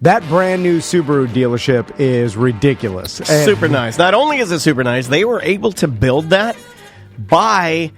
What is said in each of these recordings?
That brand new Subaru dealership is ridiculous. And Super nice. Not only is it super nice, they were able to build that by,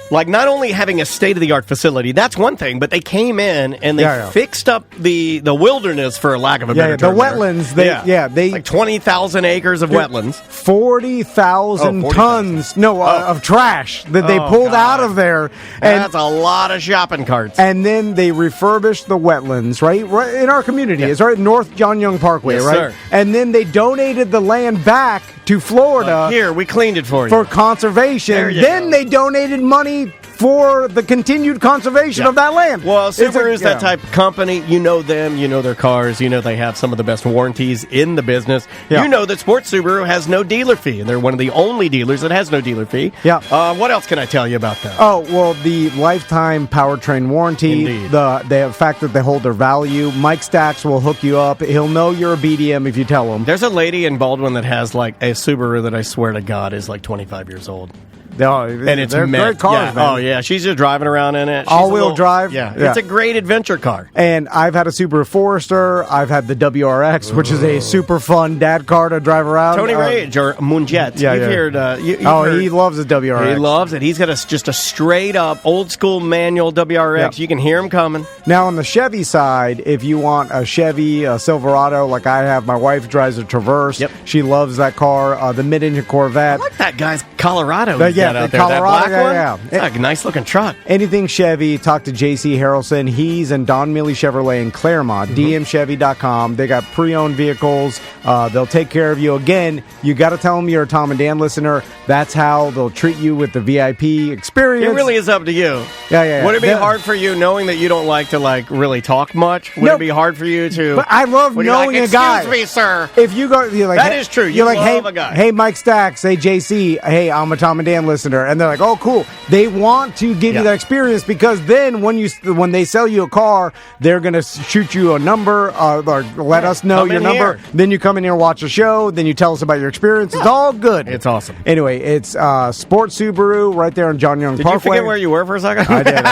like, not only having a state-of-the-art facility, that's one thing, but they came in and they fixed up the wilderness, for a lack of a better term. The wetlands. They like 20,000 acres of wetlands. 40,000 tons of trash that they pulled out of there. And that's a lot of shopping carts. And then they refurbished the wetlands, right in our community. It's right North John Young Parkway, yes, right? Sir. And then they donated the land back to Florida. Here, we cleaned it for you. For conservation. Then they donated money for the continued conservation of that land. Well, Subaru is that type of company. You know them. You know their cars. You know they have some of the best warranties in the business. Yeah. You know that Sports Subaru has no dealer fee, and they're one of the only dealers that has no dealer fee. Yeah. What else can I tell you about them? Oh, well, the lifetime powertrain warranty, Indeed. the fact that they hold their value. Mike Stacks will hook you up. He'll know you're a BDM if you tell him. There's a lady in Baldwin that has like a Subaru that I swear to God is like 25 years old. And they're great cars, man. Oh, yeah. She's just driving around in it. All-wheel drive? Yeah. It's a great adventure car. And I've had a Subaru Forester. I've had the WRX, which is a super fun dad car to drive around. Tony Rage, or Munjet. He loves the WRX. He loves it. He's got just a straight-up, old-school manual WRX. Yep. You can hear him coming. Now, on the Chevy side, if you want a Chevy, a Silverado, like I have, my wife drives a Traverse. Yep. She loves that car. The mid-engine Corvette. I like that guy's Colorado. The Colorado, that black one. It's a nice looking truck. Anything Chevy, talk to JC Harrelson. He's in Don Milley Chevrolet in Claremont, dmchevy.com. They got pre-owned vehicles. They'll take care of you. Again, you got to tell them you're a Tom and Dan listener. That's how they'll treat you with the VIP experience. It really is up to you. Yeah. Would it be hard for you, knowing that you don't like to really talk much? Would it be hard for you to? But I love knowing a guy. Excuse me, sir. If you go, you're like, that is true. You're like, love a guy. Hey, Mike Stacks. Hey, JC. Hey, I'm a Tom and Dan listener. And they're like, oh, cool. They want to give you that experience, because then when they sell you a car, they're going to shoot you a number or let us know your number. Here. Then you come in here and watch a show. Then you tell us about your experience. It's all good. It's awesome. Anyway, it's Sports Subaru right there on John Young Parkway. Did you forget where you were for a second? I did.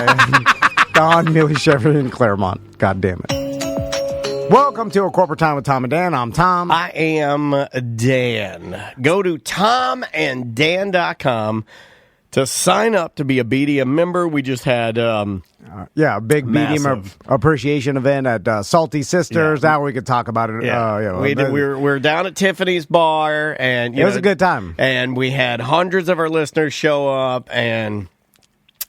Don Milley Chevrolet in Claremont. God damn it. Welcome to A Corporate Time with Tom and Dan. I'm Tom. I am Dan. Go to tomanddan.com to sign up to be a BDM member. We just had a big BDM appreciation event at Salty Sisters. Now we could talk about it. We were down at Tiffany's bar, and it was a good time. And we had hundreds of our listeners show up, and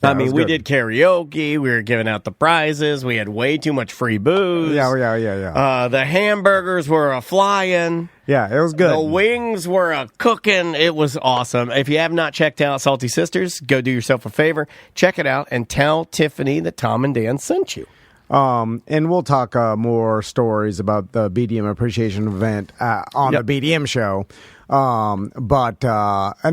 we did karaoke. We were giving out the prizes. We had way too much free booze. Yeah. The hamburgers were a-flying. Yeah, it was good. The wings were a-cooking. It was awesome. If you have not checked out Salty Sisters, go do yourself a favor. Check it out and tell Tiffany that Tom and Dan sent you. And we'll talk more stories about the BDM appreciation event on the BDM show. And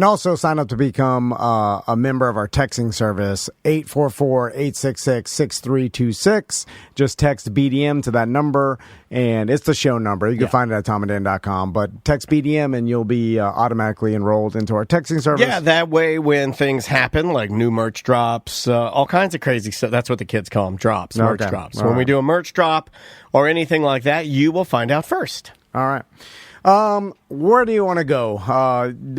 also sign up to become a member of our texting service, 844-866-6326. Just text BDM to that number, and it's the show number. You can find it at tomanddan.com, but text BDM and you'll be automatically enrolled into our texting service. Yeah, that way when things happen, like new merch drops, all kinds of crazy stuff. That's what the kids call them, drops, merch drops. When we do a merch drop or anything like that, you will find out first. All right. Where do you want to go?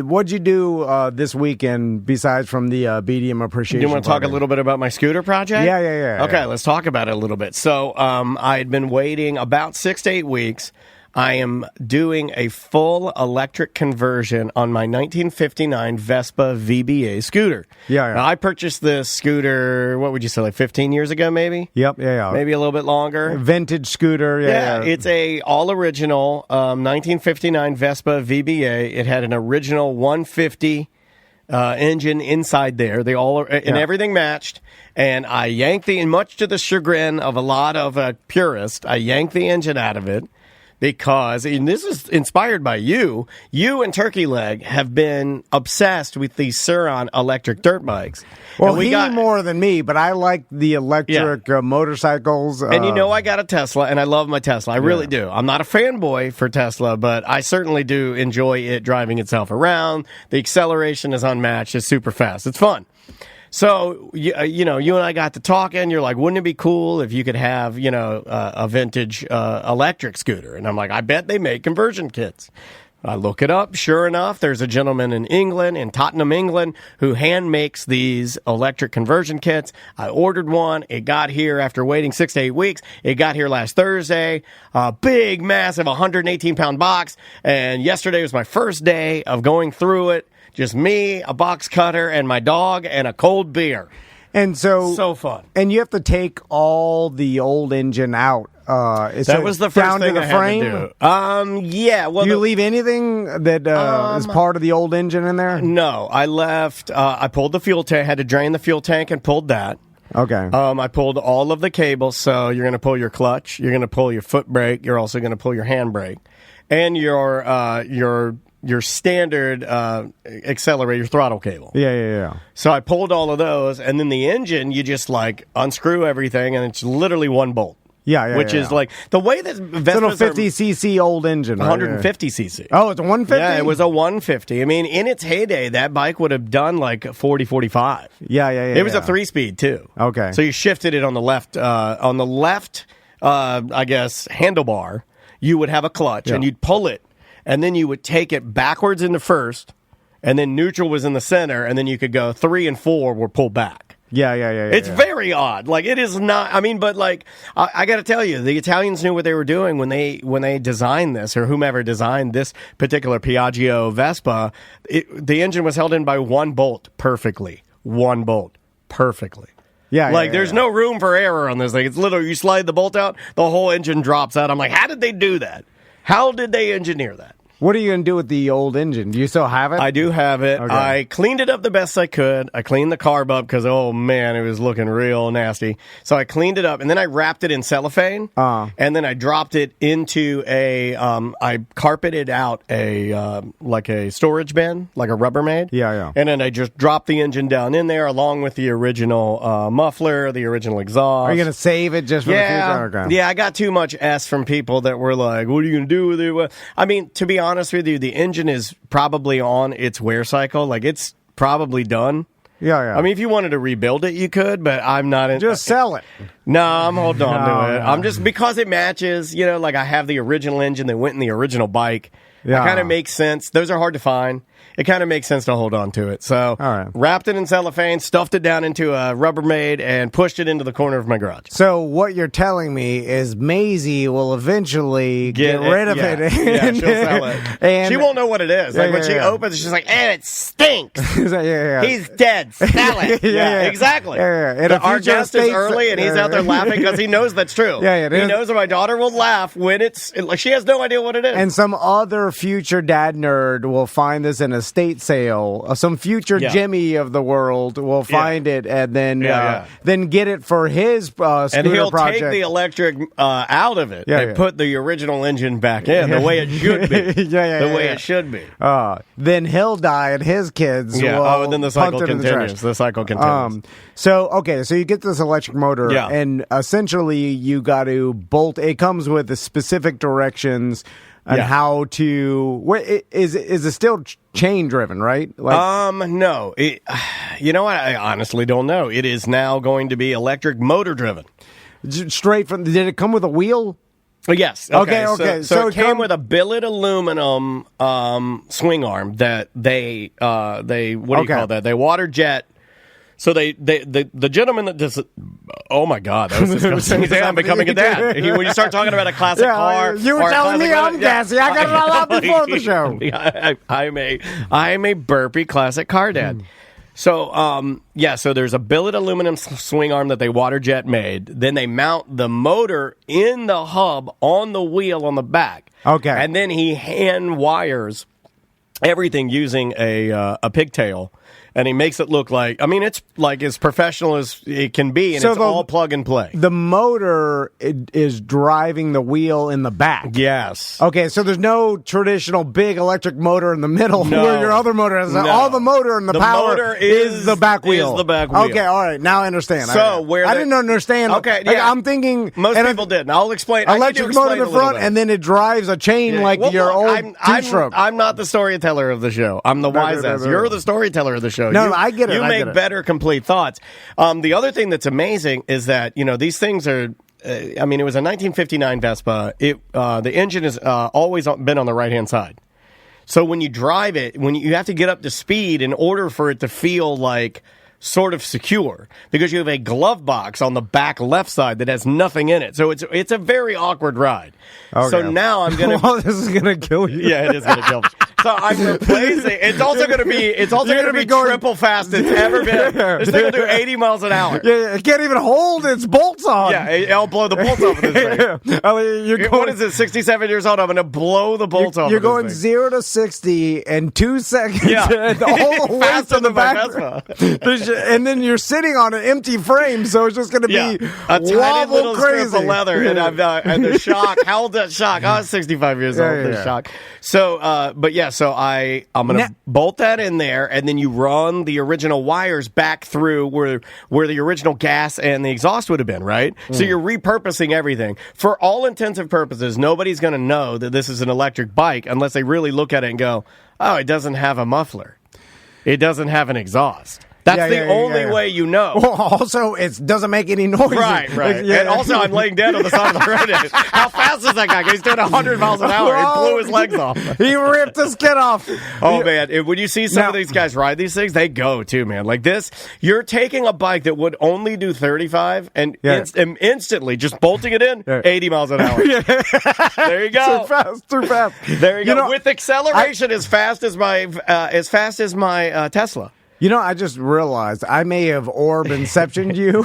What'd you do this weekend besides from the BDM appreciation? You want to talk a little bit about my scooter project? Yeah. Okay, let's talk about it a little bit. So I had been waiting about 6 to 8 weeks. I am doing a full electric conversion on my 1959 Vespa VBA scooter. Yeah. Now, I purchased this scooter, what would you say, like 15 years ago, maybe? Yep, yeah. Maybe a little bit longer. Vintage scooter, yeah. It's a all-original 1959 Vespa VBA. It had an original 150 engine inside there. And everything matched. And I yanked much to the chagrin of a lot of purists, I yanked the engine out of it. Because, and this is inspired by you and Turkey Leg have been obsessed with these Sur-Ron electric dirt bikes. Well, more than me, but I like the electric motorcycles. And I got a Tesla, and I love my Tesla. I really do. I'm not a fanboy for Tesla, but I certainly do enjoy it driving itself around. The acceleration is unmatched. It's super fast. It's fun. So, you and I got to talking. You're like, wouldn't it be cool if you could have, a vintage electric scooter? And I'm like, I bet they make conversion kits. I look it up. Sure enough, there's a gentleman in England, in Tottenham, England, who hand makes these electric conversion kits. I ordered one. It got here after waiting 6 to 8 weeks. It got here last Thursday. A big, massive 118-pound box. And yesterday was my first day of going through it. Just me, a box cutter, and my dog, and a cold beer. And so fun. And you have to take all the old engine out. That was the first thing I had to do. Yeah. Well, do you leave anything that is part of the old engine in there? No, I left. I pulled the fuel tank. Had to drain the fuel tank and pulled that. Okay. I pulled all of the cables. So you're going to pull your clutch. You're going to pull your foot brake. You're also going to pull your hand brake, and your standard accelerator throttle cable. Yeah. So I pulled all of those, and then the engine, you just like unscrew everything, and it's literally one bolt. Which is like the way that Vespas little 50cc old engine, right? 150cc. Oh, it's a 150? Yeah, it was a 150. I mean, in its heyday, that bike would have done like 40, 45. Yeah. It was a 3-speed too. Okay. So you shifted it on the left, I guess, handlebar. You would have a clutch, and you'd pull it, and then you would take it backwards into first, and then neutral was in the center, and then you could go 3 and 4 were pulled back. Yeah. It's very odd. Like, it is not. I mean, but like, I got to tell you, the Italians knew what they were doing when they designed this, or whomever designed this particular Piaggio Vespa. The engine was held in by one bolt perfectly. One bolt perfectly. There's no room for error on this thing. It's literally, you slide the bolt out, the whole engine drops out. I'm like, how did they do that? How did they engineer that? What are you going to do with the old engine? Do you still have it? I do have it. Okay. I cleaned it up the best I could. I cleaned the carb up because, oh, man, it was looking real nasty. So I cleaned it up, and then I wrapped it in cellophane, and then I dropped it into I carpeted out like a storage bin, like a Rubbermaid. Yeah. And then I just dropped the engine down in there along with the original muffler, the original exhaust. Are you going to save it just for the future? Okay. Yeah, I got too much S from people that were like, what are you going to do with it? I mean, to be honest with you, the engine is probably on its wear cycle. Like, it's probably done. Yeah. I mean, if you wanted to rebuild it, you could, but I'm not. Just sell it. No, I'm holding on to it. I'm just, because it matches, like I have the original engine that went in the original bike. Yeah. It kind of makes sense. Those are hard to find. It kind of makes sense to hold on to it. So, wrapped it in cellophane, stuffed it down into a Rubbermaid, and pushed it into the corner of my garage. So, what you're telling me is Maisie will eventually get rid of it. Yeah, she'll sell it. And she won't know what it is. Like, when she opens, she's like, it stinks. He's dead. Sell it. Exactly. Our guest is early, and he's out there laughing because he knows that's true. He knows that my daughter will laugh when it's, like, she has no idea what it is. And some other future dad nerd will find this in a estate sale. Some future Jimmy of the world will find it and then get it for his scooter and he'll project. Take the electric out of it and put the original engine back in the way it should be. The way it should be. Then he'll die and his kids will and then the cycle continues. The cycle continues. So you get this electric motor and essentially you got to bolt. It comes with the specific directions and how to. Is it still chain driven, right? No. You know what? I honestly don't know. It is now going to be electric motor driven. Straight from. Did it come with a wheel? Yes. Okay. So it came with a billet aluminum swing arm that they what do you call that? They water jet. So the gentleman that does. Oh my God, that was disgusting. I'm becoming a dad. When you start talking about a classic car, you were telling me I'm gassy. I got it all out before the show. I'm a burpy classic car dad. So so there's a billet aluminum swing arm that they water jet made. Then they mount the motor in the hub on the wheel on the back. Okay, and then he hand wires everything using a pigtail. And he makes it look like, I mean, it's like as professional as it can be, and it's all plug and play. The motor is driving the wheel in the back. Yes. Okay, so there's no traditional big electric motor in the middle where your other motor is. No. All the motor and the power motor is the back wheel. Is the back wheel. Okay, all right, now I understand. So I didn't understand. Okay, yeah. I'm thinking most people didn't. I'll explain. Electric motor in the front, and then it drives a chain like your old two-stroke. I'm not the storyteller of the show. I'm the wise ass. You're the storyteller of the show. show. No, I get it. You I make get it. better complete thoughts. The other thing that's amazing is that, these things are, it was a 1959 Vespa. The engine has always been on the right-hand side. So when you drive it, when you have to get up to speed in order for it to feel like sort of secure, because you have a glove box on the back left side that has nothing in it. So it's a very awkward ride. Okay. So now I'm going to... Well, this is going to kill you. Yeah, it is going to kill me. So I'm replacing... It's also going to be going triple fast it's ever been. This thing will do 80 miles an hour. Yeah, it can't even hold its bolts on. Yeah, I'll blow the bolts off of this thing. You're going, what is it, 67 years old? I'm going to blow the bolts off You're of this going thing. 0 to 60 in 2 seconds. Yeah. The whole weight Faster on the than my back. Vespa. And then you're sitting on an empty frame, so it's just going to be a tiny wobble little crazy. strip of leather, and and the shock. How old that shock? I was 65 years old. The shock. So, so I'm going to bolt that in there, and then you run the original wires back through where the original gas and the exhaust would have been, right? So you're repurposing everything. For all intensive purposes, nobody's going to know that this is an electric bike unless they really look at it and go, oh, it doesn't have a muffler. It doesn't have an exhaust. That's the only way you know. Well, also, it doesn't make any noise. Right. And also, I'm laying dead on the side of the road. How fast is that guy? He's doing 100 miles an hour. He blew his legs off. He ripped his skin off. Oh, man. When you see some of these guys ride these things, they go, too, man. Like this, you're taking a bike that would only do 35 and instantly just bolting it in, 80 miles an hour. There you go. Too fast. There you go. With acceleration as fast as my Tesla. I just realized I may have orb inceptioned you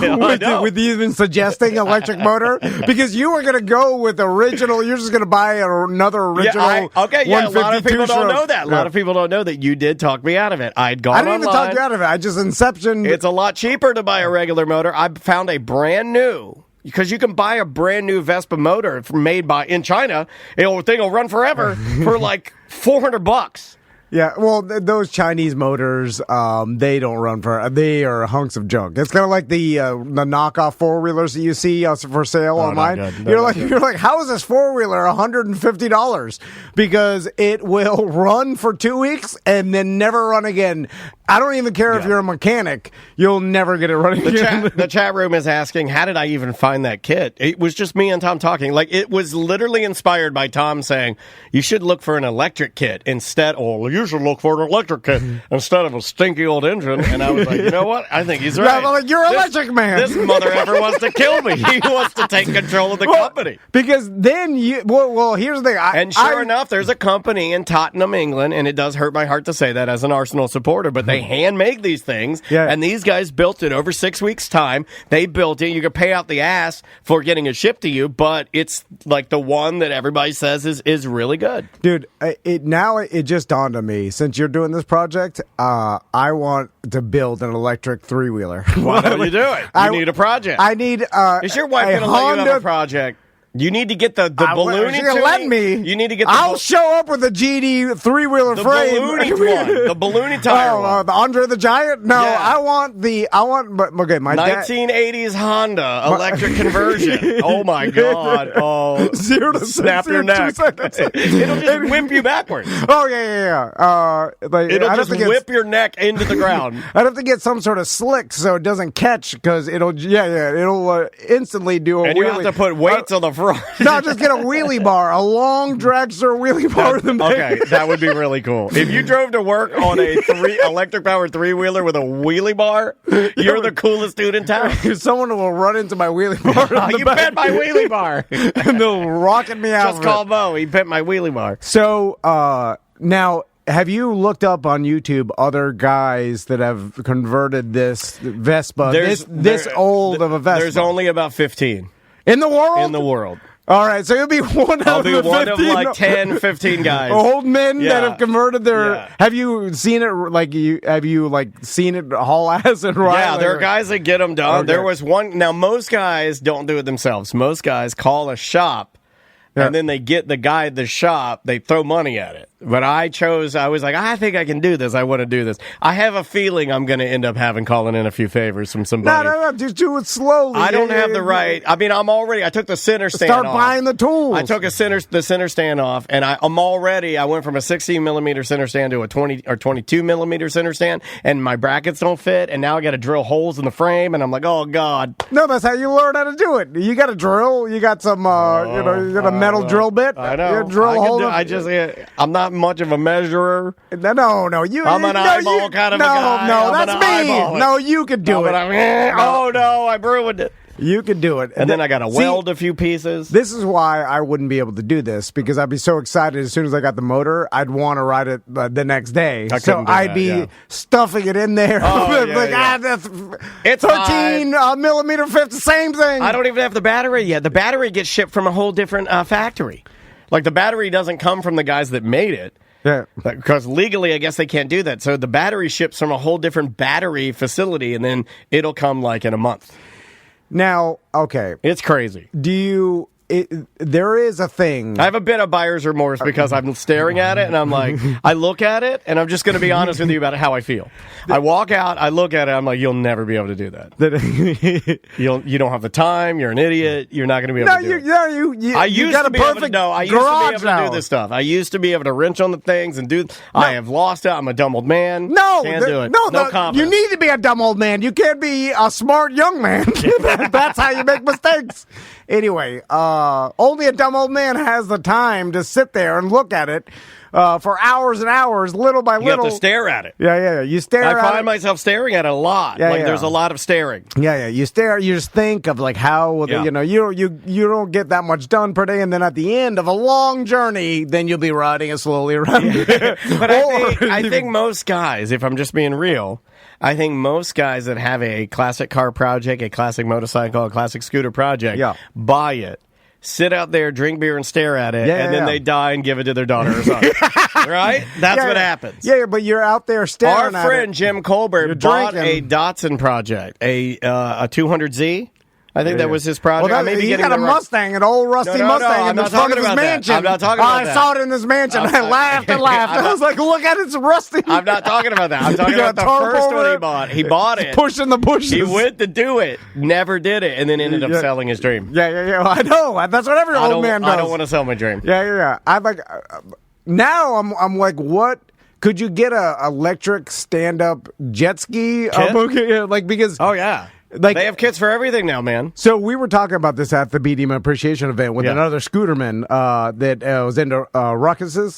with even suggesting electric motor, because you were going to go with original. You're just going to buy another original. A lot of people don't know that. A lot of people don't know that you did talk me out of it. I didn't even talk you out of it. I just inceptioned. It's a lot cheaper to buy a regular motor. I found a brand new. Because you can buy a brand new Vespa motor made in China. The thing will run forever for like $400. Yeah, well, those Chinese motors, they don't run they are hunks of junk. It's kind of like the knockoff four wheelers that you see for sale online. You're like, how is this 4-wheeler $150? Because it will run for 2 weeks and then never run again. I don't even care if you're a mechanic; you'll never get it running again. The chat room is asking, how did I even find that kit? It was just me and Tom talking. Like, it was literally inspired by Tom saying, you should look for an electric kit instead, or you should look for an electric kit instead of a stinky old engine. And I was like, you know what? I think he's right. Yeah, you're an electric man. This mother ever wants to kill me. He wants to take control of the company. Because then here's the thing. Sure enough, there's a company in Tottenham, England, and it does hurt my heart to say that as an Arsenal supporter, but they hand make these things, and these guys built it over 6 weeks' time. They built it. You could pay out the ass for getting it shipped to you, but it's like the one that everybody says is really good. Dude, it just dawned on me, since you're doing this project, I want to build an electric 3-wheeler. Why don't you do it? You need a project. I need Is your wife going to let you have a project? You need to get the ballooning. Let me. You need to get. I'll show up with a GD 3-wheeler frame. The ballooning tire one. The Andre the Giant. No, I want. Okay, my 1980s Honda electric conversion. Oh my God! Oh, 0 to snap your neck. It'll just whip you backwards. Oh yeah. It'll just whip your neck into the ground. I'd have to get some sort of slick so it doesn't catch, because it'll instantly do a. And wheelie. You have to put weights on the front. No, just get a wheelie bar, a long dragster wheelie bar. Okay, that would be really cool. If you drove to work on a electric powered 3-wheeler with a wheelie bar, you're the coolest dude in town. Someone will run into my wheelie bar. You bet my wheelie bar. And they'll rocket me out. Just call Mo. He bet my wheelie bar. So now, have you looked up on YouTube other guys that have converted this Vespa, this old of a Vespa? There's only about 15. In the world? In the world. All right, so you'll be one I'll of be the one 15 of like 10, 15 guys. Old men that have converted their. Yeah. Have you seen it? Have you seen it haul ass and ride? Yeah, there are guys that get them done. Okay. There was one. Now, most guys don't do it themselves. Most guys call a shop and then they get the guy at the shop, they throw money at it. But I was like, I think I can do this. I want to do this. I have a feeling I'm going to end up calling in a few favors from somebody. No, just do it slowly. I don't have the right. I mean, I took the center stand off. Start buying the tools. I took the center stand off, and I went from a 16 millimeter center stand to a 20 or 22 millimeter center stand, and my brackets don't fit, and now I got to drill holes in the frame, and I'm like, oh God. No, that's how you learn how to do it. You got to drill. You got some, you got a metal drill bit. I know. You drill a hole. I'm not much of a measurer. No. I'm an eyeball kind of a guy. No, that's me. No, you could do it. Oh no, I ruined it. You could do it. And then I got to weld a few pieces. This is why I wouldn't be able to do this, because I'd be so excited as soon as I got the motor, I'd want to ride it the next day. So I'd be stuffing it in there. It's 13 millimeter fifth, same thing. I don't even have the battery yet. The battery gets shipped from a whole different factory. Like, the battery doesn't come from the guys that made it. Yeah. Because legally, I guess they can't do that. So the battery ships from a whole different battery facility, and then it'll come like in a month. Now, okay. It's crazy. There is a thing. I have a bit of buyer's remorse because I'm staring at it, and I'm like, I look at it, and I'm just going to be honest with you about how I feel. I walk out, I look at it, I'm like, you'll never be able to do that. You don't have the time, you're an idiot, you're not going to be able to do it. I used to be able to do this stuff. I used to be able to wrench on the things and do. I have lost it. I'm a dumb old man. Can't do it. No confidence. You need to be a dumb old man. You can't be a smart young man. That's how you make mistakes. Anyway, only a dumb old man has the time to sit there and look at it for hours and hours, little by little. You have to stare at it. Yeah. You stare at it. I find myself staring at it a lot. There's a lot of staring. Yeah. You stare. You just think of like how you don't get that much done per day, and then at the end of a long journey, then you'll be riding it slowly around. But I think most guys, if I'm just being real, I think most guys that have a classic car project, a classic motorcycle, a classic scooter project, buy it, sit out there, drink beer, and stare at it, and then they die and give it to their daughter or son. Right? That's what happens. Yeah, but you're out there staring at it. Our friend Jim Colbert bought a Datsun project, a 200Z. I think that was his project. Well, he got a Mustang, an old rusty Mustang in the front of his mansion. I'm not talking about that. I saw it in his mansion. I laughed and laughed. I was like, look at it, it's rusty. I'm not talking about that. I'm talking about the first one he bought. He bought it. Pushing the bushes. He went to do it, never did it, and then ended up selling his dream. Yeah. I know. That's what every old man does. I don't want to sell my dream. Yeah. I'm like, now I'm like, what? Could you get a electric stand-up jet ski? Because... Oh, yeah. They have kits for everything now, man. So we were talking about this at the BDM Appreciation event with another scooterman that was into Ruckuses.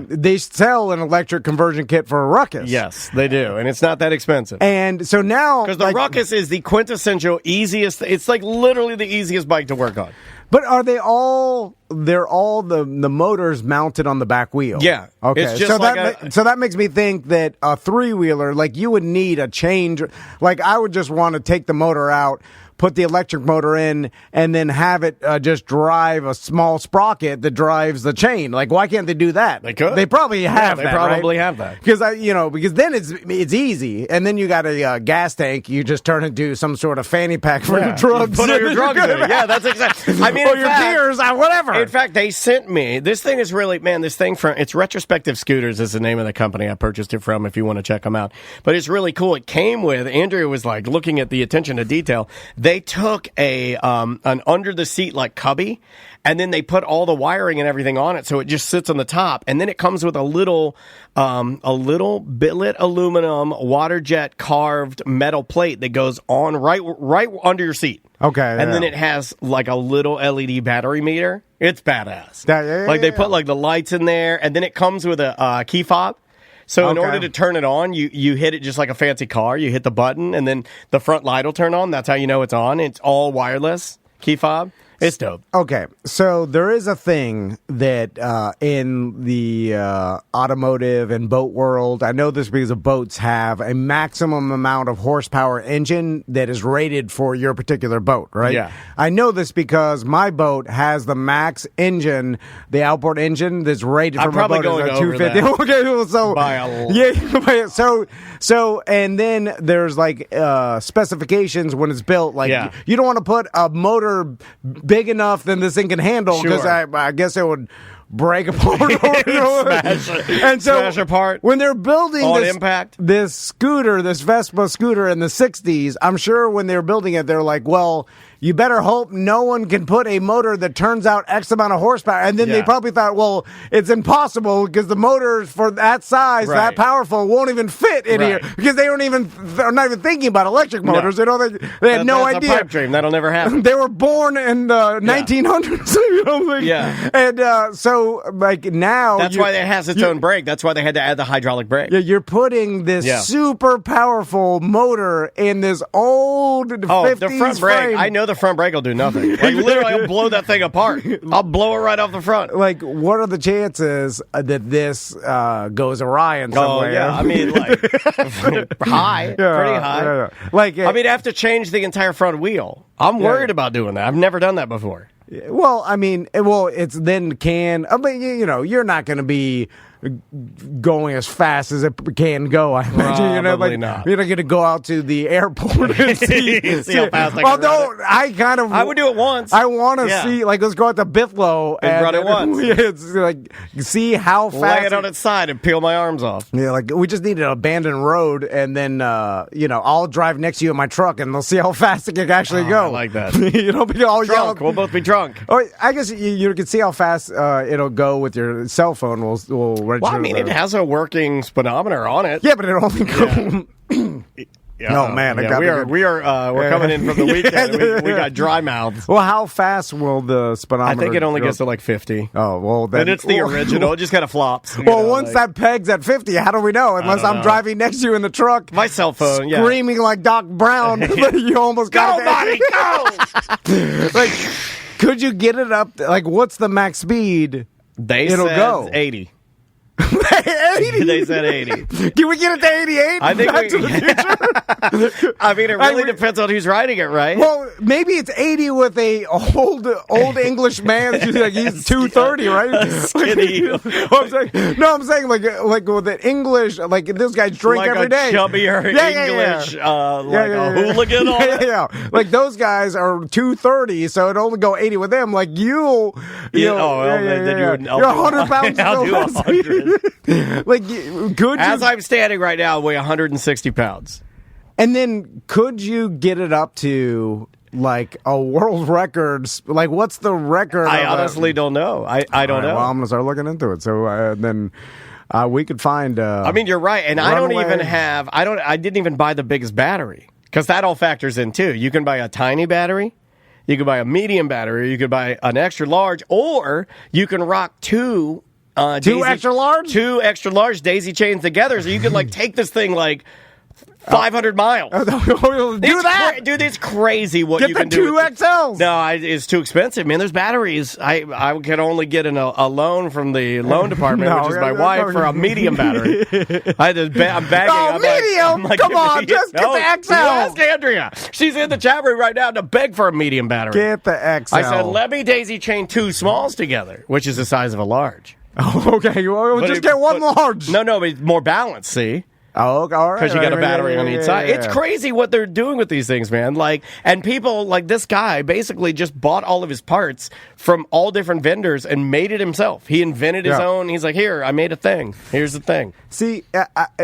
They sell an electric conversion kit for a Ruckus. Yes, they do, and it's not that expensive. And so now... Because the Ruckus is the quintessential easiest... It's like literally the easiest bike to work on. But are they all... They're all the motors mounted on the back wheel. Yeah. Okay. It's just so that makes me think that a three-wheeler, like you would need a change. Like I would just want to take the motor out, put the electric motor in, and then have it just drive a small sprocket that drives the chain. Like, why can't they do that? They could. They probably have that. They probably have that. Because then it's easy, and then you got a gas tank. You just turn into some sort of fanny pack for your drugs. Put all your drugs in it. Yeah, that's exactly. I mean, or your gears, whatever. In fact, they sent me this thing. Is really this thing from it's Retrospective Scooters is the name of the company I purchased it from. If you want to check them out, but it's really cool. It came with Andrea was like looking at the attention to detail. They took an under the seat like cubby, and then they put all the wiring and everything on it, so it just sits on the top. And then it comes with a little billet aluminum water jet carved metal plate that goes on right under your seat. Okay, and then it has like a little LED battery meter. It's badass. They put like the lights in there, and then it comes with a key fob. So in order to turn it on, you hit it just like a fancy car. You hit the button, and then the front light will turn on. That's how you know it's on. It's all wireless key fob. It's dope. Okay, so there is a thing that in the automotive and boat world, I know this because of boats have a maximum amount of horsepower engine that is rated for your particular boat, right? Yeah. I know this because my boat has the max engine, the outboard engine that's rated for my boat is a 250. Okay, so by a lot. Yeah, so and then there's like specifications when it's built. Like you don't want to put a motor big enough than this thing can handle, because Sure. I guess it would break apart. Smash apart when they're building on impact. this scooter, this Vespa scooter in the 60s, I'm sure when they were building it, they're like, well, you better hope no one can put a motor that turns out X amount of horsepower. And then they probably thought, well, it's impossible because the motors for that size, that powerful, won't even fit in here, because they're not even thinking about electric motors. No. They had no That's idea. a pipe dream. That'll never happen. They were born in the 1900s. You know, like, and so like now that's why it has its own brake. That's why they had to add the hydraulic brake. Yeah, you're putting this super powerful motor in this old 50s the front brake. frame. I know the front brake will do nothing. Like literally, I'll blow that thing apart. I'll blow it right off the front. Like, what are the chances that this goes awry in some way? Oh yeah, I mean, like high, pretty high. Yeah. Like, I mean, I have to change the entire front wheel. I'm worried about doing that. I've never done that before. Well, I mean, it's then I mean, you know, you're not going to be going as fast as it can go, I imagine. You know, like, not. You're not going to go out to the airport and see how fast I can although run it. I would do it once. I want to see, like, let's go out to Bithlow and run it once. It's like, see how fast. Lay it on its side and peel my arms off. Yeah, like, we just need an abandoned road, and then, you know, I'll drive next to you in my truck, and they'll see how fast it can actually go. I like that. You know, because I'll yell. We'll both be drunk. Or I guess you can see how fast it'll go with your cell phone. Will register. Well, I mean, it has a working speedometer on it. Yeah, but it only goes. Oh man, we're coming in from the weekend. we got dry mouths. Well, how fast will the speedometer? I think it only gets to like 50. Oh well, then it's the original. It just kind of flops. Well, once that peg's at 50, how do we know? Unless I'm driving next to you in the truck, my cell phone, screaming like Doc Brown. You almost got go, buddy, go. Like, could you get it up? Like, what's the max speed? It'll go 80. 80? They said 80. Can we get it to 88? I think Back to the Future? I mean, it really depends on who's riding it, right? Well, maybe it's 80 with a old English man. He's 230, right? Skinny. I'm saying like with an English, like this guy drink like every day. Chubbier English, a hooligan on it. Yeah. Like those guys are 230, so it'll only go 80 with them. Like you're 100 pounds. I'll do 100. Like, could you? As I'm standing right now, I weigh 160 pounds. And then, could you get it up to like a world record? Like, what's the record? I honestly don't know. I don't know. Well, I'm gonna start looking into it. So then we could find. I mean, you're right, and I don't even have. I didn't even buy the biggest battery, because that all factors in too. You can buy a tiny battery. You could buy a medium battery. You could buy an extra large, or you can rock two extra large daisy chains together, so you can like take this thing like 500 miles. Do that, dude. It's crazy what you can do. Get the 2XLs. No, it's too expensive, man. There's batteries. I can only get a loan from the loan department, which is my wife, for a medium battery. I'm begging. Oh, medium! Come on, just get the XL. Ask Andrea. She's in the chat room right now to beg for a medium battery. Get the XL. I said, let me daisy chain two smalls together, which is the size of a large. Oh, okay. Well, just get one large. No, but it's more balanced, see? Oh, okay, all right. Because you got a battery on each side. It's crazy what they're doing with these things, man. Like, and people like this guy basically just bought all of his parts from all different vendors and made it himself. He invented his own. He's like, here, I made a thing. Here's the thing. See,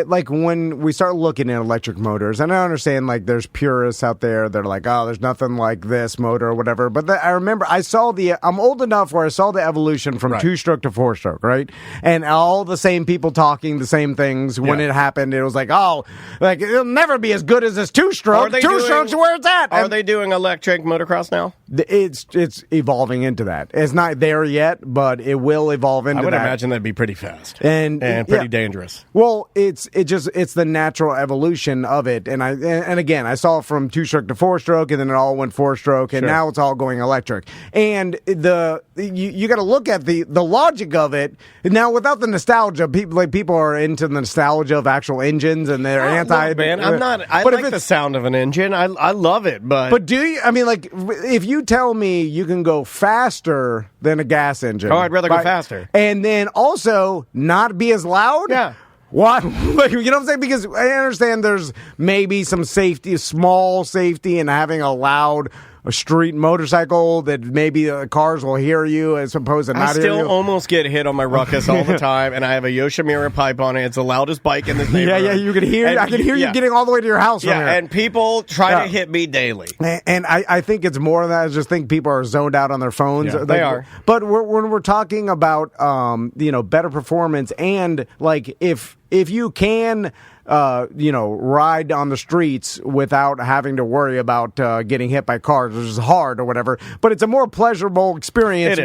like when we start looking at electric motors, and I understand like there's purists out there that are like, oh, there's nothing like this motor or whatever. But I remember I'm old enough where I saw the evolution from two-stroke to four-stroke, right? And all the same people talking the same things when it happened. It was like, oh, like it'll never be as good as this two-stroke. Two-stroke's where it's at. Are they doing electric motocross now? It's evolving into that. It's not there yet, but it will evolve into that. I would imagine that'd be pretty fast and pretty dangerous. Well, it's the natural evolution of it, and again, I saw it from two-stroke to four-stroke, and then it all went four-stroke, and now it's all going electric. And you got to look at the logic of it now without the nostalgia. People are into the nostalgia of actual engines, and they're anti. Man, I'm not. I like the sound of an engine. I love it, but do you? I mean, like if you tell me you can go faster than a gas engine, I'd rather go faster, and then also not be as loud. Yeah. What? Like, you know what I'm saying? Because I understand there's maybe some safety, small safety, in having a loud a street motorcycle that maybe cars will hear you as opposed to not hear you. I still almost get hit on my ruckus all the time, and I have a Yoshimura pipe on it. It's the loudest bike in this neighborhood. Yeah, you can hear. I can hear you getting all the way to your house. From here. And people try to hit me daily. And I think it's more than that. I just think people are zoned out on their phones. Yeah, they are. But when we're talking about better performance and like if you can ride on the streets without having to worry about getting hit by cars, which is hard or whatever. But it's a more pleasurable experience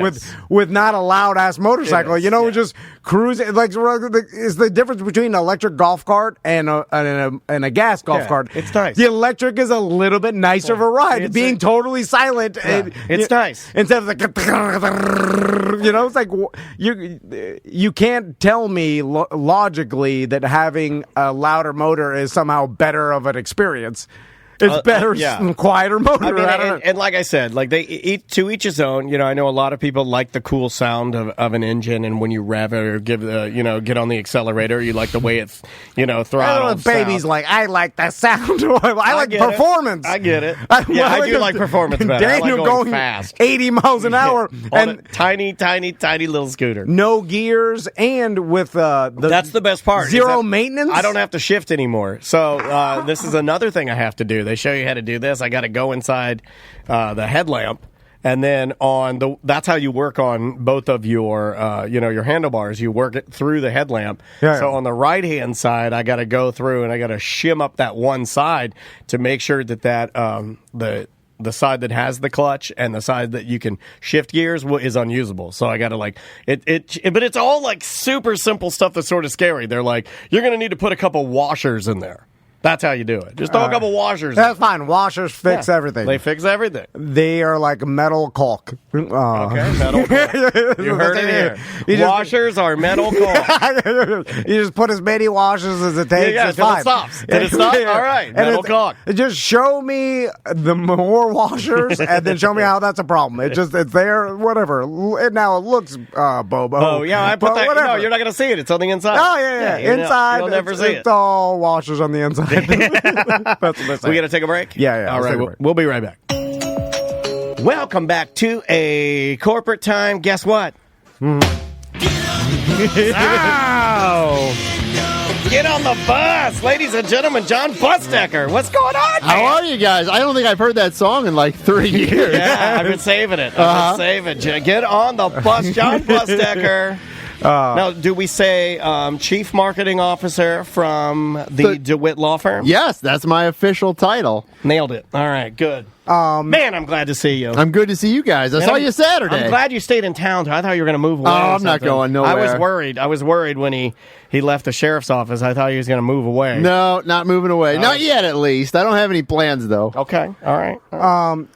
with not a loud ass motorcycle. Just cruising. Like, is the difference between an electric golf cart and a gas golf cart. It's nice. The electric is a little bit nicer of a ride, being totally silent. Yeah, it's nice instead of like it's like you can't tell me logically that having a louder motor is somehow better of an experience. It's better, quieter motor. I mean, and like I said, like to each his own. I know a lot of people like the cool sound of an engine, and when you rev it or get on the accelerator, you like the way it, throttles. Baby's like, I like the sound. I like performance. I get it. I do like performance better. Daniel I like going fast, 80 miles an hour, and a tiny little scooter, no gears, and with that's the best part. Zero maintenance. I don't have to shift anymore. So this is another thing I have to do. They show you how to do this. I got to go inside the headlamp, and then that's how you work on both of your your handlebars. You work it through the headlamp. Yeah. So on the right hand side, I got to go through and I got to shim up that one side to make sure that the side that has the clutch and the side that you can shift gears is unusable. So I got to but it's all like super simple stuff that's sort of scary. They're like, you're going to need to put a couple washers in there. That's how you do it. Just throw a couple washers. That's fine. Washers fix everything. They fix everything. They are like metal caulk. Okay, metal caulk. You heard it here. Washers are metal caulk. You just put as many washers as it takes. Yeah, until it stops. Did it stop? All right, metal caulk. Just show me the more washers, and then show me how that's a problem. It's there, whatever. Now it looks bobo. Oh yeah, I put that. Whatever. No, you're not going to see it. It's on the inside. Oh yeah. Inside, you'll never see it. It's all washers on the inside. That's what they say. We got to take a break? Yeah. All right, we'll be right back. Welcome back to a corporate time. Guess what? Ow! Get on the bus, ladies and gentlemen. John Busdecker. What's going on, man? How are you guys? I don't think I've heard that song in like 3 years. Yeah, I've been saving it. Get on the bus, John Busdecker. Now, do we say Chief Marketing Officer from the DeWitt Law Firm? Yes, that's my official title. Nailed it. All right, good. Man, I'm glad to see you. I'm good to see you guys. I saw you Saturday. I'm glad you stayed in town. I thought you were going to move away. Oh, I'm not going nowhere. I was worried when he left the sheriff's office. I thought he was going to move away. No, not moving away. Not yet, at least. I don't have any plans, though. Okay. All right.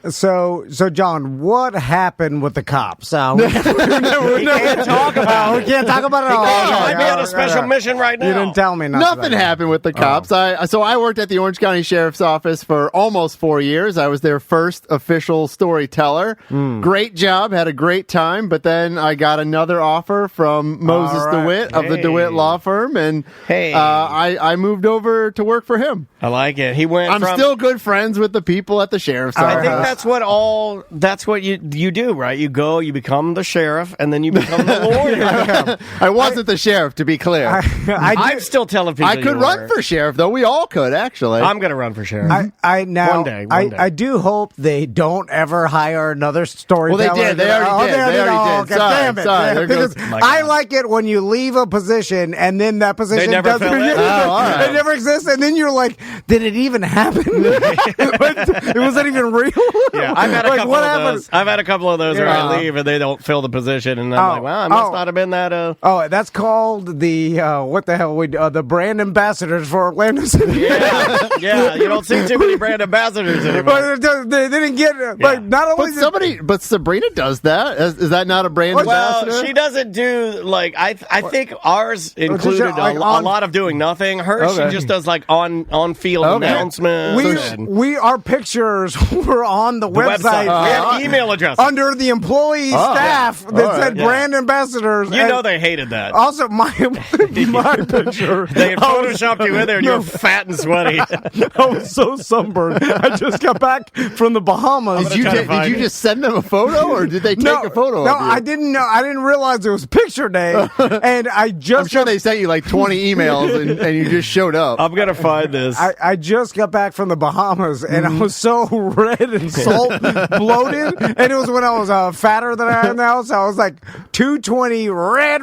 So John, what happened with the cops? We can't talk about it. We can't talk about it all. He might be on a special mission right now. You didn't tell me Nothing happened with the cops. I worked at the Orange County Sheriff's Office for almost 4 years. I was their first official storyteller. Great job. Had a great time. But then I got another offer from Moses DeWitt of the DeWitt Law Firm, and I moved over to work for him. I like it. I'm still good friends with the people at the Sheriff's Office. I think that's what you do, right? You go, you become the sheriff, and then you become the lawyer. I wasn't the sheriff, to be clear. I'm still telling people I could run for sheriff, though. We all could, actually. I'm going to run for sheriff. One day. I do hope they don't ever hire another storyteller. Well, they did. They already did. Damn it. Sorry. Because I like it when you leave a position and then that position doesn't it never exists, and then you're like, did it even happen? Was that even real? Yeah, I've had a couple of those. I've had a couple of those where I leave and they don't fill the position, and I'm like, well, I must not have been that. Oh, that's called the what the hell? The brand ambassadors for Orlando City. Yeah. You don't see too many brand ambassadors anymore. They didn't get not only. But Sabrina does that. Is that not a brand ambassador? Well, she doesn't do I think ours included a lot of doing nothing. Hers, she just does on field announcements. Our pictures were on the website. We had email addresses under the employee staff that said brand ambassadors. You know they hated that. Also, my picture. They had photoshopped you in there, and you're fat and sweaty. I was so sunburned. I just got back from the Bahamas. Did you just send them a photo, or did they take a photo No, of you? I didn't know. I didn't realize it was picture day, and I'm sure they sent you like 20 emails, and you just showed up. I'm gonna find this. I just got back from the Bahamas, and I was so red and salt bloated, and it was when I was fatter than I am now, so I was like 220 red,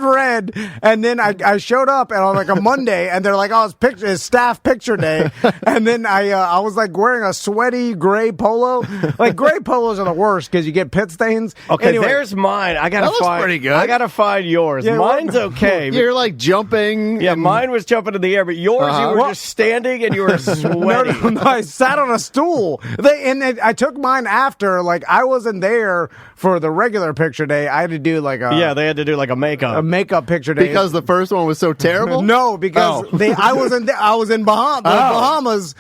and then I showed up and on like a Monday, and they're like, oh, it's staff picture day, and then I was like wearing a sweaty gray polo. Like gray polos are the worst because you get pit stains. Okay, Anyway, there's mine. I gotta That looks find. pretty good. I gotta find yours. Yeah, Mine's well, okay. but- You're like jumping. yeah, and- mine was jumping in the air, but yours, you were Well- just standing and you were No, sweating. no, I sat on a stool. I took mine after. Like I wasn't there for the regular picture day. I had to do like Yeah, they had to do like a makeup. a makeup picture day Because the first one was so terrible? No, because I wasn't there. I was in Bahamas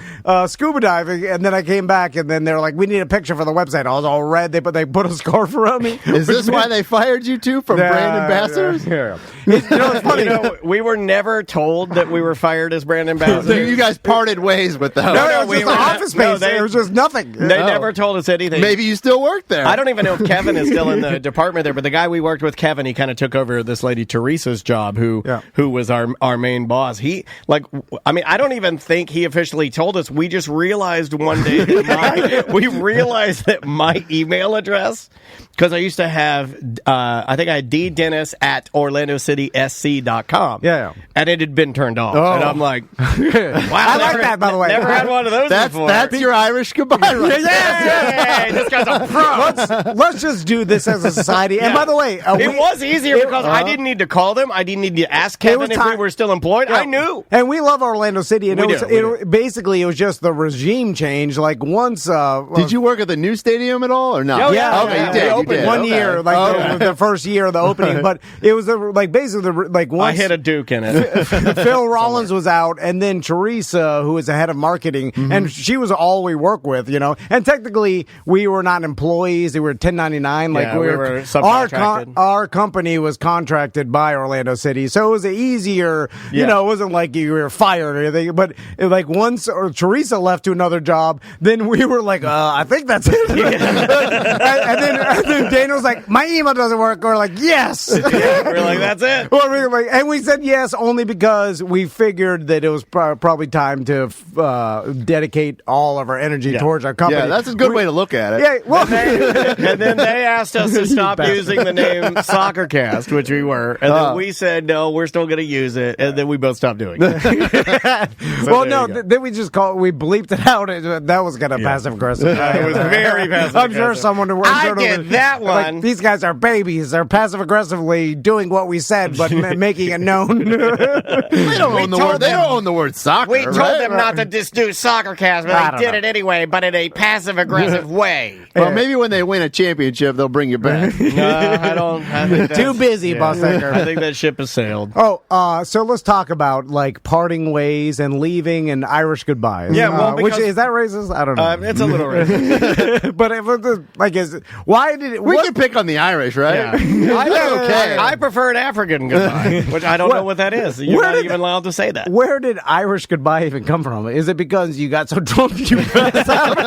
scuba diving, and then I came back, and then they were like, "We need a picture for the website." I was all red. They put a scarf around me. Is this why they fired you two from brand ambassadors? Yeah. It's funny. You know, we were never told that we were fired as brand ambassadors. You guys parted ways with them. No, it was we just were an not- office no, space. they- It was just nothing. They never told us anything. Maybe you still work there. I don't even know if Kevin is still in the department there, but the guy we worked with, Kevin, he kind of took over this lady Teresa's job, who was our main boss. I don't even think he officially told us. We just realized one day that my email address, because I used to have, I think I had ddennis at orlandocitysc.com. Yeah. And it had been turned off. Oh. And I'm like, wow, I like that, by the way. Never had one of those before. That's your Irish goodbye right Hey, this guy's a pro. Let's just do this as a society. And by the way, It was easier because I didn't need to call them. I didn't need to ask Kevin was if time- we were still employed. I knew. And we love Orlando City. And We do. basically, it was just the regime change. Like once. Did you work at the new stadium at all, or not? Oh, yeah. Okay, Yeah, you we did. You opened did. one Okay. year, like the first year of the opening, but it was basically once I hit a Duke in it. Phil Rollins was out, and then Teresa, who was the head of marketing, and she was all we work with, And technically, we were not employees; they were 1099. Like Yeah, we were subcontracted. our company was contracted by Orlando City, so it was easier. It wasn't like you were fired or anything. But like once Teresa left to another job, then we were like, I think that's it. and then Dana was like, my email doesn't work. Or like, yes. We're like, that's it. Well, we were like, and we said yes only because we figured that it was probably time to dedicate all of our energy towards our company. Yeah, that's a good way to look at it. Yeah, well, And then they asked us to stop using the name Soccercast, which we were. And then we said, no, we're still going to use it. And then we both stopped doing it. well, there no, you go. then we just we bleeped it out. That was kind of passive aggressive. It was very passive I'm sure aggressive. someone. I get that like, one. these guys are babies. They're passive aggressively doing what we said, but making it known. They don't own the word. They don't own the word soccer. We told right? them not to just do Soccercast, I but don't they did know. it anyway, but in a passive-aggressive way. Well, maybe when they win a championship, they'll bring you back. No, I don't. I think that's- Too busy, Boss Decker. I think that ship has sailed. Oh, so let's talk about like parting ways and leaving and Irish goodbyes. Yeah, well, which because- is that racist? I don't know. It's a little racist. But if it's, like, why did it? We what- can pick on the Irish, right? Yeah. That's okay. I prefer an African goodbye, which I don't know what that is. You're where not did even allowed to say that. Where did Irish goodbye even come from? Is it because you got so drunk you passed out?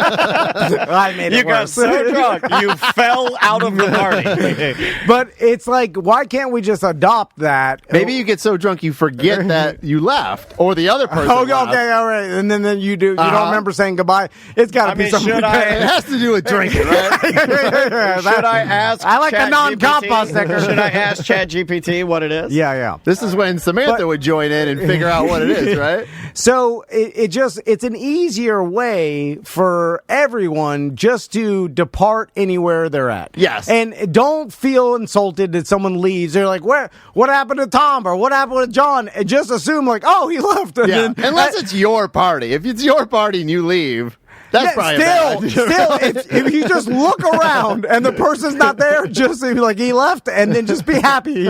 I made it You got worse. so drunk, you fell out of the party. But it's like, why can't we just adopt that? Maybe you get so drunk you forget that you left, or the other person. Oh, left. okay, all right. And then you do. You don't remember saying goodbye. It's got to I be mean, something. should It I- has to do with drinking, right? Should I ask? I like the non-comp ChatGPT? sticker. Should I ask ChatGPT what it is? Yeah. This is when Samantha would join in and figure out what it is, right? So it's an easier way for everyone just to depart anywhere they're at. Yes. And don't feel insulted that someone leaves. They're like, what happened to Tom or what happened to John? And just assume like, oh, he left. And Yeah. then- Unless it's your party. If it's your party and you leave, that's probably a bad idea. still, if you just look around and the person's not there, just be like he left, and then just be happy.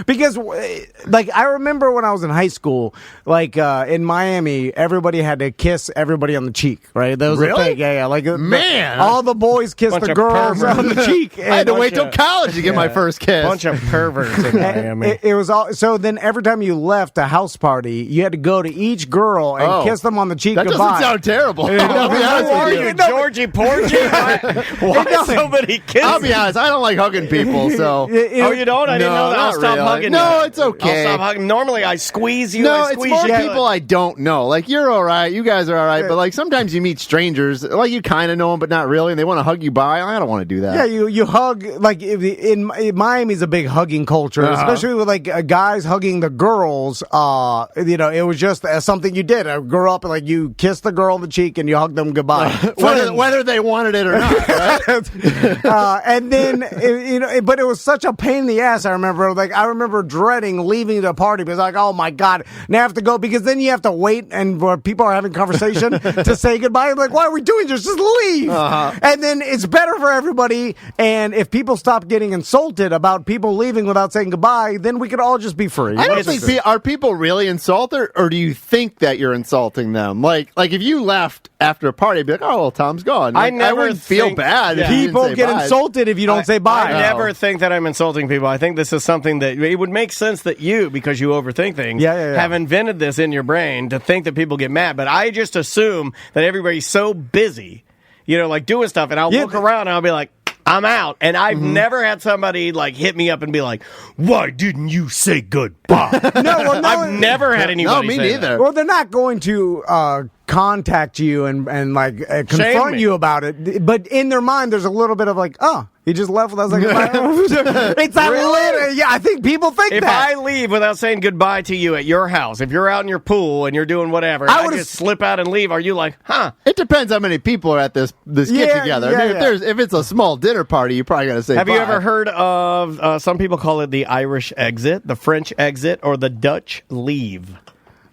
Because, like, I remember when I was in high school, like in Miami, everybody had to kiss everybody on the cheek, right? That was a Really? thing. Yeah. Like, Man. all the boys kissed Bunch the of girls perverts. on the cheek. I had to And- wait till college to get my first kiss. Bunch of perverts in Miami. It was all so. Then every time you left a house party, you had to go to each girl and kiss them on the cheek. That goodbye. doesn't sound terrible. No, I'll be no, honest Who are with you, you. Georgie Porgy? Why so many kids? I'll be honest. I don't like hugging people. So Oh, you don't? I didn't know that. I'll not stop really. hugging No, you. it's okay. I'll stop hugging. Normally, I squeeze you. No, I it's squeeze more you. people I don't know. Like, you're all right. You guys are all right. But, like, sometimes you meet strangers. Like, you kind of know them, but not really. And they want to hug you by. I don't want to do that. Yeah, you hug, like, in Miami's a big hugging culture, especially with, like, guys hugging the girls. It was just something you did. I grew up, like, you kiss the girl on the cheek and you hug them goodbye. Whether they wanted it or not, right? And then, but it was such a pain in the ass, I remember. Like, I remember dreading leaving the party because, like, oh, my God, now I have to go because then you have to wait and where people are having conversation to say goodbye. I'm like, why are we doing this? Just leave. And then it's better for everybody. And if people stop getting insulted about people leaving without saying goodbye, then we could all just be free. I don't think are people really insulted, or do you think that you're insulting them? Like if you left after a party, I'd be like, oh, well, Tom's gone. Like, I wouldn't feel bad. If you didn't People say get bye. insulted if you don't say bye. I never think that I'm insulting people. I think this is something that it would make sense that you, because you overthink things, have invented this in your brain to think that people get mad. But I just assume that everybody's so busy, like doing stuff, and I'll look around and I'll be like, I'm out. And I've never had somebody like hit me up and be like, why didn't you say goodbye? No, I've never had anybody me say neither. that. Well, they're not going to contact you and confront you about it. But in their mind, there's a little bit of like, oh, he just left without saying goodbye. It's not really? Yeah, I think people think if that. I leave without saying goodbye to you at your house, if you're out in your pool and you're doing whatever, I just slip out and leave, are you like, huh? It depends how many people are at this get together. Yeah, I mean, if it's a small dinner party, you probably got to say Have bye. you ever heard of, some people call it the Irish exit, the French exit, or the Dutch leave?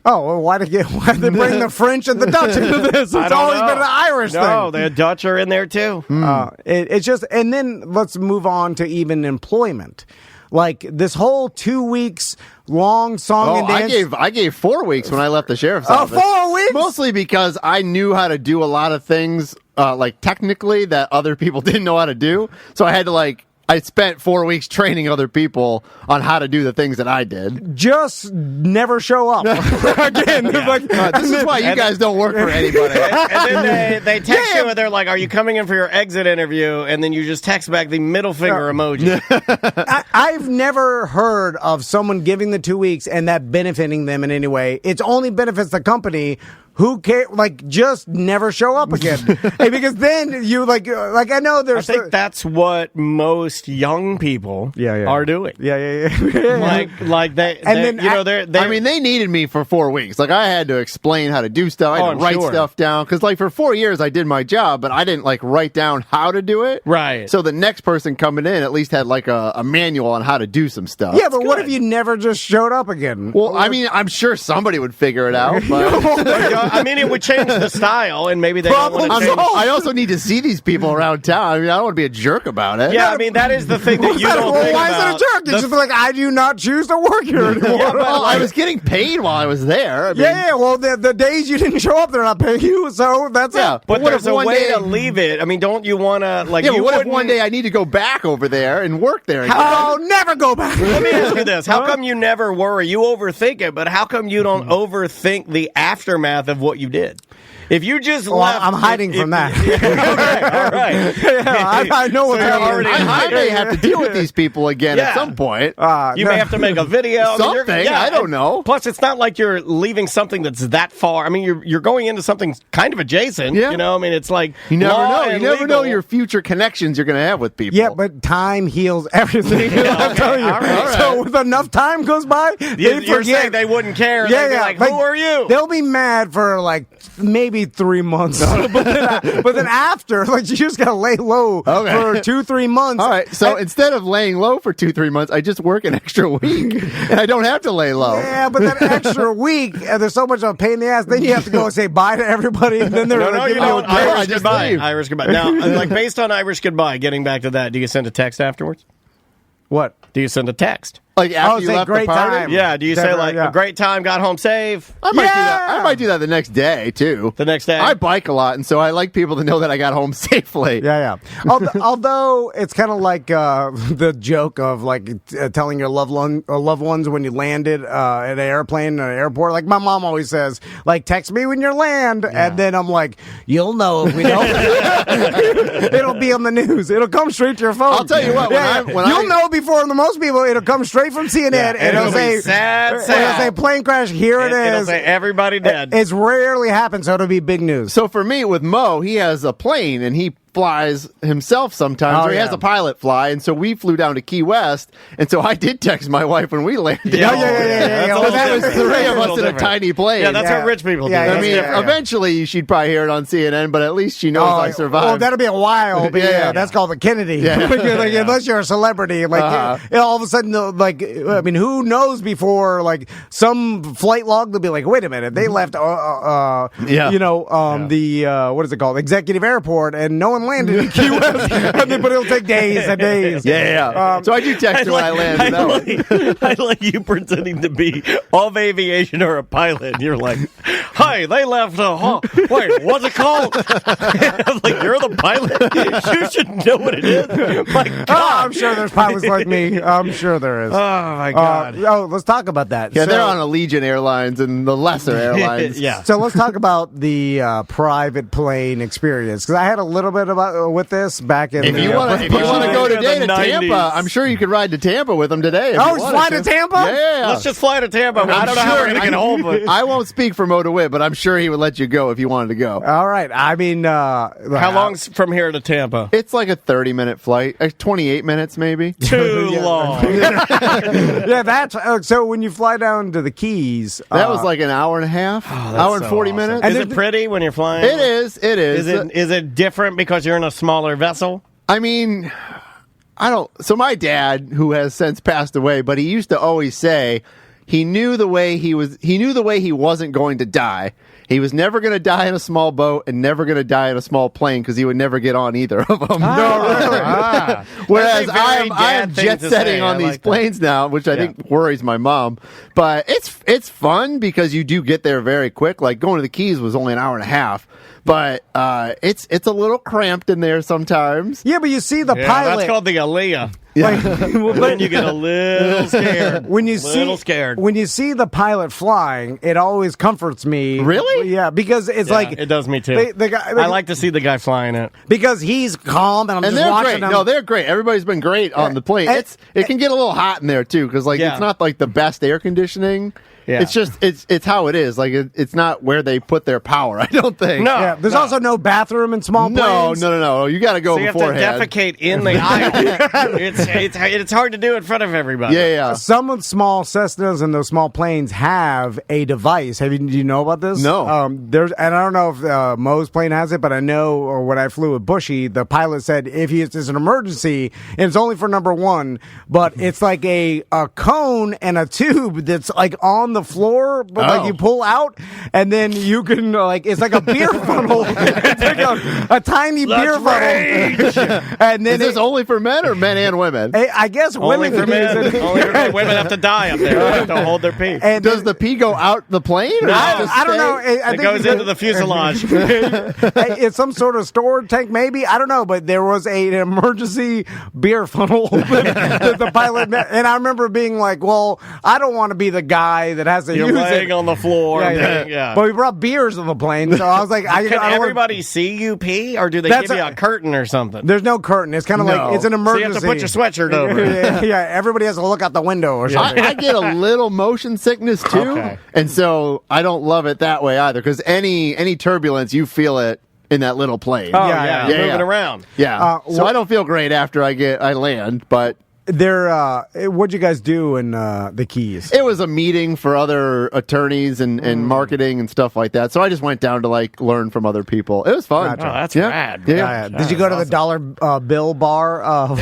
Oh, well, why did they bring the French and the Dutch into this? It's always been an Irish thing. No, the Dutch are in there too. It's just, and then let's move on to even employment. Like this whole 2 weeks long song and dance. I gave 4 weeks when I left the sheriff's office. 4 weeks? Mostly because I knew how to do a lot of things, like technically that other people didn't know how to do. So I had to I spent 4 weeks training other people on how to do the things that I did. Just never show up again. This is why you guys don't work for anybody. And then they text you and they're like, are you coming in for your exit interview? And then you just text back the middle finger emoji. I've never heard of someone giving the 2 weeks and that benefiting them in any way. It's only benefits the company. Who cares? Like, just never show up again. Because then you I know there's. I think that's what most young people are doing. Yeah. Like they, and then I mean, they needed me for 4 weeks. Like, I had to explain how to do stuff. I had to write stuff down. Because, for 4 years, I did my job, but I didn't, write down how to do it. Right. So the next person coming in at least had, a manual on how to do some stuff. Yeah, but what if you never just showed up again? Well, I mean, I'm sure somebody would figure it out. But I mean, it would change the style, and maybe they don't want to change. I also need to see these people around town. I mean, I don't want to be a jerk about it. Yeah, I mean, that is the thing that you don't think why about. is it a jerk? It's just like, I do not choose to work here anymore. Yeah, but I was getting paid while I was there. I mean, well, the days you didn't show up, they're not paying you, so that's it. But what there's if a one way day- to leave it. I mean, don't you want to, but what if one day I need to go back over there and work there again? I'll never go back. Let me ask you this. How come you never worry? You overthink it, but how come you don't overthink the aftermath of what you did? If you just left... I'm hiding from that. All right. I know what's happening. I may have to deal with these people again at some point. You may have to make a video. Something. I don't know. Plus, it's not like you're leaving something that's that far. I mean, you're going into something kind of adjacent. Yeah. You know, I mean, it's like You never law know. You and never know legal. your future connections you're going to have with people. Yeah, but time heals everything. I'll tell you. All right. So if enough time goes by, You're forget. saying they wouldn't care. They'd be like, who are you? They'll be mad for maybe 3 months. but then after, you just got to lay low for 2-3 months. All right. So instead of laying low for 2-3 months, I just work an extra week, and I don't have to lay low. Yeah, but that extra week, there's so much of a pain in the ass. Then you have to go and say bye to everybody, and then they're No, you giving you a don't. gift. Irish just goodbye. leave. Irish goodbye. Now, based on Irish goodbye, getting back to that, do you send a text afterwards? What? Do you send a text? Like after Oh, you say left the great party? time. Yeah, do you say like Yeah. a great time, got home safe I might do that. Yeah. I might do that the next day too. the next day? I bike a lot, and so I like people to know that I got home safely. Yeah. Although it's kind of like the joke of like telling your loved ones when you landed at an airplane at an airport. Like my mom always says, like, text me when you land, and then I'm like, you'll know if we don't. It'll be on the news. It'll come straight to your phone. I'll tell you what, when you'll I- know before the most people. It'll come straight from CNN, and it'll it'll be say sad. It'll say plane crash. Here it It'll is. say everybody dead. It's rarely happens, so it'll be big news. So for me, with Mo, he has a plane and he flies himself sometimes, Oh, or he yeah. has a pilot fly, and so we flew down to Key West, and so I did text my wife when we landed. Yeah. That's a Well, little that was different. Three That's of a us little in a different. tiny plane. Yeah, that's Yeah. what rich people do. Yeah, I That's mean, different. eventually she'd probably hear it on CNN, but at least she knows I survived. Well, that'll be a while. But Yeah. that's called the Kennedy. Yeah. Like, unless you're a celebrity, like all of a sudden, like I mean, who knows before? Like some flight log, they'll be like, "Wait a minute, they left." Yeah. The what is it called? Executive Airport, and no one landed in Key West. But it'll take days and days. Yeah. So I do text her when I land. I like you pretending to be of aviation or a pilot. And you're like, "Hi, they left. Wait, what's it called?" I'm like, "You're the pilot. You should know what it is." My God. I'm sure there's pilots like me. I'm sure there is. Oh my God. Let's talk about that. Yeah, So- they're on Allegiant Airlines and the lesser airlines. Yeah. So let's talk about the private plane experience, because I had a little bit about with this back in. If you want to go the today to 90s. Tampa, I'm sure you could ride to Tampa with them today. if Oh, you he's wanted flying to Tampa? Yeah. Let's just fly to Tampa. I don't know how we're going to get home, but I won't speak for Mo DeWitt, but I'm sure he would let you go if you wanted to go. All right. I mean, how long's from here to Tampa? It's like a 30-minute flight, 28 minutes maybe. Too long. Yeah, that's so. When you fly down to the Keys, That was like an hour and a half, hour and 40 minutes. Is it pretty when you're flying? It is. It is. Is it different because you're in a smaller vessel? I mean, I don't. So my dad, who has since passed away, but he used to always say he knew the way he wasn't going to die. He was never going to die in a small boat and never going to die in a small plane because he would never get on either of them. Whereas That's a very I am dad thing jet to setting say. on I these like that. planes now, which I think worries my mom. But it's fun because you do get there very quick. Like going to the Keys was only an hour and a half. But it's a little cramped in there sometimes. yeah, but you see the Yeah, pilot. that's called the Aliyah. Like, Then you get a little scared. when you little see scared. when you see the pilot flying, it always comforts me. Really? Yeah, because it's Yeah, like it does me too. The guy, I like to see the guy flying it. because he's calm and I'm And just they're watching great. him. No, they're great. Everybody's been great on the plane. And- It can get a little hot in there too because Yeah. it's not like the best air conditioning. Yeah. It's just it's how it is. Like it's not where they put their power. I don't think. No. Yeah, there's also no bathroom in small No, planes. no. You got to go So you have to beforehand. defecate in the aisle. It's hard to do in front of everybody. Yeah. Some of the small Cessnas and those small planes have a device. Do you know about this? No. There's, and I don't know if Mo's plane has it, but I know, or when I flew with Bushy, the pilot said if it's an emergency, and it's only for number one, but it's like a cone and a tube that's like on the floor, but like Oh. you pull out, and then you can it's like a beer funnel. It's like a tiny beer funnel, and then Is this only for men or men and women? I guess Only women for can use men. it. Only for men. Women have to die up there. They have to hold their pee. And Does the pee go out the plane? Or No. does it just I don't know. stay? I It think goes into the fuselage. it's some sort of storage tank, maybe. I don't know, but there was an emergency beer funnel that the pilot met, and I remember being like, "Well, I don't want to be the guy that has to You're use laying it." on the floor. Yeah. But we brought beers on the plane, so I was like, Can I don't everybody see you pee, or do they That's give you a- a curtain or something? There's no curtain. It's kind of No. like it's an So you emergency. have to put your sweatshirt over. yeah, everybody has to look out the window or something. I get a little motion sickness too, Okay. and so I don't love it that way either. Because any turbulence, you feel it in that little plane. Oh, Yeah, yeah, moving around. Yeah. So what- I don't feel great after I land, but What'd you guys do in the Keys? it was a meeting for other attorneys and marketing and stuff like that. So I just went down to learn from other people. It was fun. Gotcha. Oh, that's Yeah. rad. Yeah. Did you go to the dollar bill bar? I think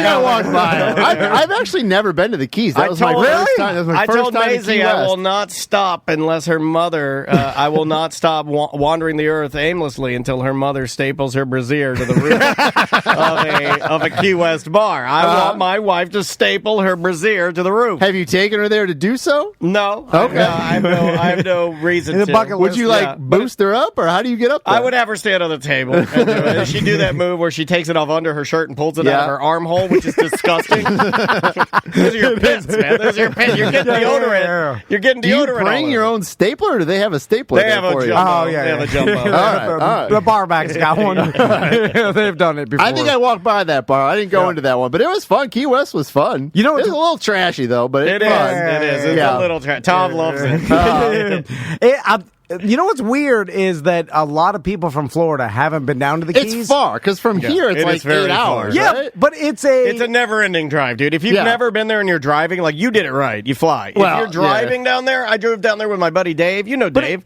I walked by. I've actually never been to the Keys. That was my first time. That was my I first told time in Maisie Key I West. will not stop unless her mother. I will not stop wandering the earth aimlessly until her mother staples her brassiere to the roof of a Key West bar. I want my wife to staple her brassiere to the roof. Have you taken her there to do so? No. Okay. I have no reason The to. bucket Would you Yeah. boost her up, or how do you get up there? I would have her stand on the table. And do it. She'd do that move where she takes it off under her shirt and pulls it out of her armhole, which is disgusting. Those are your pits, man. Those are your pits. You're getting deodorant. You're getting Do you deodorant. bring your own stapler, or do they have a stapler They there have a for you? jumbo. Oh, yeah, They have yeah. a jumbo. All right, all right. The barback's got one. They've done it before. I think I walked by that bar. I didn't go into that one, but it was fun. Key West was fun. You know, it was a little trashy though, but It it's is. fun. It is. It's Yeah. a little. Tom loves it. You know what's weird is that a lot of people from Florida haven't been down to the Keys. It's far because from here it's it like is very 8 hours. Yeah, right? but it's It's a never-ending drive, dude. If you've Yeah. never been there and you're driving, like you did it right, you fly. Well, if you're driving down there, I drove down there with my buddy Dave. You know Dave.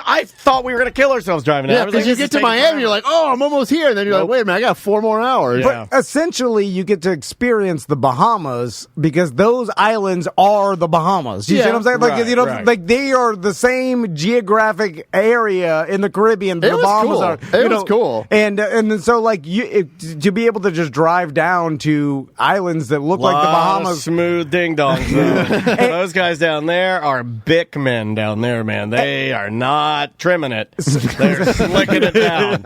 I thought we were going to kill ourselves driving. Yeah, I was because like, you this get is to taking Miami, forever. you're like, oh, I'm almost here, and then you're Nope. like, wait a minute, I got 4 more hours. Yeah. But essentially, you get to experience the Bahamas because those islands are the Bahamas. You see Yeah, what I'm saying? Like, right, right. like they are the same geographic area in the Caribbean. It the was Bahamas cool. are. It was cool. And then so like to be able to just drive down to islands that look like the Lot of Bahamas. smooth ding dongs. Those guys down there are bick men down there, man. They are not trimming it. They're slicking it down.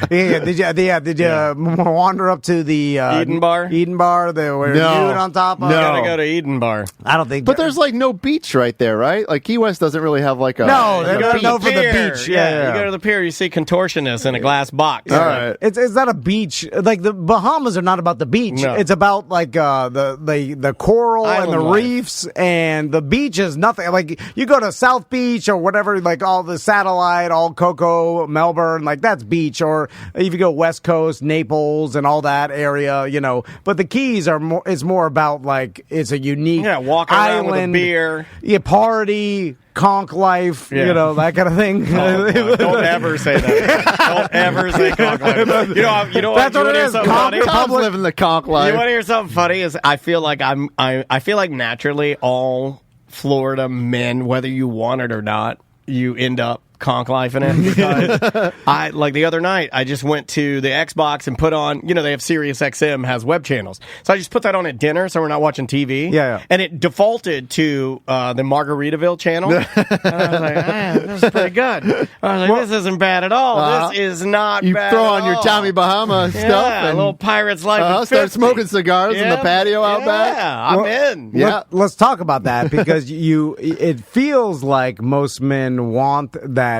Did you wander up to the Eden Bar? Eden Bar, where No. nude on top of? No. Gotta go to Eden Bar. I don't think. But there's like no beach right there, right? Like Key West doesn't really have like a No, like they're a not beach. known for the Pier. beach. Yeah, Yeah. you go to the pier, you see contortionists in a glass box. All right. It's not a beach. Like the Bahamas are not about the beach. No. It's about like the coral and Island the life. reefs, and the beach is nothing. Like you go to South Beach or whatever, like all the satellite, all Cocoa, Melbourne, like that's beach. Or if you go West Coast, Naples, and all that area, you know. But the Keys are more. It's more about like it's a unique Walking around island with a beer. Yeah, party. Conch life, Yeah. you know, that kind of thing. Oh, boy. Don't ever say that. Don't ever say conch life. You know That's what it hear is, something conch funny? life. Tom's living the conch life. You want to hear something funny? Is I feel like I feel like naturally all Florida men, whether you want it or not, you end up conch life in it. Because I like the other night, I just went to the Xbox and put on. You know, they have Sirius XM has web channels, so I just put that on at dinner, so we're not watching TV. Yeah. And it defaulted to the Margaritaville channel. And I was like, this is pretty good. I was like, this isn't bad at all. This is not You bad. throw at on your all. Tommy Bahama Yeah, stuff a and little Pirate's Life. at start 50. smoking cigars in the patio out back. Yeah, I'm in. Yeah. Let's talk about that because it feels like most men want that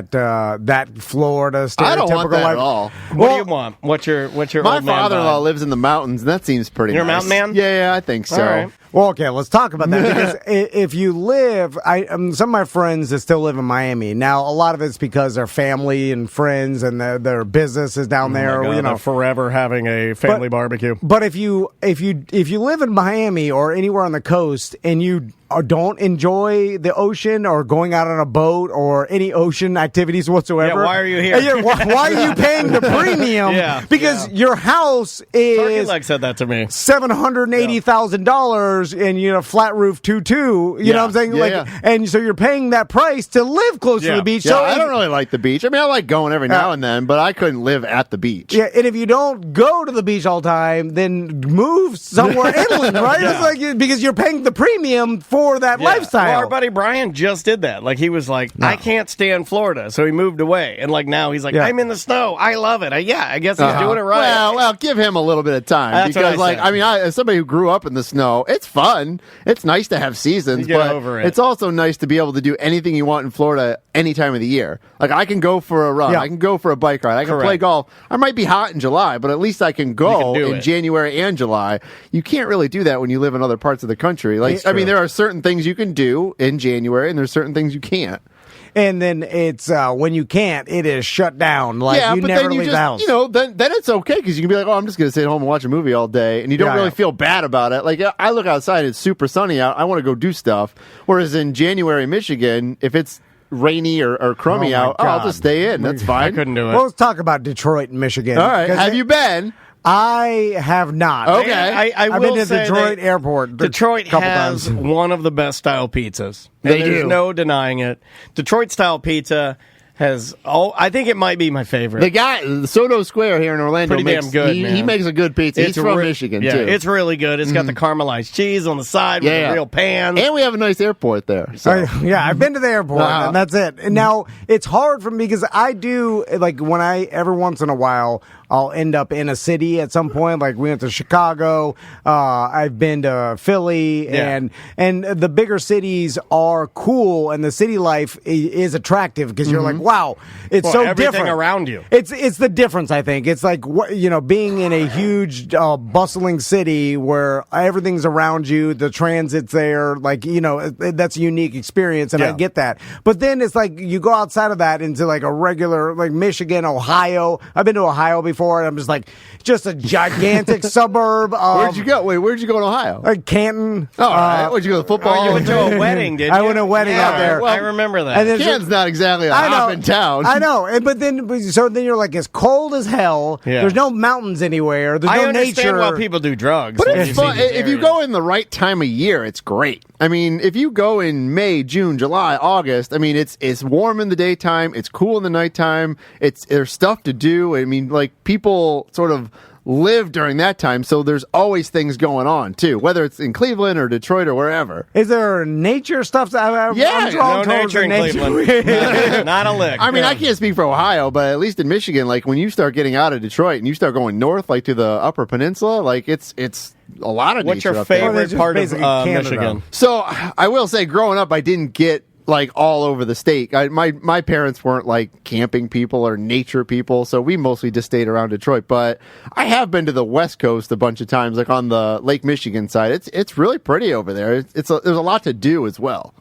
Florida stereotypical I don't want that life. at all. What do you want? What's your My old man father-in-law vibe? lives in the mountains, and that seems pretty You're a nice. mountain man? Yeah, I think so. All right. Well, okay, let's talk about that because if you live, some of my friends that still live in Miami now, a lot of it's because their family and friends and their business is down there. Oh my God, you know, they're forever having a family barbecue. But if you live in Miami or anywhere on the coast and you don't enjoy the ocean or going out on a boat or any ocean activities whatsoever, Yeah, why are you here? Yeah, why are you paying the premium? Yeah, because yeah. your house Turkey is Leg said that to me. $780,000 and you know flat roof 2-2. You know what I'm saying? Yeah, like, yeah. and so you're paying that price to live close to Yeah. the beach. Yeah, so I if- don't really like the beach. I mean, I like going every now and then, but I couldn't live at the beach. Yeah, and if you don't go to the beach all the time, then move somewhere inland, right? Yeah. It's like because you're paying the premium for that lifestyle. Well, our buddy Brian just did that. Like he was like, I can't stand Florida, so he moved away. And like now he's like, Yeah. I'm in the snow. I love it. I guess he's doing it right. Well, give him a little bit of time That's what because, I like, said. I mean, as somebody who grew up in the snow, it's fun. It's nice to have seasons, You get but over it. it's also nice to be able to do anything you want in Florida any time of the year. Like, I can go for a run, Yeah. I can go for a bike ride, I can play Correct. golf. I might be hot in July, but at least I can go You can do in it. January and July. You can't really do that when you live in other parts of the country. Like, It's I mean, true. there are certain things you can do in January, and there's certain things you can't. And then it's when you can't, it is shut down. Like yeah, you but never then you leave just, the house. you know, then it's okay because you can be like, oh, I'm just going to sit home and watch a movie all day, and you don't Yeah, really yeah. feel bad about it. Like, I look outside, it's super sunny out, I want to go do stuff. Whereas in January, Michigan, if it's rainy or crummy Oh, my out, I'll God. just stay in. That's I fine. couldn't do it. Well, let's talk about Detroit and Michigan. All right, 'Cause have you been? I have not. Okay. I I've will been to say Detroit that Airport. a Detroit couple has times. one of the best style pizzas. They And there's do. no denying it. Detroit style pizza I think it might be my favorite. The guy, Soto Square here in Orlando, Pretty damn good, man. He makes a good pizza. He's from Michigan, yeah, too. It's really good. It's got the caramelized cheese on the side with the real pan. And we have a nice airport there. So. Yeah, I've been to the airport, and that's it. And now, it's hard for me because I do, like, when every once in a while, I'll end up in a city at some point. Like, we went to Chicago. I've been to Philly. And the bigger cities are cool, and the city life is attractive because you're like, wow, it's so everything different. around you. It's the difference, I think. It's like, being in a huge, bustling city where everything's around you, the transit's there, like, that's a unique experience, and I get that. But then it's like, you go outside of that into like a regular, like Michigan, Ohio. I've been to Ohio before, and I'm just like, just a gigantic suburb. Where'd you go? Wait, where'd you go in Ohio? Like Canton. Oh, right. Where'd you go to football? You went to a wedding, didn't you? I went to a wedding out there. Well, I remember that. And then Canton's not exactly a hop in town. I know. But then you're like, it's cold as hell. Yeah. There's no mountains anywhere. There's no I understand nature. why people do drugs. But when it's you see fun. these If you areas. go in the right time of year, it's great. I mean, if you go in May, June, July, August, I mean, it's warm in the daytime, it's cool in the nighttime, there's stuff to do. I mean, like, people sort of live during that time, so there's always things going on too, whether it's in Cleveland or Detroit or wherever. Is there nature stuff? Yeah, no nature in Cleveland. Not a lick. I mean, I can't speak for Ohio, but at least in Michigan, like, when you start getting out of Detroit and you start going north, like to the Upper Peninsula, like it's a lot of What's nature your up there. favorite part of basically Canada. Michigan? So I will say, growing up, I didn't get like all over the state. My parents weren't like camping people or nature people, so we mostly just stayed around Detroit. But I have been to the West Coast a bunch of times, like on the Lake Michigan side. It's really pretty over there. There's a lot to do as well.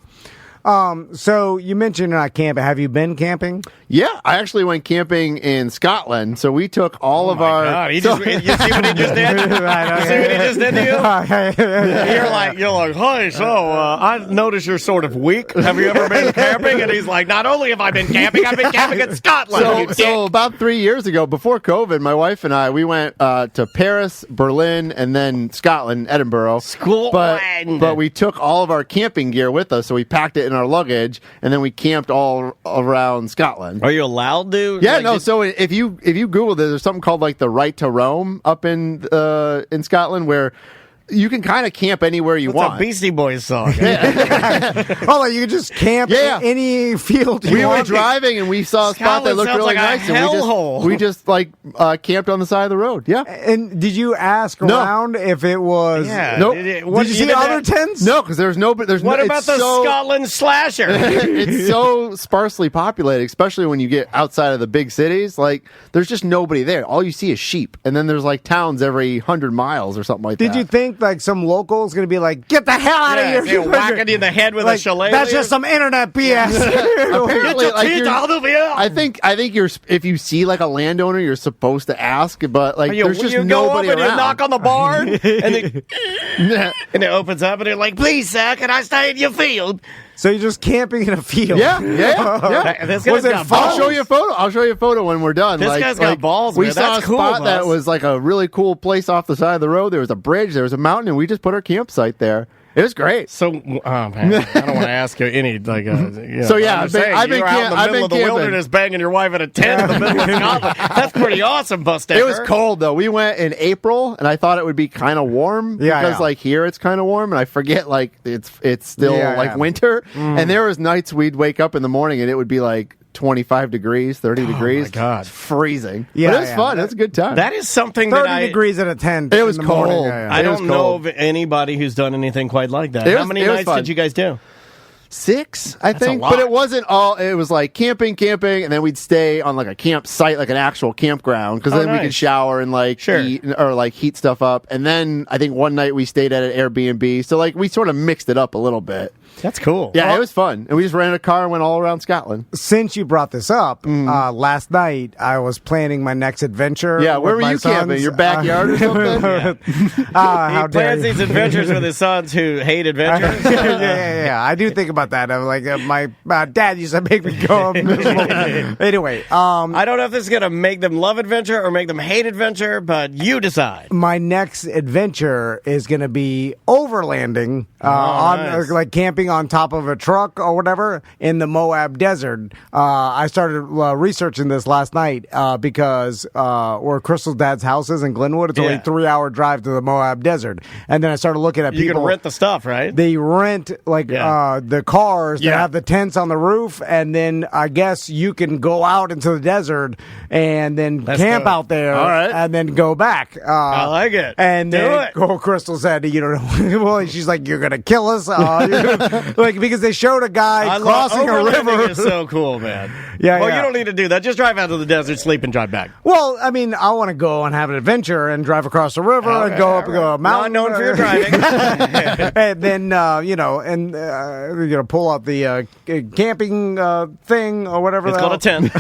So you mentioned you're not camping. Have you been camping? Yeah, I actually went camping in Scotland. So we took all of our. God, you see what he just did? You see what he just did to you? You're like, hi. So I noticed you're sort of weak. Have you ever been camping? And he's like, not only have I been camping, I've been camping in Scotland. So about 3 years ago, before COVID, my wife and I, we went to Paris, Berlin, and then Scotland, Edinburgh. Scotland. But we took all of our camping gear with us, so we packed it in our luggage, and then we camped all around Scotland. Are you allowed to? Yeah, like, no. So if you Google this, there's something called like the Right to Roam up in Scotland, where you can kind of camp anywhere you want. It's a Beastie Boys song. Oh, you can just camp in any field you We were want. driving and we saw a spot that Scotland looked sounds really like a nice, and hellhole. we just like camped on the side of the road. Yeah. And did you ask No. around if it was? Yeah. Nope. Did you see other tents? No, because there's no. There's What no, about it's the so, Scotland slasher? It's so sparsely populated, especially when you get outside of the big cities. Like, there's just nobody there. All you see is sheep, and then there's like towns every 100 miles or something like that. Did you think like some local is going to be like, get the hell out Yeah, of here? they're whacking you in the head with a shillelagh. That's just some internet BS. Apparently, like, Teeth out of here. I think you're. If you see like a landowner, you're supposed to ask, but like You, there's just you go nobody up and around. you knock on the barn, and it opens up, and they're like, "Please, sir, can I stay in your field?" So you're just camping in a field. Yeah. This guy's Was it got fun? I'll balls. show you a photo. I'll show you a photo when we're done. This guy's got balls, We man. saw That's a cool, spot that boss. was like a really cool place off the side of the road. There was a bridge. There was a mountain, and we just put our campsite there. It was great. So, man, I don't want to ask you any like. So, yeah, I'm I've been- saying, I've been you were out in camp- the I've middle been of the camping. wilderness, banging your wife at a tent in the middle of Scotland. That's pretty awesome, Buster. It was cold though. We went in April, and I thought it would be kind of warm because like here it's kind of warm, and I forget like it's still winter. And there was nights we'd wake up in the morning and it would be like 25 degrees, 30 degrees. my God. It's freezing. Yeah, But it was yeah. fun. It was a good time. That is something 30 that I. degrees in a tent. It was in the morning. cold. Yeah, yeah. I It was don't know cold. of anybody who's done anything quite like that. It How was- many it was nights fun. did you guys do? 6, I think. lot. But it wasn't all. It was like camping, and then we'd stay on like a campsite, like an actual campground, because then we could nice. shower and like Sure. eat or like heat stuff up. And then I think one night we stayed at an Airbnb. So like we sort of mixed it up a little bit. That's cool. Yeah, it was fun. And we just rented a car and went all around Scotland. Since you brought this up, last night I was planning my next adventure. Yeah, where with were my you camping? sons. Your backyard or something? How He dare plans you. these adventures with his sons who hate adventures. yeah. I do think about that. I'm like, my dad used to make me go miserable. Anyway, I don't know if this is going to make them love adventure or make them hate adventure, but you decide. my next adventure is going to be overlanding on nice. like camping camping on top of a truck or whatever in the Moab desert. I started researching this last night because where Crystal's dad's house is in Glenwood, it's only a 3-hour drive to the Moab desert. And then I started looking at You people. can rent the stuff, right? They rent the cars that have the tents on the roof, and then I guess you can go out into the desert and then camp out there, All right. and then go back. I like it. And Do then it. Crystal said, "You don't know." Well, she's like, "You're gonna kill us," like because they showed a guy crossing a overlanding river. is so cool, man. Yeah, Well, yeah. you don't need to do that. Just drive out to the desert, sleep, and drive back. Well, I mean, I want to go and have an adventure and drive across the river and go up a mountain. Not known for your driving. And then pull out the camping thing or whatever. It's the called a hell. tent.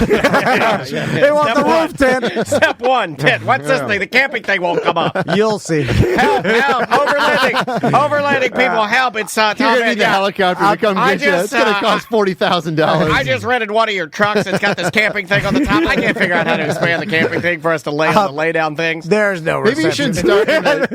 They want the roof tent. Step 1, tent. What's this thing? The camping thing won't come up. You'll see. Help! Overlanding people, help! It's You're gonna need the helicopter to come I get you. just, It's gonna cost $40,000. I just rented one of your trucks. It's got this camping thing on the top. I can't figure out how to expand the camping thing for us to lay on the lay down things. There's no Maybe you reception. should start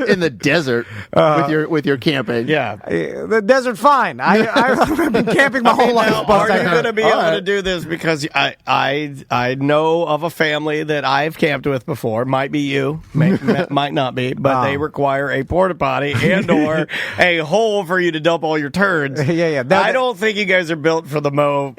in the desert with your camping. Yeah. The desert, fine. I've been camping my whole life. Now, but are you going to be All able to right. do this? Because I know of a family that I've camped with before. Might be you, might not be, but they require a porta potty and or a hole for you to dump all your turds. Yeah. I don't think you guys are built for the Moab.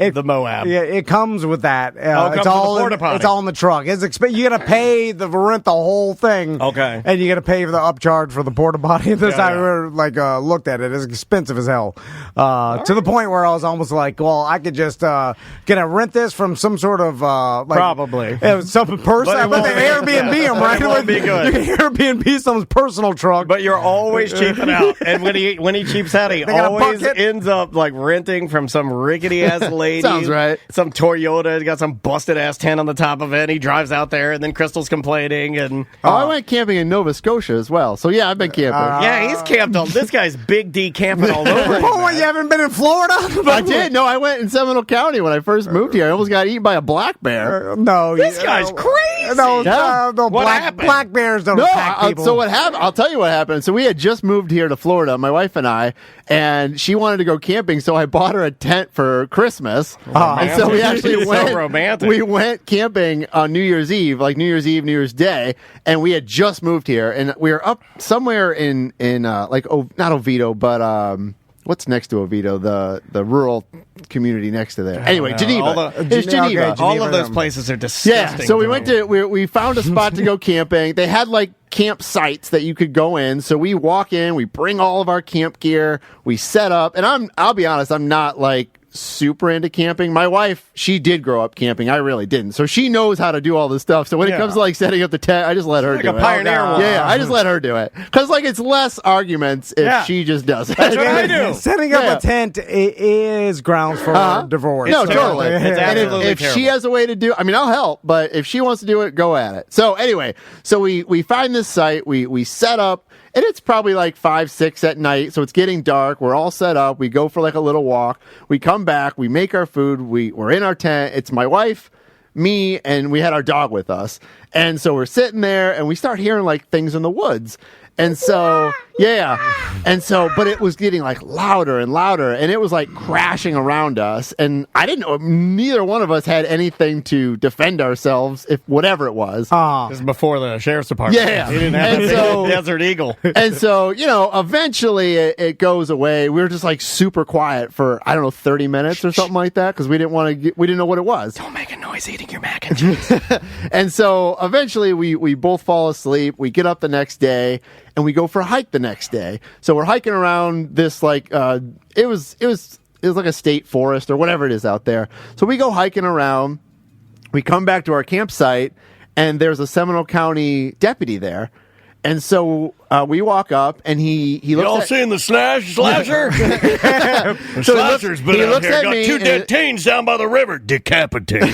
Yeah, it comes with that. it comes It's with the all porta potty. it's all in the truck. It's you got to pay rent the whole thing. Okay. And you got to pay for the upcharge for the porta potty. This Yeah, I looked at it. It's expensive as hell. To the point where I was almost like, well, I could just can I rent this from some sort of Probably. some person. But it But they won't be- Airbnb yeah, them, but right? it won't be good. You can Airbnb someone's personal truck. But you're always cheaping out, and when he cheaps out, he got a always bucket. ends up like renting from some rickety ass lady. Sounds right. Some Toyota, he's got some busted ass tent on the top of it. And he drives out there, and then Crystal's complaining, and I went camping in Nova Scotia as well. So yeah, I've been camping. yeah, he's camped all. This guy's big D camping all over. oh, what, you haven't been in Florida? I did. No, I went in Seminole County when I first moved here. I almost got eaten by a black bear. No, This guy's crazy. No, Yeah. no, What black happened? black bears don't No, attack people. so what happened? I'll tell you what happened. So we had just moved here to Florida, my wife and I, and she wanted to go camping, so I bought her a tent for Christmas. And so we actually So went. romantic. We went camping on New Year's Eve, like New Year's Eve, New Year's Day, and we had just moved here, and we were up somewhere in not Oviedo, but what's next to Oviedo, the rural community next to there. Anyway, Geneva. All the- It's Geneva. Okay, All of those Geneva. places are disgusting. Yeah, so we went to we found a spot to go camping. They had like campsites that you could go in. So we walk in, we bring all of our camp gear, we set up, and I'll be honest, I'm not like super into camping. My wife, she did grow up camping. I really didn't. So she knows how to do all this stuff. So when it comes to like setting up the tent, I just let her like do a it. pioneer Yeah, woman. I just let her do it. Cuz like it's less arguments if Yeah. she just does it. That's what I do. Setting up Yeah. a tent is grounds for divorce. No, It's totally. terrible. It's And absolutely if she terrible. has a way to do, I mean, I'll help, but if she wants to do it, go at it. So anyway, so we find this site, we set up, and it's probably like 5, 6 at night, so it's getting dark. We're all set up. We go for like a little walk. We come back. We make our food. We're in our tent. It's my wife, me, and we had our dog with us. And so we're sitting there, and we start hearing like things in the woods. And so, yeah. And so, but it was getting like louder and louder, and it was like crashing around us. And I didn't know, neither one of us had anything to defend ourselves, if whatever it was. This is before the sheriff's department. Yeah. He didn't have And that so- Desert Eagle. And so, eventually it goes away. We were just like super quiet for, I don't know, 30 minutes or something like that, because we didn't know what it was. Don't make a noise eating your mac and cheese. And so eventually we both fall asleep. We get up the next day and we go for a hike the next day. So we're hiking around this like it was like a state forest or whatever it is out there. So we go hiking around. We come back to our campsite and there's a Seminole County deputy there. And so we walk up, and he looks Y'all at... seen the slasher? The So slasher's been he out looks here. at Got me 2 dead and- teens down by the river. Decapitated.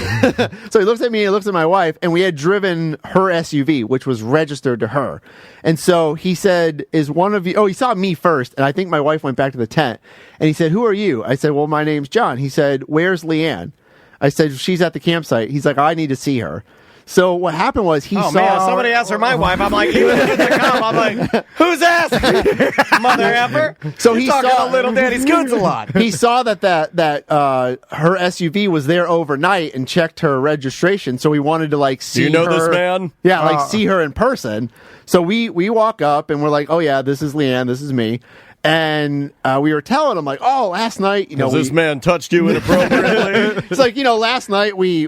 So he looks at me, he looks at my wife, and we had driven her SUV, which was registered to her. And so he said, is one of you... Oh, he saw me first, and I think my wife went back to the tent. And he said, who are you? I said, well, my name's John. He said, where's Leanne? I said, she's at the campsite. He's like, I need to see her. So what happened was he Oh saw man, somebody asked for my wife. I'm like, even if it's a cop, I'm like, who's asking? Mother effer. So You're he talking saw to Little Daddy's Goods a lot. He saw that her SUV was there overnight and checked her registration. So he wanted to like see. Do you know her, this man? Yeah, like see her in person. So we walk up and we're like, oh yeah, this is Leanne, this is me. And we were telling him like, oh, last night, This man touched you inappropriately. it's like, last night we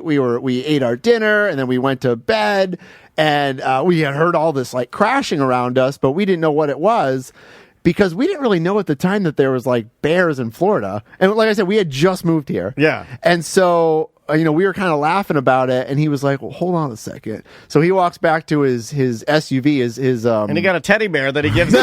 ate our dinner and then we went to bed and we had heard all this like crashing around us, but we didn't know what it was because we didn't really know at the time that there was like bears in Florida. And like I said, we had just moved here. Yeah. And so we were kind of laughing about it, and he was like, well, hold on a second. So he walks back to his SUV, his and he got a teddy bear that he gives. He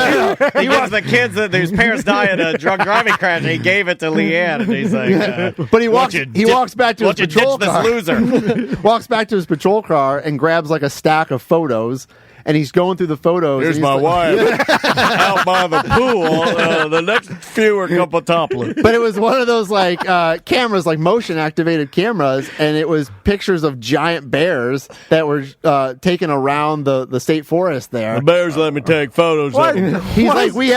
gives the kids that whose parents die in a drunk driving crash. And he gave it to Leanne, and he's like, but he walks back to his patrol car. This loser. Walks back to his patrol car and grabs like a stack of photos. And he's going through the photos. Here's my wife out by the pool. The next few are a couple topless. But it was one of those like cameras, like motion activated cameras, and it was pictures of giant bears that were taken around the state forest there. The bears let me take photos of them. He's we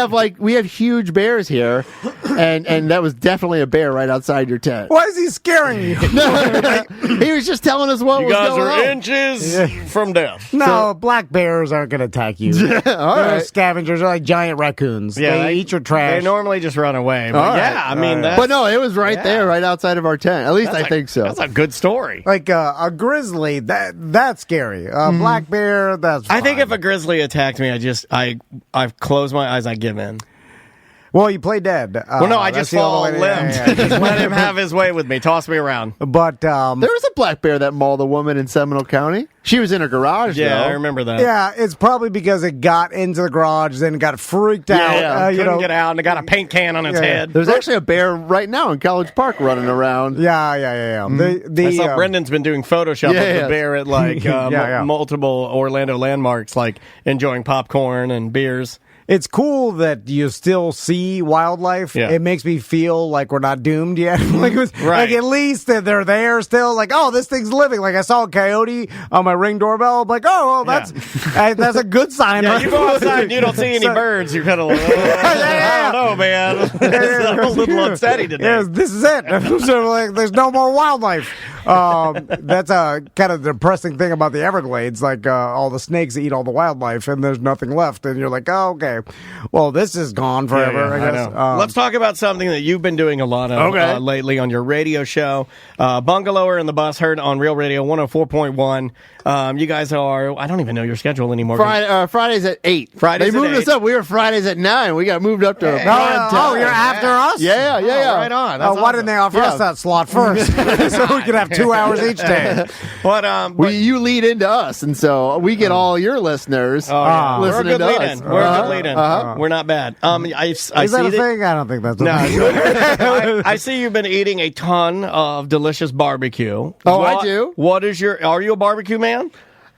have huge bears here, and that was definitely a bear right outside your tent. Why is he scaring you? He was just telling us what You was guys going are on. inches from death. No, black bears aren't going to attack you. All They're right. scavengers. They're like giant raccoons. They eat your trash. They normally just run away. But All right. yeah, I mean, that's, But no, it was right there, right outside of our tent. At least I think so. That's a good story. Like a grizzly, that's scary. A black bear, that's I think fine. if a grizzly attacked me, I close my eyes, I give in. Well, you play dead. Well, no, I just fall limb. limbs. Just let him have his way with me. Toss me around. But There was a black bear that mauled a woman in Seminole County. She was in her garage, Yeah, though. I remember that. yeah, it's probably because it got into the garage, then got freaked out. Couldn't get out, and it got a paint can on its Yeah. head. There's actually a bear right now in College Park running around. Yeah. I saw Brendan's been doing Photoshop of the bear at like multiple Orlando landmarks, like enjoying popcorn and beers. It's cool that you still see wildlife. Yeah. It makes me feel like we're not doomed yet. like Right. at least that they're there still. Like, oh, this thing's living. Like I saw a coyote on my Ring doorbell. I'm like, oh, well, that's a good sign. Yeah, right? you go outside and you don't see any So- birds. You're kind of like, I don't know, man. It's a little unsteady today. Yeah, this is it. So like, there's no more wildlife. That's a kind of depressing thing about the Everglades. Like all the snakes eat all the wildlife, and there's nothing left. And you're like, oh, okay. Well, this is gone forever. I guess. know. Let's talk about something that you've been doing a lot of lately on your radio show. Bungalower and the Bus heard on Real Radio 104.1. You guys are, I don't even know your schedule anymore. Fridays at 8. Fridays they at moved 8. us up. We were Fridays at 9. We got moved up to a prime time. You're after us? Yeah. Right on. That's Why didn't they offer us that slot first? So we could have 2 hours each day. But You lead into us, and so we get all your listeners we're a listening good to lead-in. us. We're a good lead-in. We're not bad. I Is see that a that. thing? I don't think that's a No, thing. I see you've been eating a ton of delicious barbecue. Oh, I do? What is are you a barbecue man?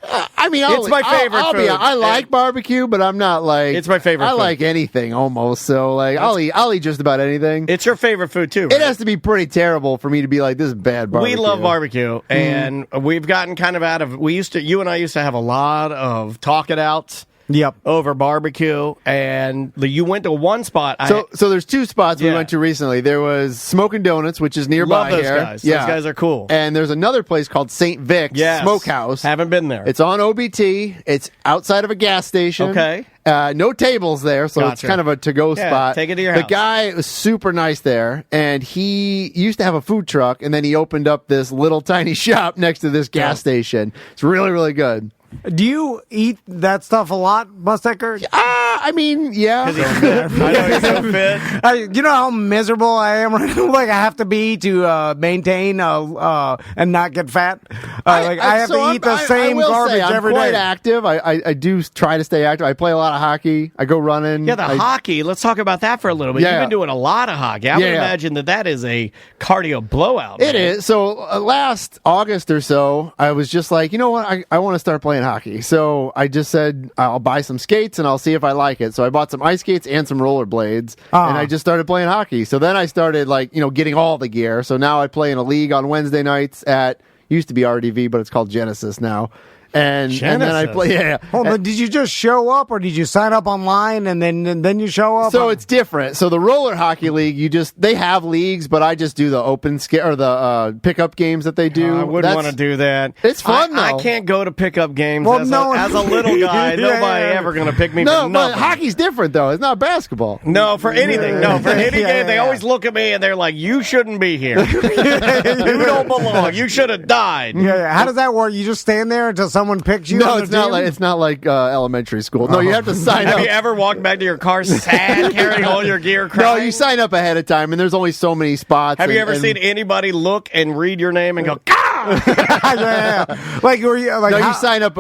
I mean, It's my favorite food. I like barbecue, but I'm not like. It's my favorite I food. like anything almost. So like, I'll eat just about anything. It's your favorite food too, It right? has to be pretty terrible for me to be like, this is bad barbecue. We love barbecue, and we've gotten kind of out of. You and I used to have a lot of talk it outs. Yep. Over barbecue, and you went to one spot. So there's 2 spots we Yeah. went to recently. There was Smokin' Donuts, which is nearby Love those here. guys. Those guys are cool. And there's another place called St. Vic's Yes. Smokehouse. Haven't been there. It's on OBT. It's outside of a gas station. Okay. No tables there, so it's Gotcha. kind of a to-go Yeah, spot. take it to your The house. guy was super nice there, and he used to have a food truck, and then he opened up this little tiny shop next to this gas station. It's really, really good. Do you eat that stuff a lot, Bustecker? I mean, yeah. I know he's so fit. You know how miserable I am right now? Like, I have to be to maintain and not get fat. I have to eat the same garbage I'm every quite day. active. I do try to stay active. I play a lot of hockey. I go running. Yeah, the hockey. Let's talk about that for a little bit. Yeah. You've been doing a lot of hockey. I would Yeah. imagine that is a cardio blowout. It man. is. So last August or so, I was just like, you know what? I want to start playing hockey. So I just said, I'll buy some skates and I'll see if I like it. So I bought some ice skates and some rollerblades, and I just started playing hockey. So then I started getting all the gear. So now I play in a league on Wednesday nights at Used to be RDV, but it's called Genesis now. And then I Genesis. play. Yeah. Hold on, did you just show up, or did you sign up online and then you show up? So it's different. So the roller hockey league, they have leagues, but I just do the open or the pickup games that they do. I wouldn't want to do that. It's fun, I though. can't go to pickup games Well, as, no as a little guy. Yeah, Nobody yeah. ever going to pick me No, for but nothing. hockey's different though. It's not basketball. No, for anything. No, for any Yeah, game, they yeah. always look at me and they're like, "You shouldn't be here. You don't belong. You should have died." yeah. How does that work? You just stand there until someone picks you? No, on it's the not team? like elementary school. No, you have to sign Have up. you ever walked back to your car sad, carrying all your gear, No, crying? you sign up ahead of time, and there's only so many spots. Have you and- ever and- seen anybody look and read your name and go, "Gah!" yeah. Like, were you like? No, you how- sign up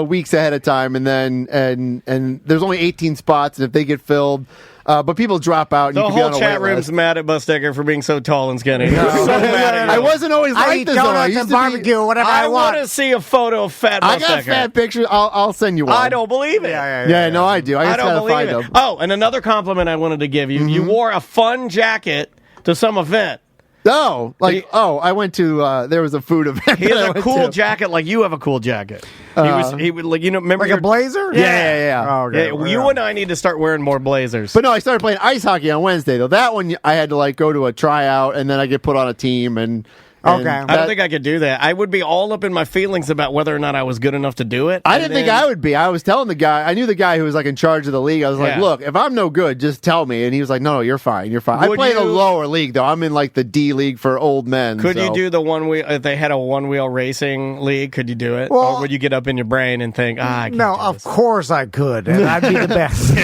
weeks ahead of time, and then and there's only 18 spots, and if they get filled, but people drop out. And The you can be whole on a chat wait room's list. mad at Bustecker for being so tall and skinny. They're so mad at I you. wasn't always I like eat this. though. I donuts used and to be- barbecue, whatever I I want. want to see a photo of fat I Bustecker. got fat pictures. I'll send you one. I don't believe it. Yeah, no, I do. I I just don't gotta believe find it. them. Mm-hmm. Oh, and another compliment I wanted to give you. You wore a fun jacket to some event. No, I went to. There was a food event. He that I has a went cool to. jacket like you have a cool jacket. He would like remember like your a blazer? Yeah. Oh, okay. Yeah, you and I need to start wearing more blazers. But no, I started playing ice hockey on Wednesday. Though that one, I had to like go to a tryout, and then I get put on a team, and Okay. I don't think I could do that. I would be all up in my feelings about whether or not I was good enough to do it. I And didn't think then- I would be. I was telling the guy. I knew the guy who was like in charge of the league. I was like, Yeah. "Look, if I'm no good, just tell me." And he was like, "No, you're fine. You're fine." I Would played a you- lower league though. I'm in like the D league for old men. Could so. you do the one wheel? If they had a one wheel racing league, could you do it? Well- or would you get up in your brain and think, I can't No, do of this. course I could, and I'd be the best.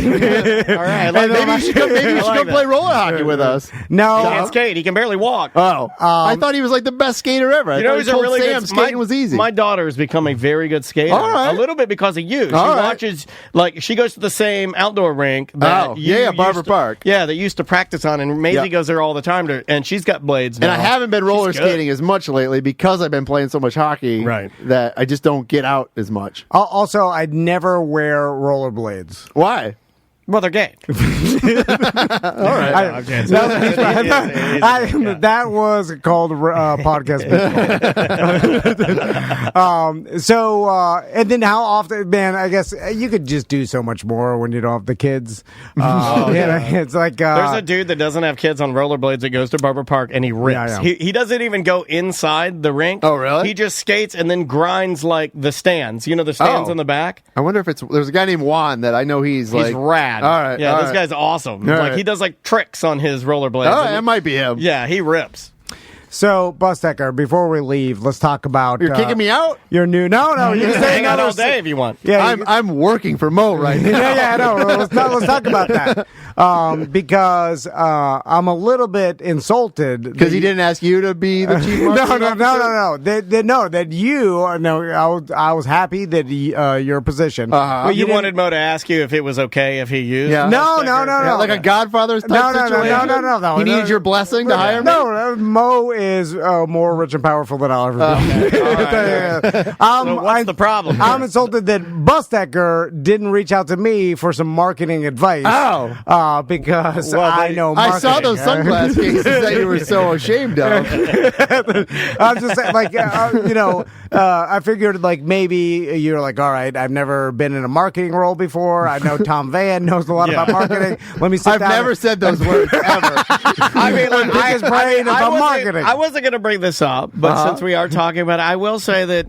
All right, Maybe you should come, I like come that. play roller hockey with us. He No, can't skate. He can barely walk. Oh, I thought he was like the best skater ever. I You know, thought he's he a told really Sam good. skating was easy. My daughter has become a very good skater. All right. A little bit because of you. She All right. watches, like, she goes to the same outdoor rink that Oh, you yeah, used Barber to- Park. Yeah, that used to practice on, and Maisie Yeah. goes there all the time, and she's got blades now. And I haven't been roller She's good. skating as much lately because I've been playing so much hockey. Right. That I just don't get out as much. also I'd never wear rollerblades. Why? Well, they're gay. I- Okay, that was called podcast baseball. And then how often, man, I guess you could just do so much more when you don't have the kids. It's like There's a dude that doesn't have kids on rollerblades that goes to Barber Park and he rips. Yeah, yeah. He doesn't even go inside the rink. Oh, really? He just skates and then grinds like the stands. You know the stands Oh. in the back? I wonder if there's a guy named Juan that I know he's like rad. All right, Yeah, all this right. guy's awesome. All Like right. he does like tricks on his rollerblades. Oh, And that might be him. yeah, he rips. So, Bustecker, before we leave, let's talk about You're kicking me out? your new. No, you can stay Hang out another all day if you want. Yeah, I'm working for Mo right now. yeah, no. Let's talk about that because I'm a little bit insulted Because he didn't ask you to be the chief marketing officer? No. That you. I was happy that your position. Uh-huh. You didn't- wanted Mo to ask you if it was okay if he used. Yeah. No, Bustecker? no, no, Yeah, like a Godfather's type No, no, situation? no. He needed your blessing to hire me? No, Mo is more rich and powerful than I'll ever be. So what's the problem? I'm insulted that Bustecker didn't reach out to me for some marketing advice. Oh. Because Well, I they- know I marketing. saw those sunglass cases that you were so ashamed of. I'm just saying, like, I figured, like, maybe you're like, all right, I've never been in a marketing role before. I know Tom Van knows a lot Yeah. about marketing. Let me sit I've down. never said those words ever. I mean, like, Pick his brain about marketing. I wasn't going to bring this up, but since we are talking about it, I will say that,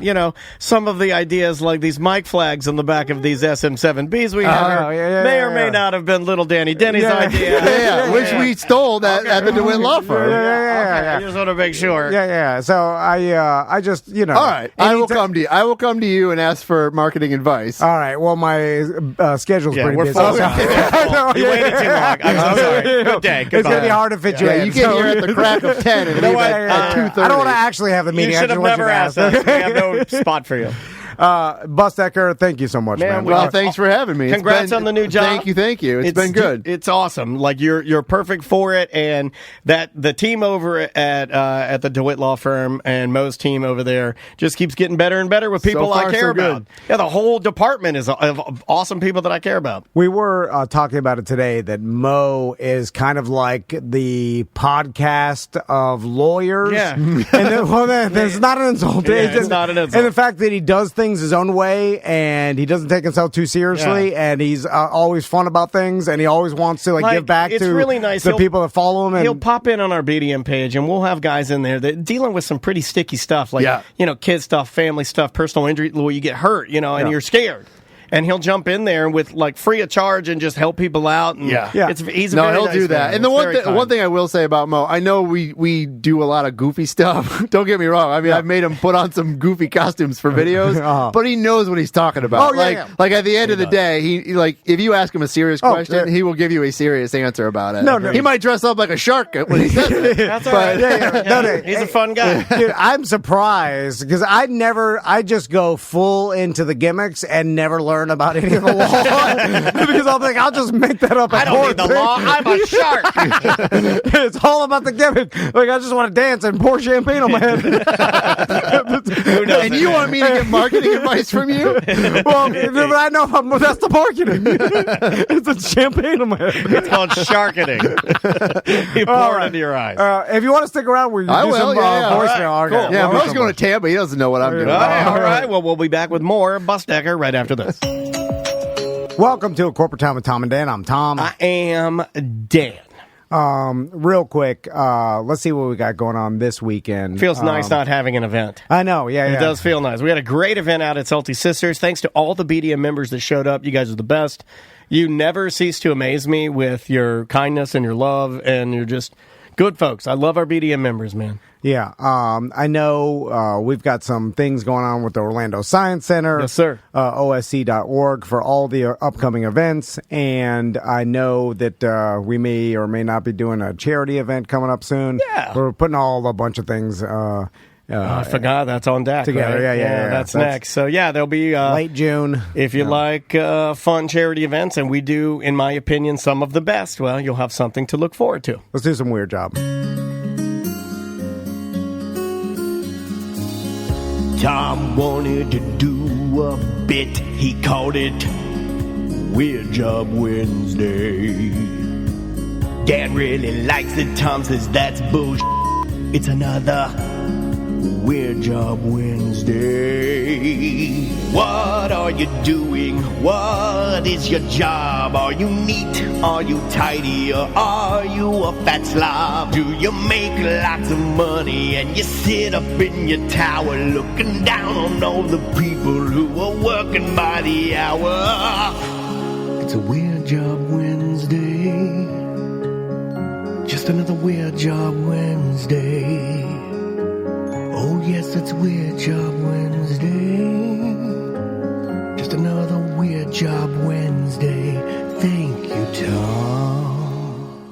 some of the ideas like these mic flags on the back of these SM7Bs we have may or may not have been little Danny Denny's idea. Yeah, which we stole at the DeWitt Law Firm. Yeah. I just want to make sure. Yeah. So I just, All right, I will come to you. I will come to you and ask for marketing advice. All right. Well, my schedule's Yeah, pretty we're busy. full. so- You waited too long. I'm so sorry. Good day. It's going to be Goodbye. hard to fit you Yeah, in. you get so- here at the crack of 10 and leave what? at 2:30. I don't want to actually have the You meeting. I should just have want never to asked ask. us. We have no spot for you. Bus Decker, thank you so much, man. Well, thanks for having me. Congrats on the new job. Thank you. It's been good. It's awesome. Like you're perfect for it, and that the team over at the DeWitt Law Firm and Mo's team over there just keeps getting better and better with people So far, I care so about. good. Yeah, the whole department is of awesome people that I care about. We were talking about it today that Mo is kind of like the podcast of lawyers. Yeah. And that's not an insult. Yeah, it's not an insult. And the fact that he does things his own way and he doesn't take himself too seriously and he's always fun about things and he always wants to give back it's to really nice. the people that follow him. And He'll pop in on our BDM page and we'll have guys in there that dealing with some pretty sticky stuff, like kid stuff, family stuff, personal injury, where you get hurt, and you're scared. And he'll jump in there with free of charge and just help people out. And he's a very he'll nice do that. man. And the It's one thing I will say about Mo, I know we do a lot of goofy stuff. Don't get me wrong. I mean, I've made him put on some goofy costumes for videos, but he knows what he's talking about. Like at the end of the day, he if you ask him a serious question, he will give you a serious answer about it. No. He might dress up like a shark when he says it. That's all right. He's a fun guy. Dude, I'm surprised because I just go full into the gimmicks and never learn about any of the law because I'm like, I'll just make that up. I don't need the law. I'm a shark. It's all about the gimmick. Like, I just want to dance and pour champagne on my head. And you want me to get marketing advice from you? Well, but I know that's the marketing. It's a champagne on my head. It's called sharkening. You pour it into your eyes. If you want to stick around, we'll do some voicemail. All right, cool. Yeah, Mo's going to Tampa. He doesn't know what I'm doing. All right. Well, we'll be back with more Bus Decker right after this. Welcome to A Corporate Time with Tom and Dan. I'm Tom. I am Dan. Real quick, let's see what we got going on this weekend. Feels nice not having an event. I know, It does feel nice. We had a great event out at Salty Sisters. Thanks to all the BDM members that showed up. You guys are the best. You never cease to amaze me with your kindness and your love, and you're just good folks. I love our BDM members, man. Yeah, I know we've got some things going on with the Orlando Science Center. Yes, sir. OSC.org for all the upcoming events. And I know that we may or may not be doing a charity event coming up soon. Yeah. We're putting all a bunch of things I forgot that's on deck. Together, right? yeah. That's next. So, there'll be late June. If you like fun charity events, and we do, in my opinion, some of the best, well, you'll have something to look forward to. Let's do some Weird Job. Tom wanted to do a bit. He called it Weird Job Wednesday. Dad really likes it. Tom says that's bullshit. It's another Weird Job Wednesday. What are you doing? What is your job? Are you neat? Are you tidy? Or are you a fat slob? Do you make lots of money and you sit up in your tower looking down on all the people who are working by the hour? It's a Weird Job Wednesday. Just another Weird Job Wednesday. Oh yes, it's Weird Job Wednesday. Just another Weird Job Wednesday. Thank you, Tom.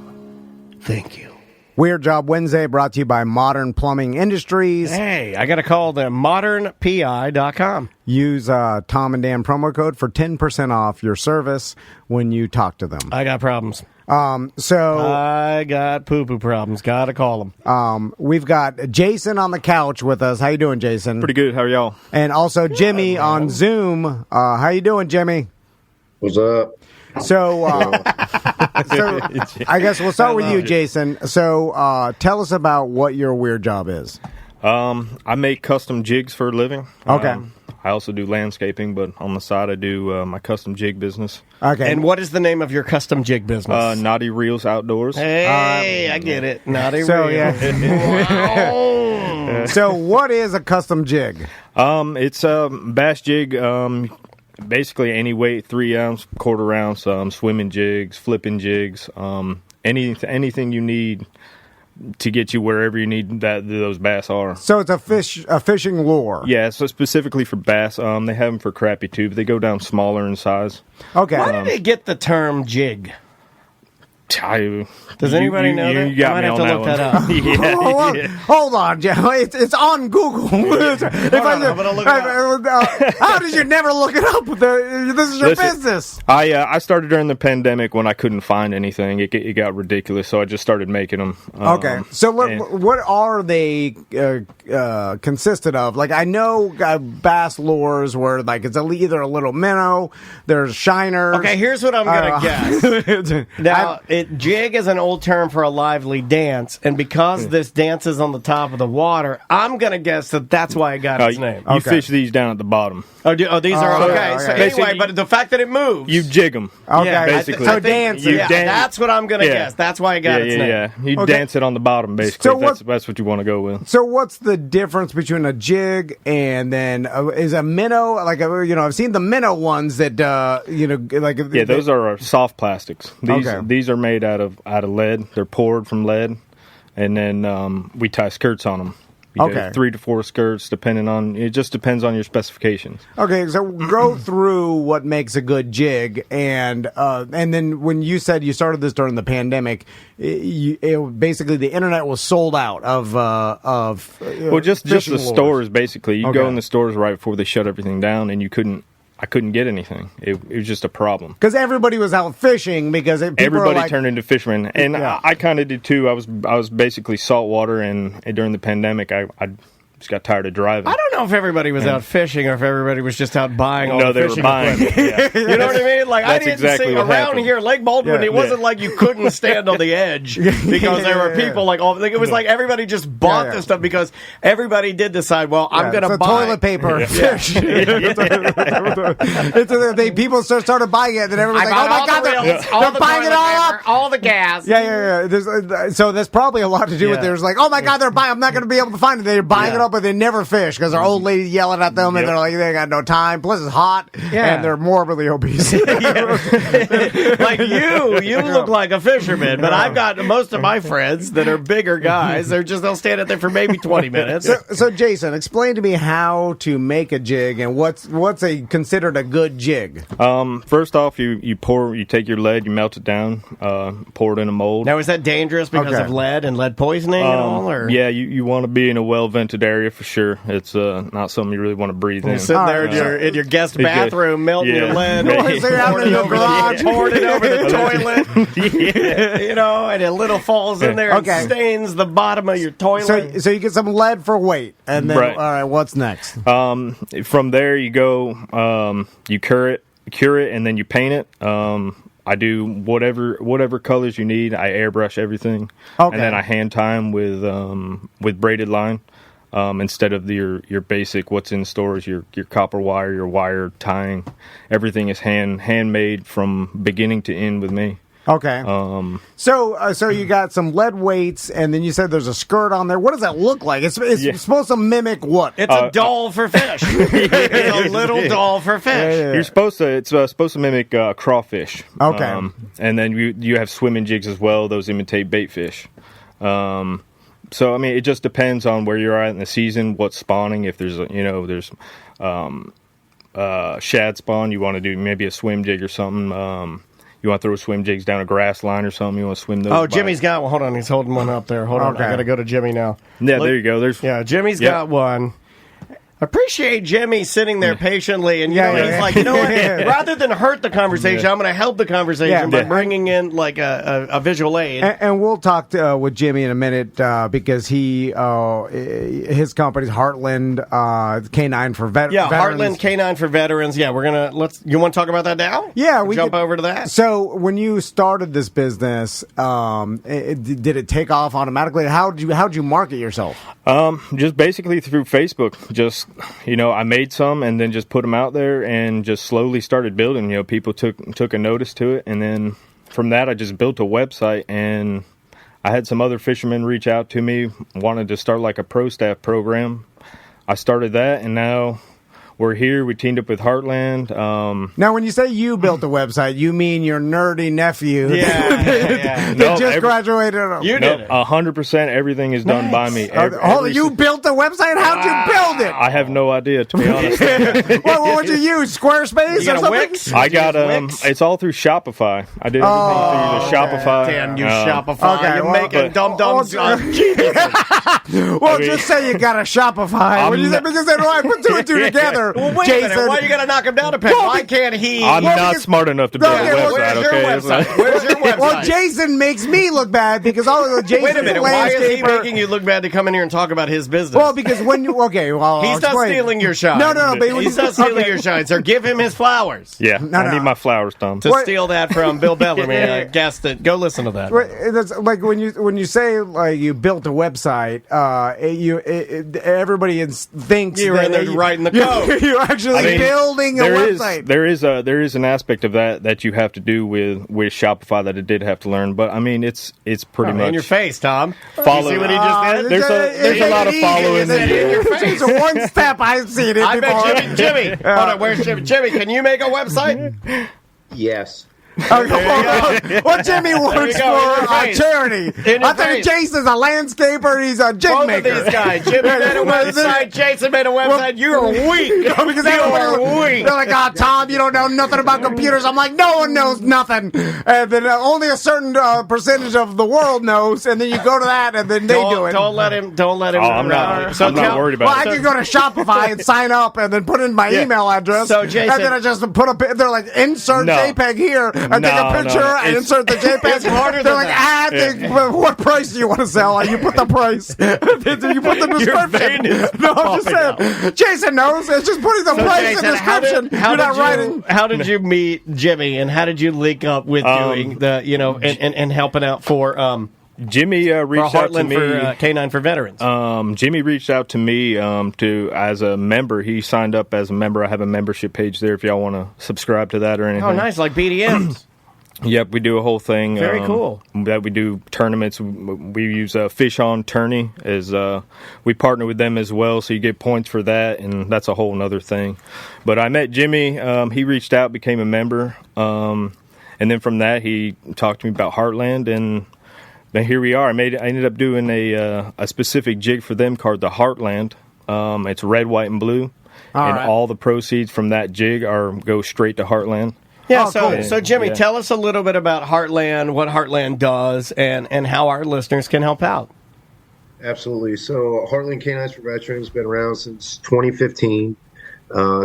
Thank you. Weird Job Wednesday brought to you by Modern Plumbing Industries. Hey, I got to call them modernpi.com. Use Tom and Dan promo code for 10% off your service when you talk to them. I got problems. So I got poo-poo problems. Got to call them. We've got Jason on the couch with us. How you doing, Jason? Pretty good. How are y'all? And also Jimmy on Zoom. How you doing, Jimmy? What's up? So I guess we'll start with you, Jason. So tell us about what your weird job is. I make custom jigs for a living. Okay. I also do landscaping, but on the side I do my custom jig business. Okay. And what is the name of your custom jig business? Naughty Reels Outdoors. Hey, I get it. Naughty So, Reels. yeah. So what is a custom jig? It's a bass jig. Basically any weight, 3 ounce, quarter ounce, swimming jigs, flipping jigs, anything you need to get you wherever you need those bass are. So it's a fishing lure. Yeah, so specifically for bass, they have them for crappie too, but they go down smaller in size. Okay. Why did it get the term jig? Does anybody know that? You got I might me have on to that look one. that up. Yeah. Hold on, Jeff. It's on Google. I'm gonna look it up. How did you never look it up? This is your Listen, business. I started during the pandemic when I couldn't find anything. It got ridiculous, so I just started making them. Okay, so and- what are they consisted of? Like, I know bass lures where like it's either a little minnow, there's shiners. Okay, here's what I'm gonna guess. Now, jig is an old term for a lively dance, and because this dance is on the top of the water, I'm gonna guess that's why it got its name. You Okay. fish these down at the bottom. Oh, these are Oh, okay. yeah, So okay. anyway, Basically, but the fact that it moves, You jig them. Okay, yeah, basically. so dancing. Yeah, dan- that's what I'm gonna Yeah. guess. That's why it got its name. Yeah. You Okay. dance it on the bottom, basically. So That's what you want to go with. So what's the difference between a jig and then is a minnow like I've seen the minnow ones that like Yeah, those are soft plastics. Okay. These are made out of lead. They're poured from lead, and then we tie skirts on them. You Okay. get 3 to 4 skirts, it just depends on your specifications. Okay, so go through what makes a good jig, and then when you said you started this during the pandemic, basically the internet was sold out of Well, just fishing the lures. stores basically. You Okay. go in the stores right before they shut everything down, and I couldn't get anything. It was just a problem. Because everybody was out fishing because people Everybody were like, turned into fishermen, and Yeah. I kind of did too. I was basically saltwater, and during the pandemic, I just got tired of driving. I don't know if everybody was out fishing or if everybody was just out buying all No, the they were fishing buying. equipment. Yeah. You know what I mean? Like, I That's didn't exactly see what around happened. here, Lake Baldwin, Yeah. it wasn't like you couldn't stand on the edge because there were people like it was like everybody just bought Yeah. this stuff because everybody did decide, well, I'm going to so buy toilet paper, fish. People started buying it, and everyone's like, "Oh my god, they're buying it all up!" all the gas. Yeah. So there's probably a lot to do with Yeah. there's like, oh my god, they're buying. I'm not going to be able to find it. They're buying Yeah. it up, but they never fish because their old lady yelling at them, and Yep. they're like, they got no time. Plus, it's hot, Yeah. and they're morbidly obese. Like you look like a fisherman, but I've got most of my friends that are bigger guys. They'll stand out there for maybe 20 minutes. So, Jason, explain to me how to make a jig and what's considered a good jig. First off, you take your lead, you melt it down, pour it in a mold. Now, is that dangerous because Okay. of lead and lead poisoning and all? Or? Yeah, you want to be in a well-vented area for sure. It's not something you really want to breathe in. You're sitting there in your guest bathroom, melting your lead, So you're out in the garage. pouring it over the toilet, and a little falls in there Okay. and stains the bottom of your toilet. So you get some lead for weight, and then Right. all right, what's next? From there, you go, you cure it, and then you paint it. I do whatever colors you need. I airbrush everything, Okay. and then I hand tie 'em with braided line. Instead of your basic what's in stores, your copper wire, your wire tying, everything is handmade from beginning to end with me. Okay. So you got some lead weights, and then you said there's a skirt on there. What does that look like? It's supposed to mimic what? It's a doll for fish. It's a little doll for fish. Yeah. It's supposed to mimic crawfish. Okay. And then you have swimming jigs as well. Those imitate bait fish. So I mean, it just depends on where you're at in the season, what's spawning. If there's shad spawn, you want to do maybe a swim jig or something. You want to throw swim jigs down a grass line or something. You want to swim those. Oh, by- Jimmy's got one. Hold on, he's holding one up there. Hold on, Okay. I got to go to Jimmy now. Yeah, Look- there you go. Jimmy's Yep. got one. Appreciate Jimmy sitting there patiently, and Yeah, he's yeah. like, you know what? Yeah. Rather than hurt the conversation, I'm going to help the conversation Yeah. by Yeah. bringing in like a visual aid. And we'll talk with Jimmy in a minute because his company's Heartland K9 for veterans. Heartland K9 for veterans. Yeah, we're gonna You want to talk about that now? Yeah, we jump could- over to that. So when you started this business, did it take off automatically? How'd you market yourself? Just basically through Facebook. Just, I made some and then just put them out there and just slowly started building. People took a notice to it, and then from that I just built a website, and I had some other fishermen reach out to me, wanted to start like a pro staff program. I started that, and now we're here. We teamed up with Heartland. Now, when you say you built the website, you mean your nerdy nephew that No, just graduated? You did it. 100%. Everything is done by me. You built the website? How'd you build it? I have no idea, to be honest. What would you use? Squarespace You got or a something? Wix? I got Wix? it's all through Shopify. I did everything through the Shopify. Damn you, Shopify. okay, You're well, making dum-dums. Well, just say you got a Shopify. When you say, because then I put two and two together. Well, wait a Jason, minute. Why you got to knock him down a peg? Well, Why can't he? I'm not because- smart enough to build Okay, a well, website. Where's your Okay, website? Where's your website? Well, Jason makes me look bad because Jason's Wait a minute. a Why is he landscaper. making you look bad to come in here and talk about his business? Well, because when you I'll he's not explain. stealing your shine. No, but when he's you- not stealing okay. your shine, sir. Give him his flowers. Yeah, I need my flowers, Tom. To steal that from Bill Bellamy, I guessed it. Go listen to that. Right, that's like when you say like you built a website, everybody thinks You were in there that writing the code. You're actually building a there is- website. there is an aspect of that you have to do with Shopify that I did have to learn, but I mean it's pretty much In your face, Tom. Follow- You see what he just did? There's a lot of following. It's one step I've seen it I before. bet Jimmy. Hold on, where's Jimmy? Jimmy, can you make a website? Yes. Well, Jimmy works go, in your for a face. charity. In your I think face. Jason's a landscaper. He's a jig Both maker. of these guys. Jimmy made a website. Jason made a website. You're weak. Because You are weak. they're like, oh, Tom, you don't know nothing about computers. I'm like, no one knows nothing. And then only a certain percentage of the world knows. And then you go to that, and then they do it. Don't let him. Oh, I'm not worried Well, about I it. can go to Shopify and sign up, and then put in my email address. So, Jason- and then I just put they're like, insert No. JPEG here, and take a No, picture no. and It's- insert the JPEG. It's harder They're than like, that. what price do you want to sell? And you put the price. You put the description. vein is No, I'm just popping saying. Jason knows. It's just putting the So, price Jason, and description. You're not writing. How did you meet Jimmy, and how did you link up with doing the and helping out for Jimmy reached out to Heartland me. for K9 for veterans? Jimmy reached out to me to as a member. He signed up as a member. I have a membership page there if y'all want to subscribe to that or anything. Oh, nice, like BDMs. Yep, we do a whole thing. Very cool. That we do tournaments. We use Fish On Tourney as we partner with them as well, so you get points for that, and that's a whole other thing. But I met Jimmy. He reached out, became a member, and then from that he talked to me about Heartland, and then here we are. I ended up doing a specific jig for them called the Heartland. It's red, white, and blue, and right. all the proceeds from that jig go straight to Heartland. Yeah, Oh, cool. so Jimmy, Yeah. tell us a little bit about Heartland, what Heartland does, and how our listeners can help out. Absolutely. So Heartland Canines for Veterans has been around since 2015,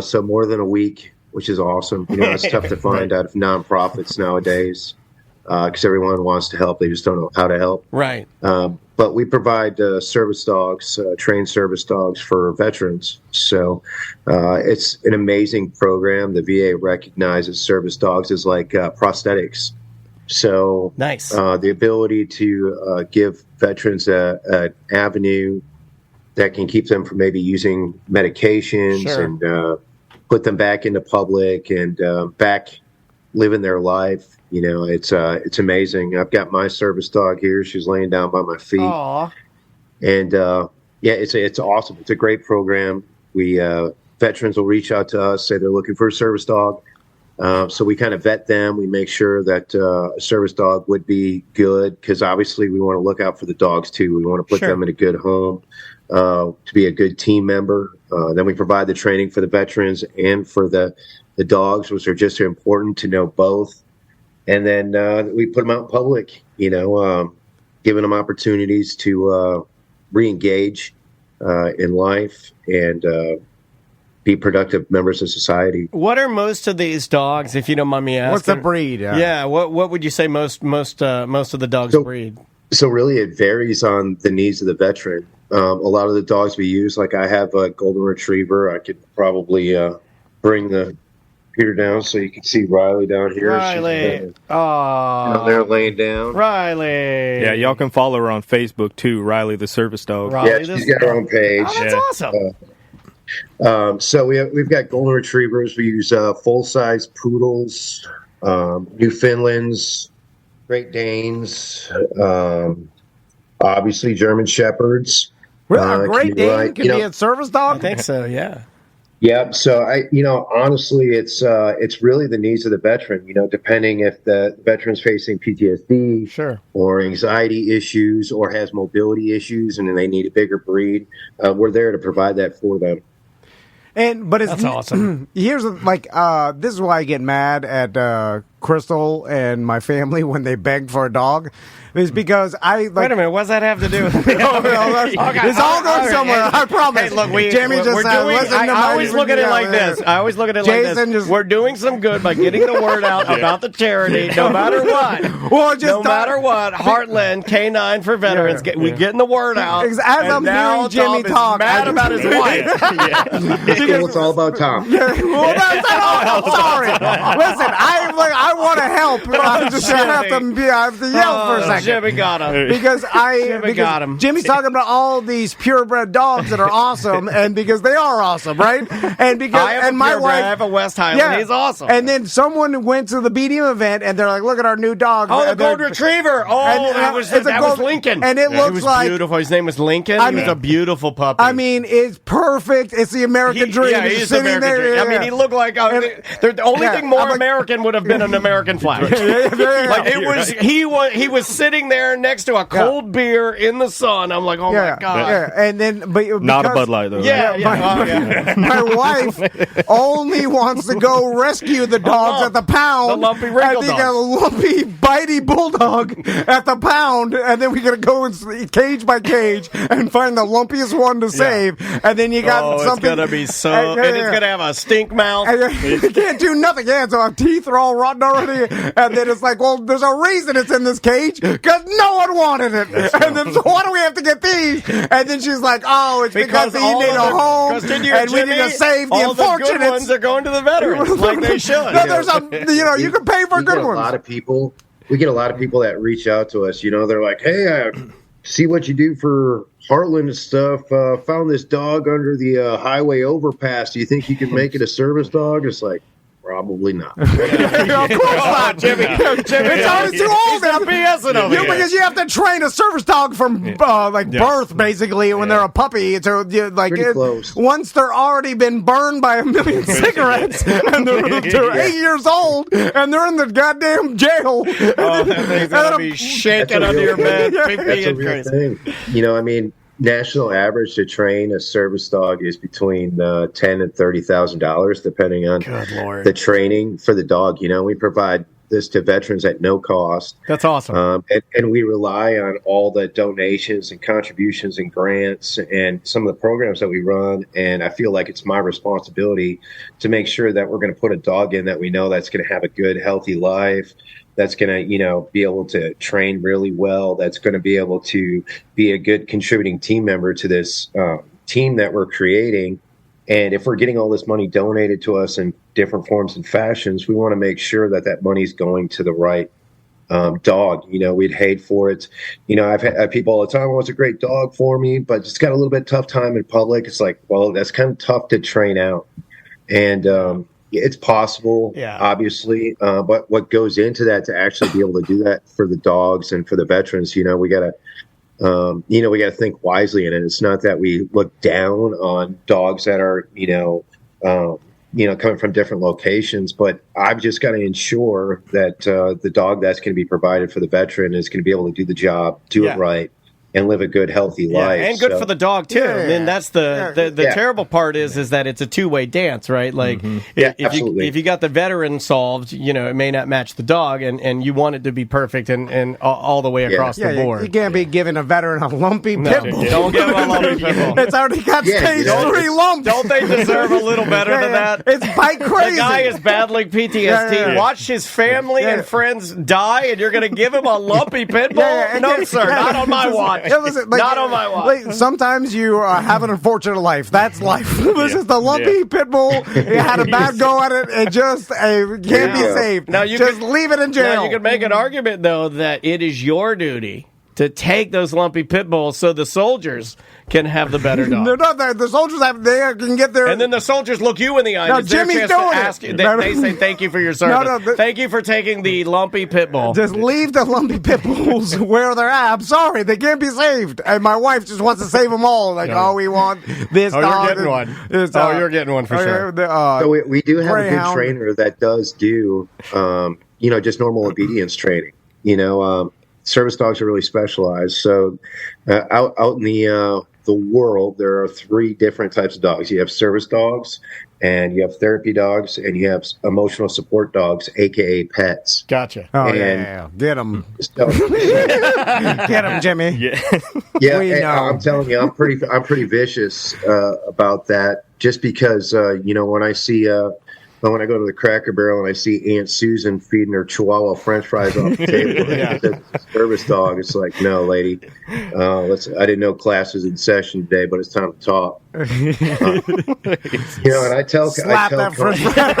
so more than a week, which is awesome. You know, it's tough to find out of nonprofits nowadays because everyone wants to help. They just don't know how to help. Right. But we provide service dogs, trained service dogs for veterans. So it's an amazing program. The VA recognizes service dogs as like prosthetics. So Nice. the ability to give veterans an avenue that can keep them from maybe using medications Sure. and put them back into public and back living their life. You know, it's amazing. I've got my service dog here. She's laying down by my feet. Aw. And it's awesome. It's a great program. We veterans will reach out to us, say they're looking for a service dog. So we kind of vet them. We make sure that a service dog would be good because obviously we want to look out for the dogs too. We want to put Sure. them in a good home to be a good team member. Then we provide the training for the veterans and for the dogs, which are just important to know both. And then we put them out in public, you know, giving them opportunities to re-engage in life and be productive members of society. What are most of these dogs, if you don't mind me asking? What's the breed? Yeah. What would you say most of the dogs breed? So really it varies on the needs of the veteran. A lot of the dogs we use, like I have a golden retriever. I could probably bring the computer down so you can see Riley down here. Riley. She's down there laying down. Riley. Yeah, y'all can follow her on Facebook too, Riley the Service Dog. Riley, Yeah, she's got her own page. Oh, that's Yeah. awesome. So we've got golden retrievers. We use full-size poodles, Newfoundlands, Great Danes, obviously German Shepherds. Really, a Great Dane can be a service I dog? think so, yeah. Yeah, so honestly, it's really the needs of the veteran. Depending if the veteran's facing PTSD, Sure, or anxiety issues, or has mobility issues, and then they need a bigger breed, we're there to provide that for them. But that's awesome. Here's this is why I get mad at Crystal and my family when they beg for a dog. Is because Wait a minute, what does that have to do with it? It's all going somewhere, I promise. Hey, look, Jamie just we're said, doing, listen to I my always look at it like this. I always look at it like Jason this. just- We're doing some good by getting the word out about the charity, no matter what. Well, just no matter what, Heartland K9 for veterans. We're getting the word out. As and I'm now hearing Jimmy Tom talk, is mad about his wife. It's all about Tom. Well, that's not all. I'm sorry. Listen, I want to help. I have to yell for a second. Jimmy got him. Because Jimmy got him. Jimmy's talking about all these purebred dogs that are awesome, and because they are awesome, right? And because I have and a my purebred, wife, I have a West Highland. He's awesome. And then someone went to the BDM event, and they're like, "Look at our new dog." Oh, the And they're- Gold Retriever. Oh, and that was it's a that was gold- Lincoln. and it He looks was like beautiful. His name was Lincoln. I He was mean- a beautiful puppy. I mean, it's perfect. It's the American dream. Yeah, He's he's the sitting American there. dream. I mean, he looked like the only Yeah, thing more I'm like- American would have been an American flag. Like it was, he was sitting there next to a cold beer in the sun. I'm like, oh my god. Yeah, and then but Not a because- Bud Light though. Yeah, right? yeah. My wife only wants to go rescue the dogs at the pound. The lumpy I wrinkle think dogs. a lumpy, bitey bulldog at the pound, and then we gotta go and cage by cage and find the lumpiest one to save. And then you got Oh, something. it's gonna be so. And it's gonna have a stink mouth. And you can't do nothing. Yeah, so our teeth are all rotten already. And then it's like, well, there's a reason it's in this cage because no one wanted it. And then so why do we have to get these? And then she's like, oh, it's because they all need of a home, because did you, and we Jimmy, need to save the all the good unfortunates. ones are going to the veterans like they should. No, there's you can pay for We good get a ones. lot of people. We get a lot of people that reach out to us. They're like, "Hey, I see what you do for Heartland and stuff. Found this dog under the highway overpass. Do you think you can make it a service dog?" It's like, probably not. Of course not. Jimmy, It's already too old. He's not BSing over here. Because you have to train a service dog from birth, basically, when they're a puppy. So, Pretty close. Once they're already been burned by a million cigarettes, and they're 8 years old, and they're in the goddamn jail. Oh, that thing's gonna be shaking under your bed. That's a real thing. National average to train a service dog is between $10,000 and $30,000, depending on Good Lord. the training for the dog. We provide this to veterans at no cost. That's awesome. And we rely on all the donations and contributions and grants and some of the programs that we run. And I feel like it's my responsibility to make sure that we're going to put a dog in that we know that's going to have a good, healthy life, that's going to, be able to train really well, that's going to be able to be a good contributing team member to this team that we're creating. And if we're getting all this money donated to us in different forms and fashions, we want to make sure that that money's going to the right dog. We'd hate for it. I've had people all the time, "Oh, it's a great dog for me, but it's got a little bit tough time in public." It's like, well, that's kind of tough to train out. And it's possible, obviously, but what goes into that to actually be able to do that for the dogs and for the veterans, we got to we got to think wisely in it. It's not that we look down on dogs that are, coming from different locations, but I've just got to ensure that the dog that's going to be provided for the veteran is going to be able to do the job, do it right, and live a good, healthy life. And good for the dog too. Yeah. I mean, that's the terrible part is that it's a two-way dance, right? Like, if you got the veteran solved, it may not match the dog, and you want it to be perfect and all the way across the board. You can't be giving a veteran a lumpy pit bull. Don't give him a lumpy pit bull. It's already got stage 3 lumps. Don't they deserve a little better than that? It's bite crazy. The guy is battling PTSD. Yeah. Watch his family and friends die, and you're going to give him a lumpy pit bull? No, sir, not on my watch. Not on my watch. Sometimes you have an unfortunate life. That's life. This is the lumpy pit bull. It had a bad go at it. It just can't be saved. Now you just leave it in jail. Now you could make an argument, though, that it is your duty to take those lumpy pit bulls so the soldiers can have the better dog. They're not there. The soldiers can get their. And then the soldiers look you in the eye. No, and it's their Jimmy's chance to doing it. ask you. They say thank you for your service. Thank you for taking the lumpy pit bull. Just leave the lumpy pit bulls where they're at. I'm sorry, they can't be saved. And my wife just wants to save them all. Like, we want this dog. You're getting one. You're getting one for sure. So we do have Greyhound. a good trainer that does do, just normal obedience training. Service dogs are really specialized. So out in the world, there are 3 different types of dogs. You have service dogs, and you have therapy dogs, and you have emotional support dogs, aka pets. Gotcha. Oh, And- yeah. Get them. So, Get them, Jimmy. yeah, We and know. I'm telling you, I'm pretty vicious about that. Just because when I go to the Cracker Barrel and I see Aunt Susan feeding her Chihuahua French fries off the table, it's a service dog. It's like, no, lady. I didn't know class was in session today, but it's time to talk. And I tell Slap that French fry.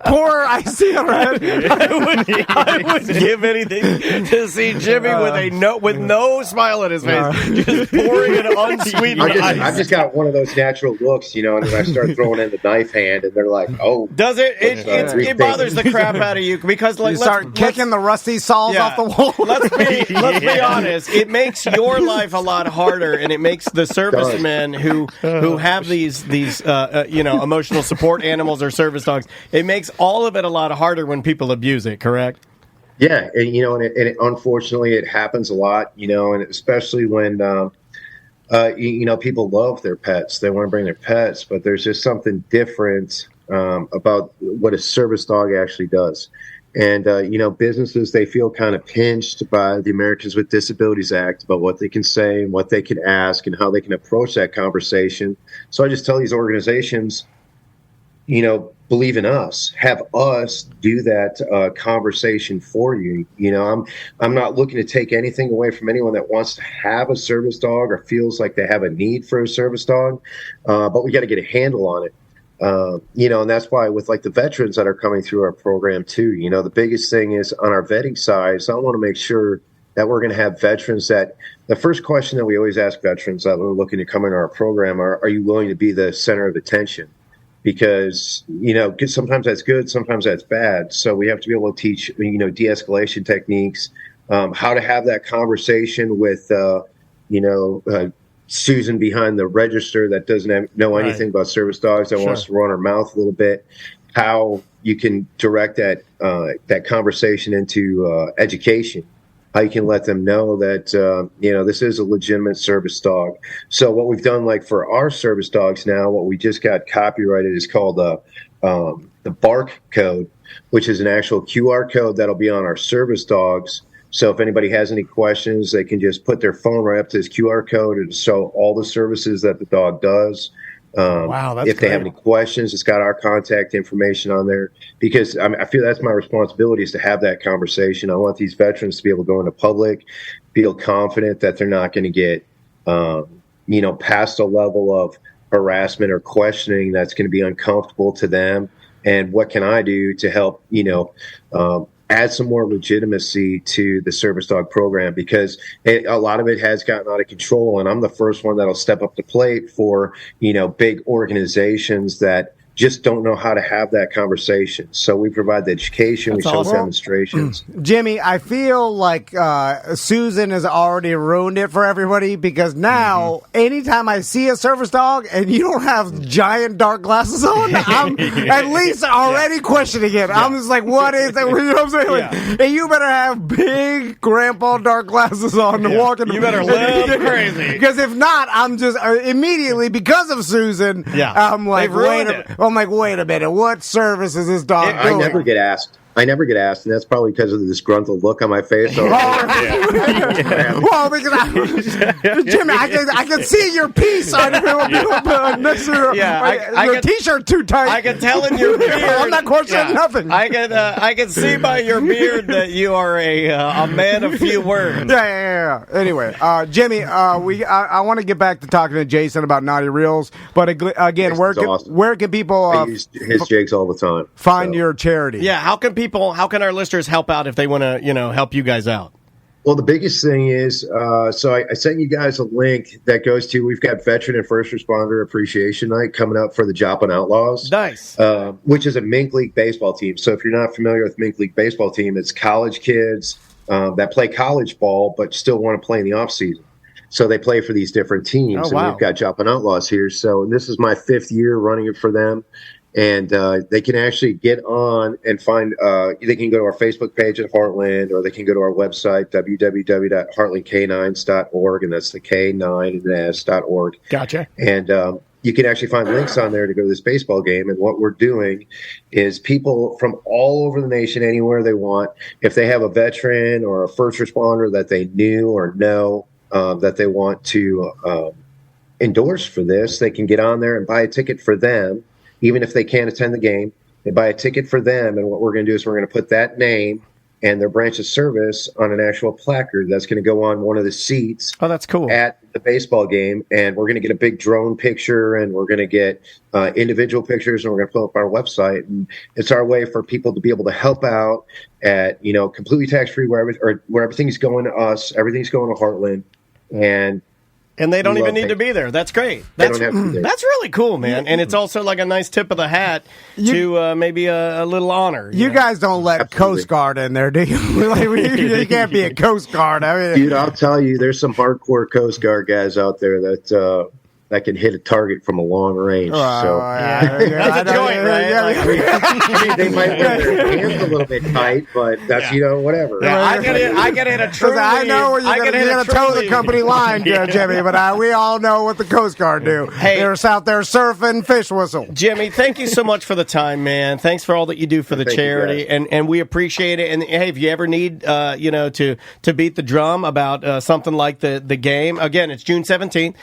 Pour icy on her head. I would give anything to see Jimmy with no smile on his face, just pouring an unsweetened ice. I've just got one of those natural looks, and then I start throwing in the knife hand, and they're like, "Oh, Does it? It bothers the crap out of you because You start kicking the rusty saws off the wall. Let's be honest. It makes your life a lot harder, and it makes the servicemen who have these emotional support animals or service dogs. It makes all of it a lot harder when people abuse it. Correct? yeah." And unfortunately, it happens a lot, and especially when people love their pets. They want to bring their pets, but there's just something different about what a service dog actually does. And, businesses, they feel kind of pinched by the Americans with Disabilities Act about what they can say and what they can ask and how they can approach that conversation. So I just tell these organizations, believe in us, have us do that conversation for you. I'm not looking to take anything away from anyone that wants to have a service dog or feels like they have a need for a service dog, but we got to get a handle on it. And that's why with like the veterans that are coming through our program too, the biggest thing is on our vetting side. So I want to make sure that we're going to have veterans that the first question that we always ask veterans that we're looking to come into our program are you willing to be the center of attention? Because, sometimes that's good, sometimes that's bad. So we have to be able to teach, de-escalation techniques, how to have that conversation with, Susan behind the register that doesn't know anything about service dogs, that wants to run her mouth a little bit, how you can direct that conversation into education, how you can let them know that, this is a legitimate service dog. So what we've done, like for our service dogs now, what we just got copyrighted is called the BARK code, which is an actual QR code that'll be on our service dogs. So if anybody has any questions, they can just put their phone right up to this QR code and show all the services that the dog does. Wow, that's if they have any questions, it's got our contact information on there, because I feel that's my responsibility, is to have that conversation. I want these veterans to be able to go into public, feel confident that they're not going to get, past a level of harassment or questioning that's going to be uncomfortable to them. And what can I do to help, add some more legitimacy to the service dog program, because a lot of it has gotten out of control. And I'm the first one that'll step up to plate for, big organizations that just don't know how to have that conversation. So we provide the education, we show demonstrations. Jimmy, I feel like Susan has already ruined it for everybody, because now anytime I see a service dog and you don't have giant dark glasses on, I'm at least already questioning it. I'm just like, what is that? You know what I'm saying? Like, hey, you better have big grandpa dark glasses on to walk in the. You better live crazy. Because if not, I'm just immediately, because of Susan, I'm like, wait a minute, what service is this dog doing? I never get asked. And that's probably because of the disgruntled look on my face. Well, because Jimmy, I can see your piece on next to your T-shirt too tight. I can tell in your beard. I'm not questioning nothing. I can see by your beard that you are a man of few words. Yeah. Anyway, Jimmy, I want to get back to talking to Jason about Naughty Reels, but again, where can people I use his jigs all the time. find your charity? Yeah, how can our listeners help out if they want to, help you guys out? Well, the biggest thing is, so I sent you guys a link that goes to, we've got Veteran and First Responder Appreciation Night coming up for the Joplin Outlaws. Nice. Which is a Mink League baseball team. So if you're not familiar with Mink League baseball team, it's college kids that play college ball but still want to play in the off season. So they play for these different teams. Oh, wow. And we've got Joplin Outlaws here. So this is my 5th year running it for them. And they can actually get on and find, they can go to our Facebook page at Heartland, or they can go to our website, www.heartlandcanines.org, and that's the K9s.org. Gotcha. And you can actually find links on there to go to this baseball game. And what we're doing is people from all over the nation, anywhere they want, if they have a veteran or a first responder that they knew or know that they want to endorse for this, they can get on there and buy a ticket for them. Even if they can't attend the game, they buy a ticket for them. And what we're going to do is we're going to put that name and their branch of service on an actual placard that's going to go on one of the seats. Oh, that's cool. At the baseball game. And we're going to get a big drone picture, and we're going to get individual pictures, and we're going to put up our website. And it's our way for people to be able to help out at, completely tax-free where everything's going to us. Everything's going to Heartland. And they don't even need to be there. That's great. That's really cool, man. And it's also like a nice tip of the hat to maybe a little honor. You guys don't let Coast Guard in there, do you? You can't be a Coast Guard. I mean, dude, I'll tell you, there's some hardcore Coast Guard guys out there that can hit a target from a long range. That's a joint, right? I mean, they might wear their hands a little bit tight, but that's whatever. Yeah, I gotta hit a true. I know where you're going to toe the company line, Jimmy, but we all know what the Coast Guard do. Hey, they're out there surfing, fish whistle. Jimmy, thank you so much for the time, man. Thanks for all that you do for the charity, and we appreciate it. And hey, if you ever need, to beat the drum about something like the game, again, it's June 17th.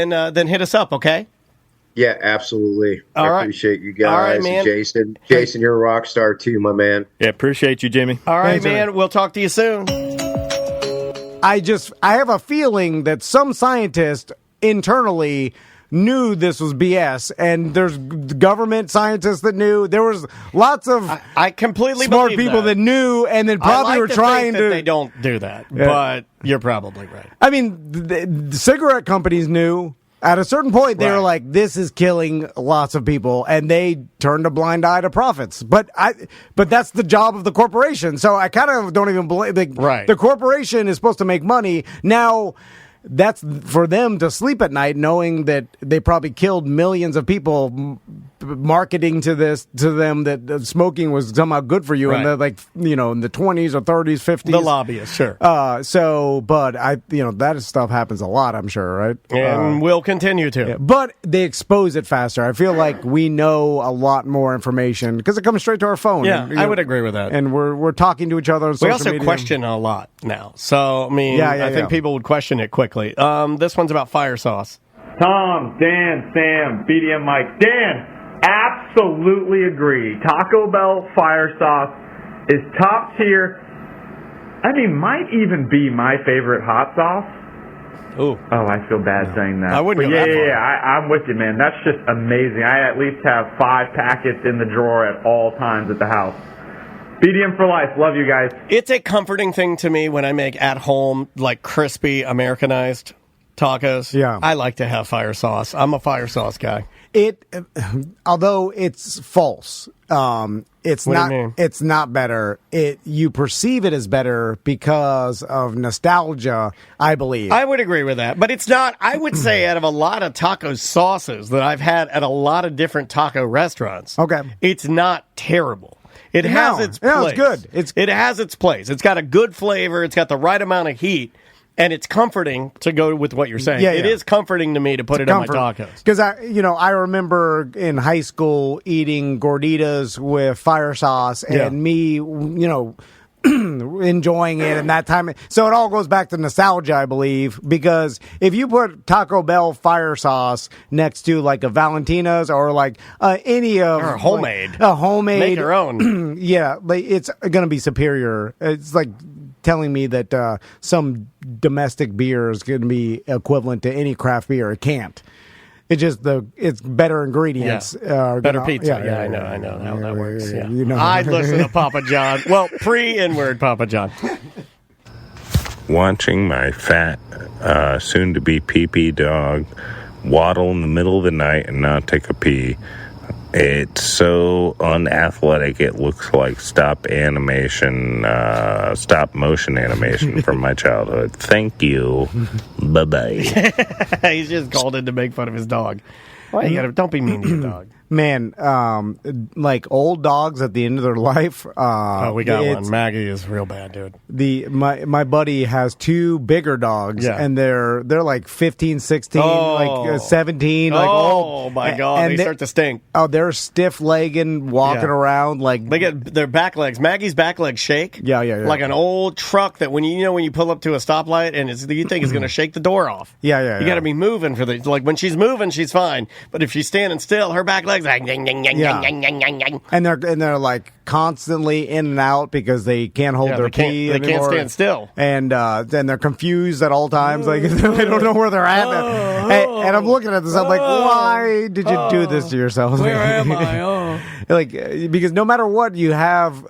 Then hit us up, okay? Yeah, absolutely. All right. I appreciate you guys. All right, man. Jason, you're a rock star too, my man. Yeah, appreciate you, Jimmy. All right, man. We'll talk to you soon. I have a feeling that some scientists internally knew this was BS, and there's government scientists that knew. There was lots of I completely smart believe people that knew, and then probably were trying to. They don't do that, but you're probably right. I mean, the cigarette companies knew. At a certain point, they were like, "This is killing lots of people," and they turned a blind eye to profits. But that's the job of the corporation. So I kind of don't even believe. The corporation is supposed to make money now. That's for them to sleep at night knowing that they probably killed millions of people marketing to them that smoking was somehow good for you. Right. And in the 20s or 30s, 50s. The lobbyists, sure. But that stuff happens a lot, I'm sure, right? And will continue to. Yeah, but they expose it faster. I feel like we know a lot more information because it comes straight to our phone. Yeah, I would agree with that. And we're talking to each other on social media. We also question a lot now. So, I think people would question it quickly. This one's about fire sauce. Tom, Dan, Sam, BDM Mike. Dan, absolutely agree. Taco Bell fire sauce is top tier. Might even be my favorite hot sauce. Ooh. Oh, I feel bad saying that. I wouldn't go that far. I'm with you, man. That's just amazing. I at least have 5 packets in the drawer at all times at the house. BDM for life. Love you guys. It's a comforting thing to me when I make at home, like crispy Americanized tacos. Yeah. I like to have fire sauce. I'm a fire sauce guy. Although it's false. It's What do not. you mean? It's not better. You perceive it as better because of nostalgia, I believe. I would agree with that, but it's not. I would say out of a lot of taco sauces that I've had at a lot of different taco restaurants, it's not terrible. It has its place. No, it's good. It has its place. It's got a good flavor. It's got the right amount of heat. And it's comforting to go with what you're saying. Yeah, It is comforting to me to put it on my tacos. Because I remember in high school eating gorditas with fire sauce, and me, enjoying it and that time. So it all goes back to nostalgia, I believe, because if you put Taco Bell fire sauce next to like a Valentina's or like any of or homemade, make your own, it's going to be superior. It's like telling me that some domestic beer is going to be equivalent to any craft beer. It can't. It's just it's better ingredients. Better pizza. I know how that works. Yeah. I'd listen to Papa John. Well, pre-N-word Papa John. watching my fat, soon-to-be pee-pee dog waddle in the middle of the night and not take a pee. It's so unathletic. It looks like stop motion animation from my childhood. Thank you. Bye-bye. He's just called in to make fun of his dog. Well, don't be mean to your dog. Man, like old dogs at the end of their life. We got one. Maggie is real bad, dude. My buddy has two bigger dogs, and they're like 15, 16, like 17. Like old. My God, and they start to stink. Oh, they're stiff-legged, walking around like they get their back legs. Maggie's back legs shake. Yeah. Like an old truck that when you pull up to a stoplight and you think is going to shake the door off. Yeah. You got to be moving for like when she's moving, she's fine, but if she's standing still, her back legs like. And they're like constantly in and out because they can't hold their pee anymore. They can't stand still, and they're confused at all times. Like they don't know where they're at. And I'm looking at this. I'm like, why did you do this to yourself? Where am I? Like because no matter what you have,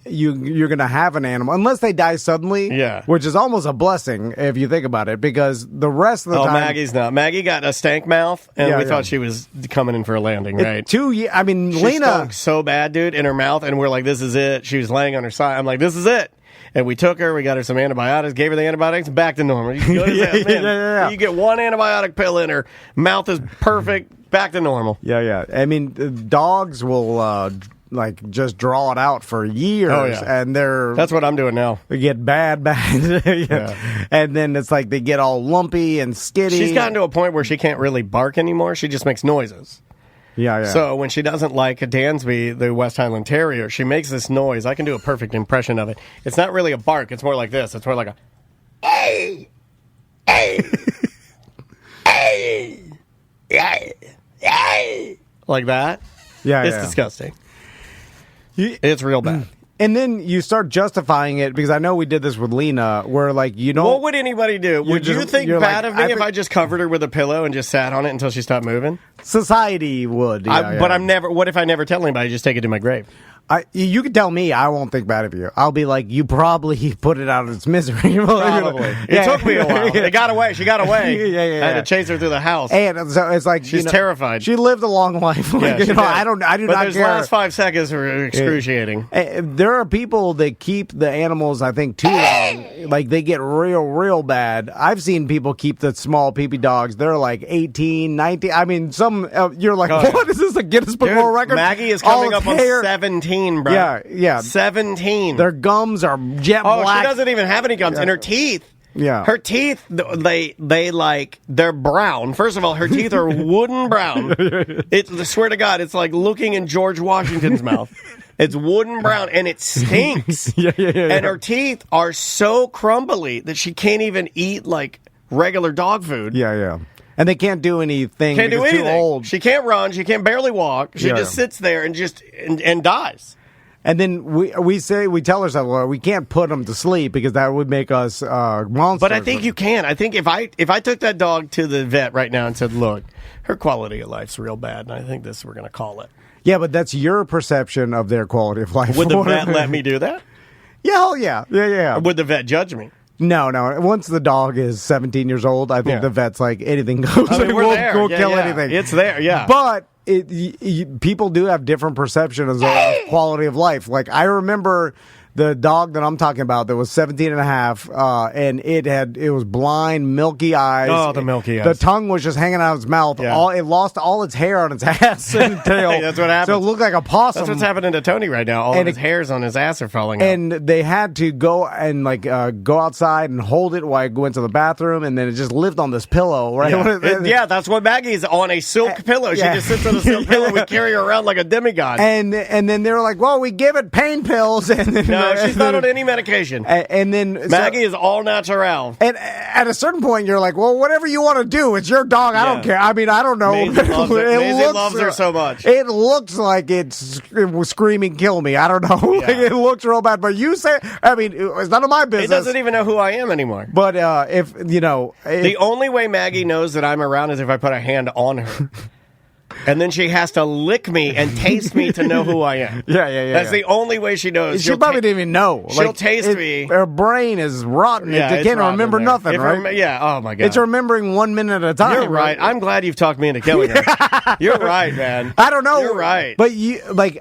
you're gonna have an animal unless they die suddenly. Yeah, which is almost a blessing if you think about it, because the rest of the time, Maggie's not. Maggie got a stank mouth, and we thought she was coming in for a landing. Right? 2 years. I mean, she Lena stunk so bad, dude, in her mouth, and we're like, this is it. She was laying on her side. I'm like, this is it. And we took her, we got her some antibiotics, gave her the antibiotics, back to normal. You, you get one antibiotic pill in her, mouth is perfect, back to normal. Yeah. I mean, dogs will like just draw it out for years, and that's what I'm doing now. They get bad, and then it's like they get all lumpy and skitty. She's gotten to a point where she can't really bark anymore. She just makes noises. Yeah. So when she doesn't like a Dansby, the West Highland Terrier, she makes this noise. I can do a perfect impression of it. It's not really a bark. It's more like this. It's more like a, hey, hey, hey, hey, hey, like that. Yeah, it's disgusting. It's real bad. And then you start justifying it, because I know we did this with Lena, where like you don't. What would anybody do? Would you think bad of me if I just covered her with a pillow and just sat on it until she stopped moving? Society would. But I'm never. What if I never tell anybody? Just take it to my grave. You can tell me, I won't think bad of you. I'll be like, you probably put it out of its misery. Probably. It took me a while. It got away. She got away. I had to chase her through the house. And so it's like she's terrified. She lived a long life. Like, I do not But care. Last 5 seconds are excruciating. There are people that keep the animals, I think, too long. Like they get real bad. I've seen people keep the small pee-pee dogs. They're like 18, 19. I mean, some you're like, what is this, a Guinness Book World Record? Maggie is coming up on 17. Bro. Yeah. 17. Their gums are jet black. She doesn't even have any gums. And her teeth. Yeah. Her teeth, they're brown. First of all, her teeth are wooden brown. I swear to God, it's like looking in George Washington's mouth. It's wooden brown, and it stinks. Yeah. And her teeth are so crumbly that she can't even eat like regular dog food. Yeah. And they can't do anything. Can't do anything. Too old. She can't run. She can't barely walk. She just sits there and dies. And then we tell ourselves, well, we can't put them to sleep because that would make us monsters. But I think you can. I think if I took that dog to the vet right now and said, look, her quality of life's real bad, and I think this we're going to call it. Yeah, but that's your perception of their quality of life. Would the vet let me do that? Yeah. Or would the vet judge me? No. Once the dog is 17 years old, I think the vet's like, anything goes. I mean, we'll kill anything. It's there, yeah. But people do have different perceptions of quality of life. Like, I remember the dog that I'm talking about that was 17 and a half, and it was blind, milky eyes. Oh, the milky eyes. The tongue was just hanging out of its mouth. Yeah. It lost all its hair on its ass and tail. That's what happened. So it looked like a possum. That's what's happening to Tony right now. All of his hairs on his ass are falling out. And they had to go and go outside and hold it while I went to the bathroom, and then it just lived on this pillow, right? Yeah, that's what Maggie's on, a silk pillow. She just sits on a silk pillow. We carry her around like a demigod. And then they were like, well, we give it pain pills. And then, no, she's not on any medication. And then Maggie is all natural. And at a certain point, you're like, well, whatever you want to do, it's your dog. I don't care. I mean, I don't know. Maisie loves her so much. It looks like it was screaming, "Kill me!" I don't know. Like, it looks real bad. But you say, I mean, it's none of my business. It doesn't even know who I am anymore. But the only way Maggie knows that I'm around is if I put a hand on her. And then she has to lick me and taste me to know who I am. Yeah. That's the only way she knows. She probably didn't even know. She'll taste me. Her brain is rotten. Yeah, It it's can't rotten remember in there. nothing, right? Yeah. Oh my god. It's remembering 1 minute at a time. You're right. I'm glad you've talked me into killing her. You're right, man. I don't know. You're right. But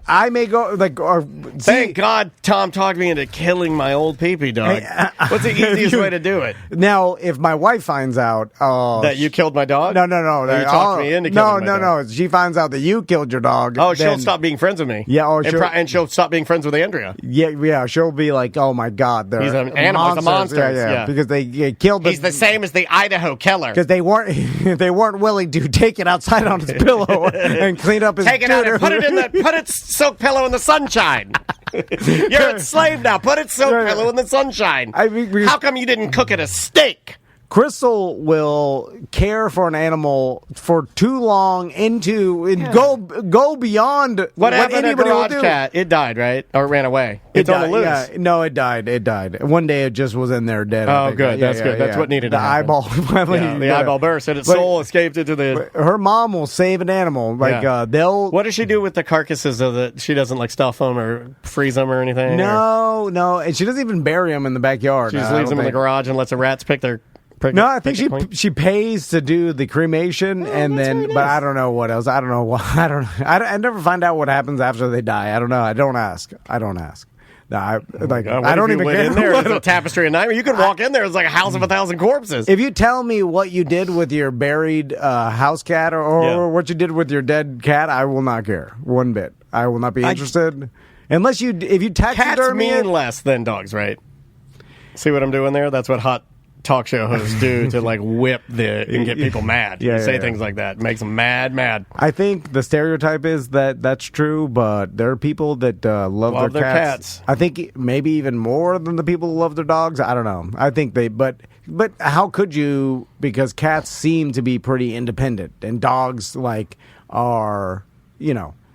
I may go or Thank God Tom talked me into killing my old pee-pee dog. What's the easiest way to do it? Now, if my wife finds out That you killed my dog? No. Or you talked me into killing my dog? No. She finds out that you killed your dog. Oh, she'll then- stop being friends with me. Yeah, and she'll stop being friends with Andrea. Yeah. She'll be like, "Oh my God, they're He's an animal. He's a monsters." monster. Yeah, because they killed. He's the same as the Idaho killer. Because they weren't willing to take it outside on his pillow and clean up his. Take it out and put its silk pillow in the sunshine. You're its slave now. Put its silk pillow in the sunshine. How come you didn't cook it a steak? Crystal will care for an animal for too long and go beyond What happened to anybody will Garage do. Cat? It died, right? Or it ran away? It It's on the died, loose. yeah. No, it died. One day it just was in there dead. I Oh, think. good. That's good. That's what needed the to happen. eyeball. Finally, Yeah, the eyeball burst and its But- soul escaped into the... Her mom will save an animal. They'll. What does she do with the carcasses of the... She doesn't like stuff them or freeze them or anything? or No, and she doesn't even bury them in the backyard. She just I leaves don't them in the think. garage and lets the rats pick their... No, I think she pays to do the cremation, and that's then, very but nice. I don't know what else. I don't know what. I never find out what happens after they die. I don't know. I don't ask. No, I don't even care. in there. It's a tapestry of nightmare. You can walk in there. It's like a house of 1,000 corpses. If you tell me what you did with your buried house cat or what you did with your dead cat, I will not care one bit. I will not be interested unless if you Cats taxidermy mean it. less than dogs, right? See what I'm doing there? That's what hot talk show hosts do to like whip and get people mad. Yeah, You say yeah. things like that. It makes them mad. I think the stereotype is that that's true, but there are people that love their cats. cats. I think maybe even more than the people who love their dogs. I don't know. I think but how could you? Because cats seem to be pretty independent, and dogs are,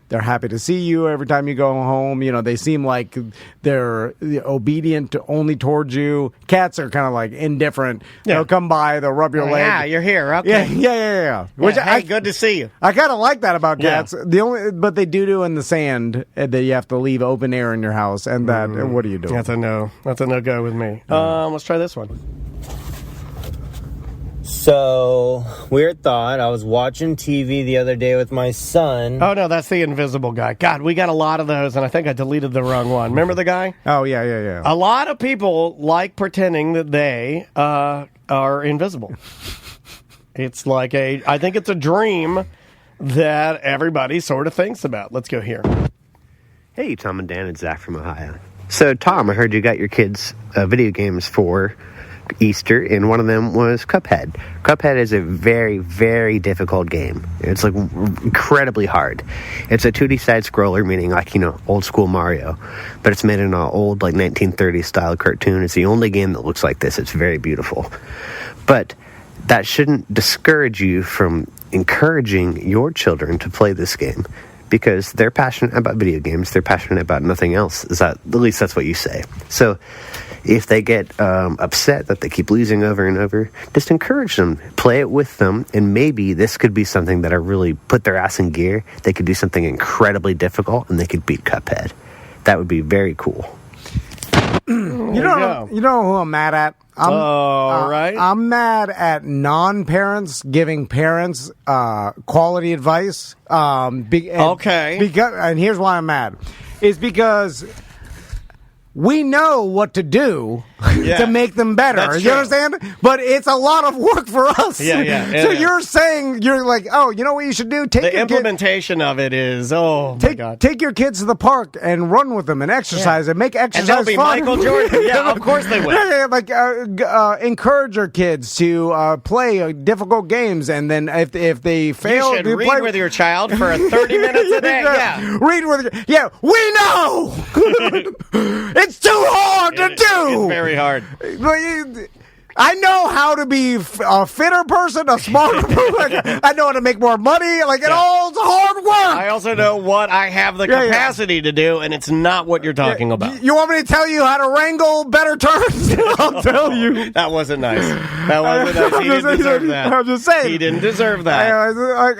they're happy to see you every time you go home. They seem like they're obedient only towards you. Cats are kind of like indifferent. Yeah. They'll come by, they'll rub your leg. Yeah, you're here. Okay. Yeah. Which Hey, good to see you. I kind of like that about Yeah. cats. But they do in the sand that you have to leave open air in your house, and that what do you do? That's a no. That's a no-go with me. Let's try this one. So, weird thought. I was watching TV the other day with my son. Oh, no, that's the invisible guy. God, we got a lot of those, and I think I deleted the wrong one. Remember the guy? Oh yeah. A lot of people like pretending that they are invisible. It's like I think it's a dream that everybody sort of thinks about. Let's go here. Hey, Tom and Dan, it's Zach from Ohio. So, Tom, I heard you got your kids video games for Easter, and one of them was Cuphead. Cuphead is a very, very difficult game. It's like incredibly hard. It's a 2D side scroller, meaning old school Mario, but it's made in an old 1930s style cartoon. It's the only game that looks like this. It's very beautiful. But that shouldn't discourage you from encouraging your children to play this game, because they're passionate about video games. They're passionate about nothing else. At least that's what you say. So if they get upset that they keep losing over and over, just encourage them. Play it with them, and maybe this could be something that really put their ass in gear. They could do something incredibly difficult, and they could beat Cuphead. That would be very cool. You know who I'm mad at? Right. I'm mad at non-parents giving parents quality advice. Okay. And here's why I'm mad. Is because we know what to do to make them better. That's You true. understand? But it's a lot of work for us. Yeah. So you're saying, you're like, oh, you know what you should do? Take The your implementation of it is, my God. Take your kids to the park and run with them and exercise and make exercise And they'll be fun. Michael Jordan. Yeah, of course they will. Encourage your kids to play difficult games, and then if they fail, You should read with your child for 30 minutes a day. Yeah. Read with we know it's too hard to do. It's very hard. I know how to be a fitter person, a smarter person. I know how to make more money. It all's hard work. I also know what I have the capacity to do, and it's not what you're talking about. You want me to tell you how to wrangle better turns? I'll tell you. That wasn't nice. That wasn't nice. He didn't deserve that. I'm just saying. He didn't deserve that.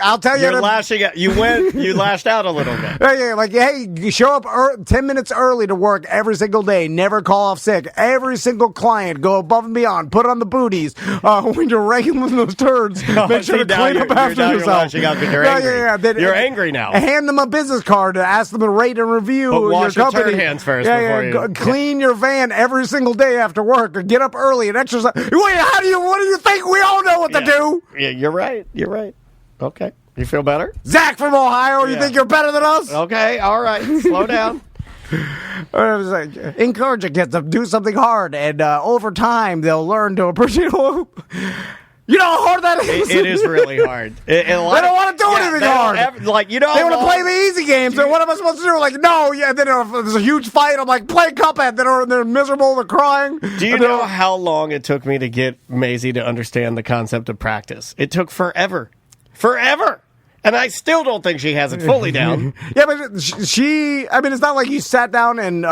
I'll tell you. You're lashing out. You lashed out a little bit. Hey, you show up 10 minutes early to work every single day. Never call off sick. Every single client, go above and beyond. Put on the booties. When you're wrangling those turds, make sure to clean up after yourself. You're lashing out because you're angry. Then, you're angry now. Hand them a business card to ask them to rate and review but wash your company. Turd hands first before you clean your van every single day after work, or get up early and exercise. Wait, what do you think? We all know what to do. Yeah, you're right. You're right. Okay. You feel better? Zach from Ohio, you think you're better than us? Okay, all right. Slow down. Encourage your kids to do something hard, and over time, they'll learn to appreciate. You know how hard that is? It is really hard. They don't want to do anything hard. They want to play the easy games. And what am I supposed to do? Like, no, then if there's a huge fight, I'm like, play Cuphead. Then they're miserable, they're crying. Do you know how long it took me to get Maisie to understand the concept of practice? It took forever. Forever. And I still don't think she has it fully down. Yeah, but it's not like you sat down and,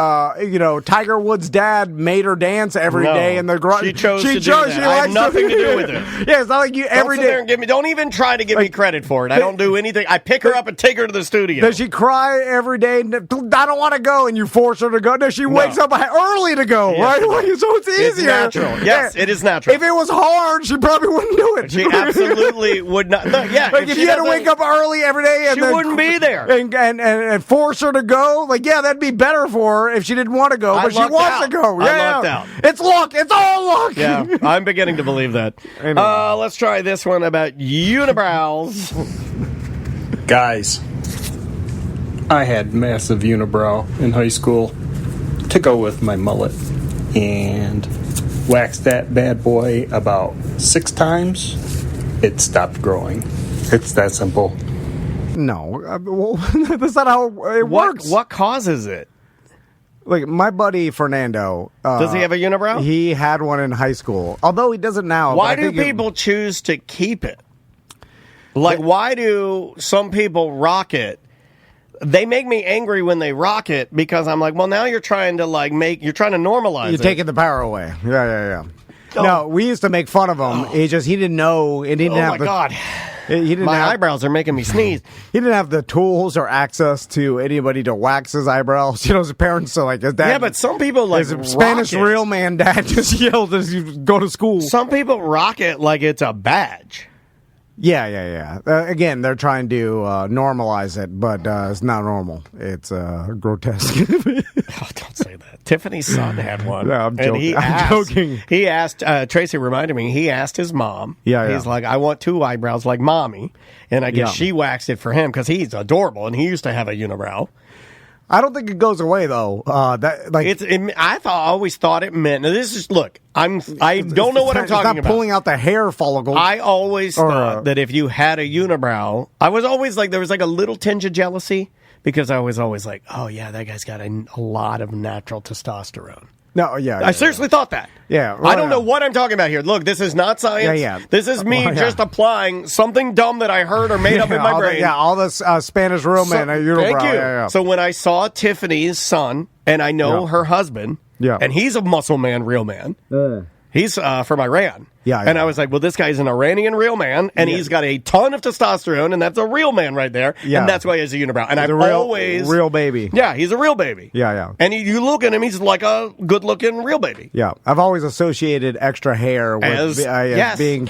Tiger Woods' dad made her dance every day in the garage. She chose to do that. I have nothing to do with it. Yeah, it's not like you every day. Don't even try to give me credit for it. I don't do anything. I pick her up and take her to the studio. Does she cry every day? I don't want to go, and you force her to go. No, she wakes up early to go, right? So it's easier. It's natural. Yes, it is natural. If it was hard, she probably wouldn't do it. She absolutely would not. If you had to wake up early every day, and she wouldn't be there, and force her to go. That'd be better for her if she didn't want to go, but she wants to go. I lucked out. It's luck. It's all luck. Yeah, I'm beginning to believe that. Let's try this one about unibrows. Guys, I had massive unibrow in high school to go with my mullet, and waxed that bad boy about 6 times. It stopped growing. It's that simple. No, that's not how it works. What causes it? Like, my buddy Fernando. Does he have a unibrow? He had one in high school, although he doesn't now. Why do people choose to keep it? Like, why do some people rock it? They make me angry when they rock it because I'm like, well, now you're trying to you're trying to normalize it. You're taking the power away. Yeah. No, we used to make fun of him. He didn't know. He didn't have my God. My eyebrows are making me sneeze. He didn't have the tools or access to anybody to wax his eyebrows. His parents are like his dad. Yeah, but some people his Spanish real man dad just yelled as you go to school. Some people rock it like it's a badge. Yeah. Again, they're trying to normalize it, but it's not normal. It's grotesque. Don't say that. Tiffany's son had one. No, I'm joking. I'm joking. He asked, Tracy reminded me, he asked his mom. Yeah. He's like, I want 2 eyebrows like mommy. And I guess she waxed it for him because he's adorable and he used to have a unibrow. I don't think it goes away though. I always thought it meant. Now this is I don't know what I'm talking about. Pulling out the hair follicles. I always thought that if you had a unibrow, I was always there was a little tinge of jealousy because I was always like, oh yeah, that guy's got a lot of natural testosterone. No, yeah. I seriously thought that. Yeah. I don't know what I'm talking about here. Look, this is not science. Yeah. This is me just applying something dumb that I heard or made up in my brain. All this Spanish real man. Thank you. Yeah. So when I saw Tiffany's son, and I know her husband, and he's a muscle man, real man. He's from Iran. Yeah. And I was like, well, this guy's an Iranian real man, and he's got a ton of testosterone, and that's a real man right there. Yeah. And that's why he has a unibrow. And I've always... real baby. Yeah, he's a real baby. Yeah. And you look at him, he's like a good-looking real baby. Yeah. I've always associated extra hair with being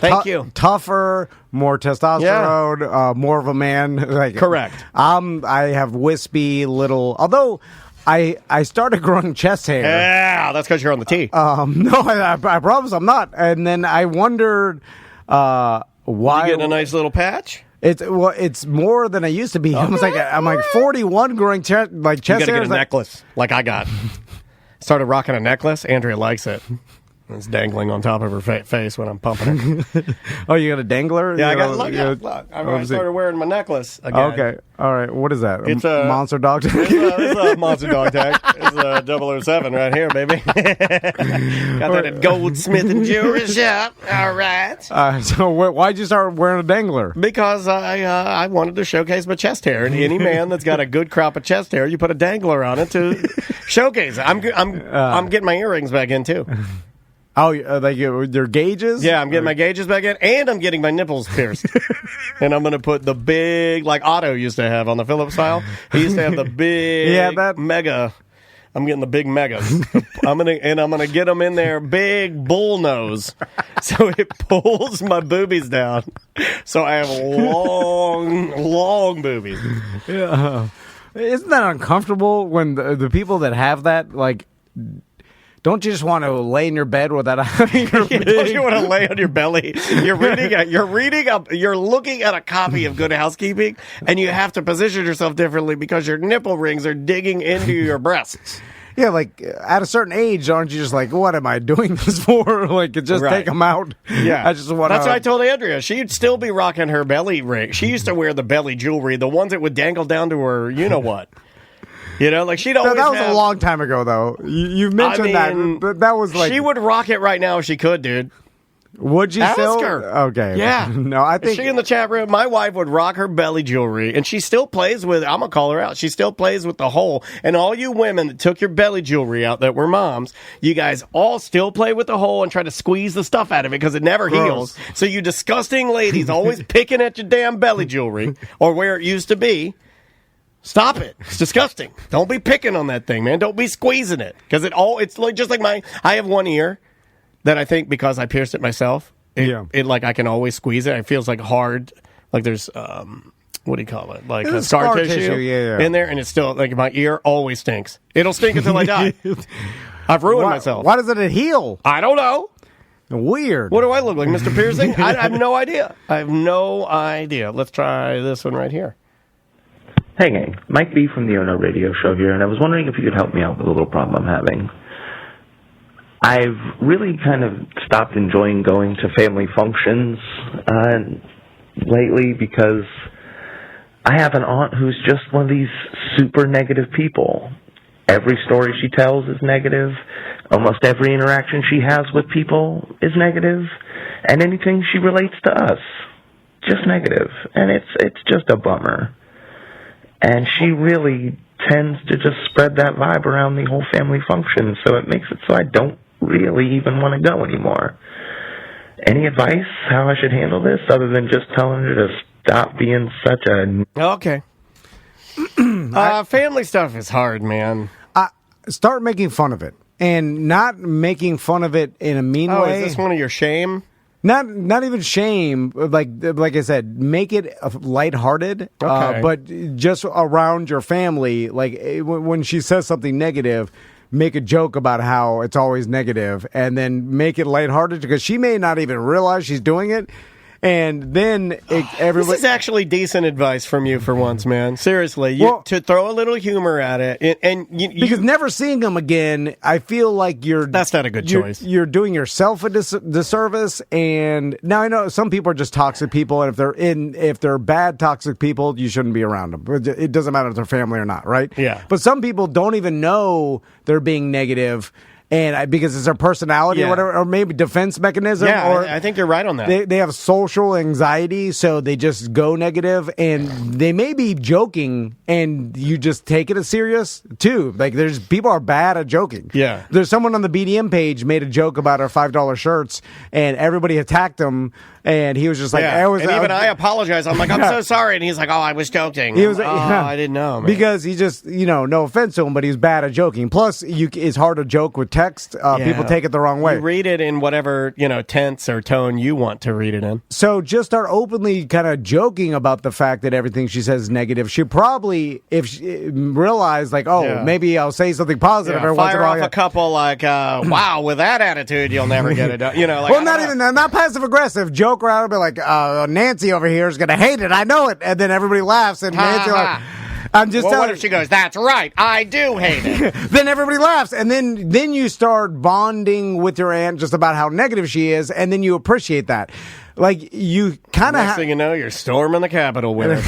tougher, more testosterone, more of a man. Correct. I have wispy little... Although... I started growing chest hair. Yeah, that's because you're on the tee. No, I promise I'm not. And then I wondered why. You getting a nice little patch? It's more than I used to be. I'm like 41 growing chest hair. You got to get a necklace like I got. Started rocking a necklace. Andrea likes it. It's dangling on top of her face when I'm pumping it. Oh, you got a dangler? Yeah, Look. I started wearing my necklace again. Okay. All right. What is that? It's a monster dog tag? It's a monster dog tag. It's a 007 right here, baby. Got that at Goldsmith and Jewelry Shop. All right. So why'd you start wearing a dangler? Because I wanted to showcase my chest hair, and any man that's got a good crop of chest hair, you put a dangler on it to showcase it. I'm getting my earrings back in too. Oh, like their gauges? Yeah, I'm getting my gauges back in, and I'm getting my nipples pierced. And I'm going to put the big, like Otto used to have on the Phillips style. He used to have the big mega. I'm getting the big megas. I'm gonna get them in there, big bull nose, so it pulls my boobies down. So I have long boobies. Yeah. Isn't that uncomfortable when the people that have that, like, don't you just want to lay in your bed with that? Don't you want to lay on your belly? You're looking at a copy of Good Housekeeping, and you have to position yourself differently because your nipple rings are digging into your breasts. Yeah, like at a certain age, aren't you just like, what am I doing this for? Like, just take them out. Yeah, I just want. That's what I told Andrea. She'd still be rocking her belly ring. She used to wear the belly jewelry, the ones that would dangle down to her. You know what? You know, like she'd always. That was a long time ago, though. You mentioned that, but that was like she would rock it right now if she could, dude. Would you Ask still? her. Okay. Yeah. No, I think she in the chat room. My wife would rock her belly jewelry, and she still plays with. I'm gonna call her out. She still plays with the hole. And all you women that took your belly jewelry out that were moms, you guys all still play with the hole and try to squeeze the stuff out of it because it never heals. So you disgusting ladies always picking at your damn belly jewelry or where it used to be. Stop it. It's disgusting. Don't be picking on that thing, man. Don't be squeezing it. Because it's like just like I have one ear that I think because I pierced it myself, it like I can always squeeze it. It feels like hard, like there's, what do you call it? Like a scar tissue in there. And it's still, like my ear always stinks. It'll stink until I die. I've ruined myself. Why doesn't it heal? I don't know. Weird. What do I look like, Mr. Piercing? I have no idea. I have no idea. Let's try this one right here. Hey gang, Mike B from the Ono Radio Show here, and I was wondering if you could help me out with a little problem I'm having. I've really kind of stopped enjoying going to family functions lately because I have an aunt who's just one of these super negative people. Every story she tells is negative. Almost every interaction she has with people is negative, and anything she relates to us, just negative, and it's just a bummer. And she really tends to just spread that vibe around the whole family function, so it makes it so I don't really even want to go anymore. Any advice how I should handle this other than just telling her to stop being such a... Okay. Family stuff is hard, man. Start making fun of it. And not making fun of it in a mean way. Is this one of your shame? Not even shame. Like I said, make it lighthearted. Okay. But just around your family, like when she says something negative, make a joke about how it's always negative, and then make it lighthearted because she may not even realize she's doing it. And then everybody. This is actually decent advice from you for once, man. Seriously, to throw a little humor at it, because never seeing them again, I feel like that's not a good choice. You're doing yourself a disservice. And now I know some people are just toxic people, and if they're bad toxic people, you shouldn't be around them. It doesn't matter if they're family or not, right? Yeah. But some people don't even know they're being negative. And because it's their personality or whatever, or maybe defense mechanism. Yeah, or I think you're right on that. They have social anxiety, so they just go negative, and they may be joking, and you just take it as serious too. Like there's people are bad at joking. Yeah, there's someone on the BDM page made a joke about our $5 shirts, and everybody attacked him. And he was just like, I apologize. I'm like, I'm so sorry. And he's like, oh, I was joking. He was, I didn't know, man. Because he just, no offense to him, but he's bad at joking. Plus, it's hard to joke with text. People take it the wrong way. You read it in whatever, tense or tone you want to read it in. So just start openly kind of joking about the fact that everything she says is negative. She probably, if she realized, like, maybe I'll say something positive every once in a while. Fire off a couple like, wow, with that attitude, you'll never get it done. Not passive aggressive. Joke around and be like, Nancy over here is going to hate it. I know it. And then everybody laughs, and Nancy I'm just Well, telling what if she goes, that's right, I do hate it. Then everybody laughs, and then you start bonding with your aunt just about how negative she is, and then you appreciate that. Like, you kind of Next thing you know, you're storming the Capitol with her.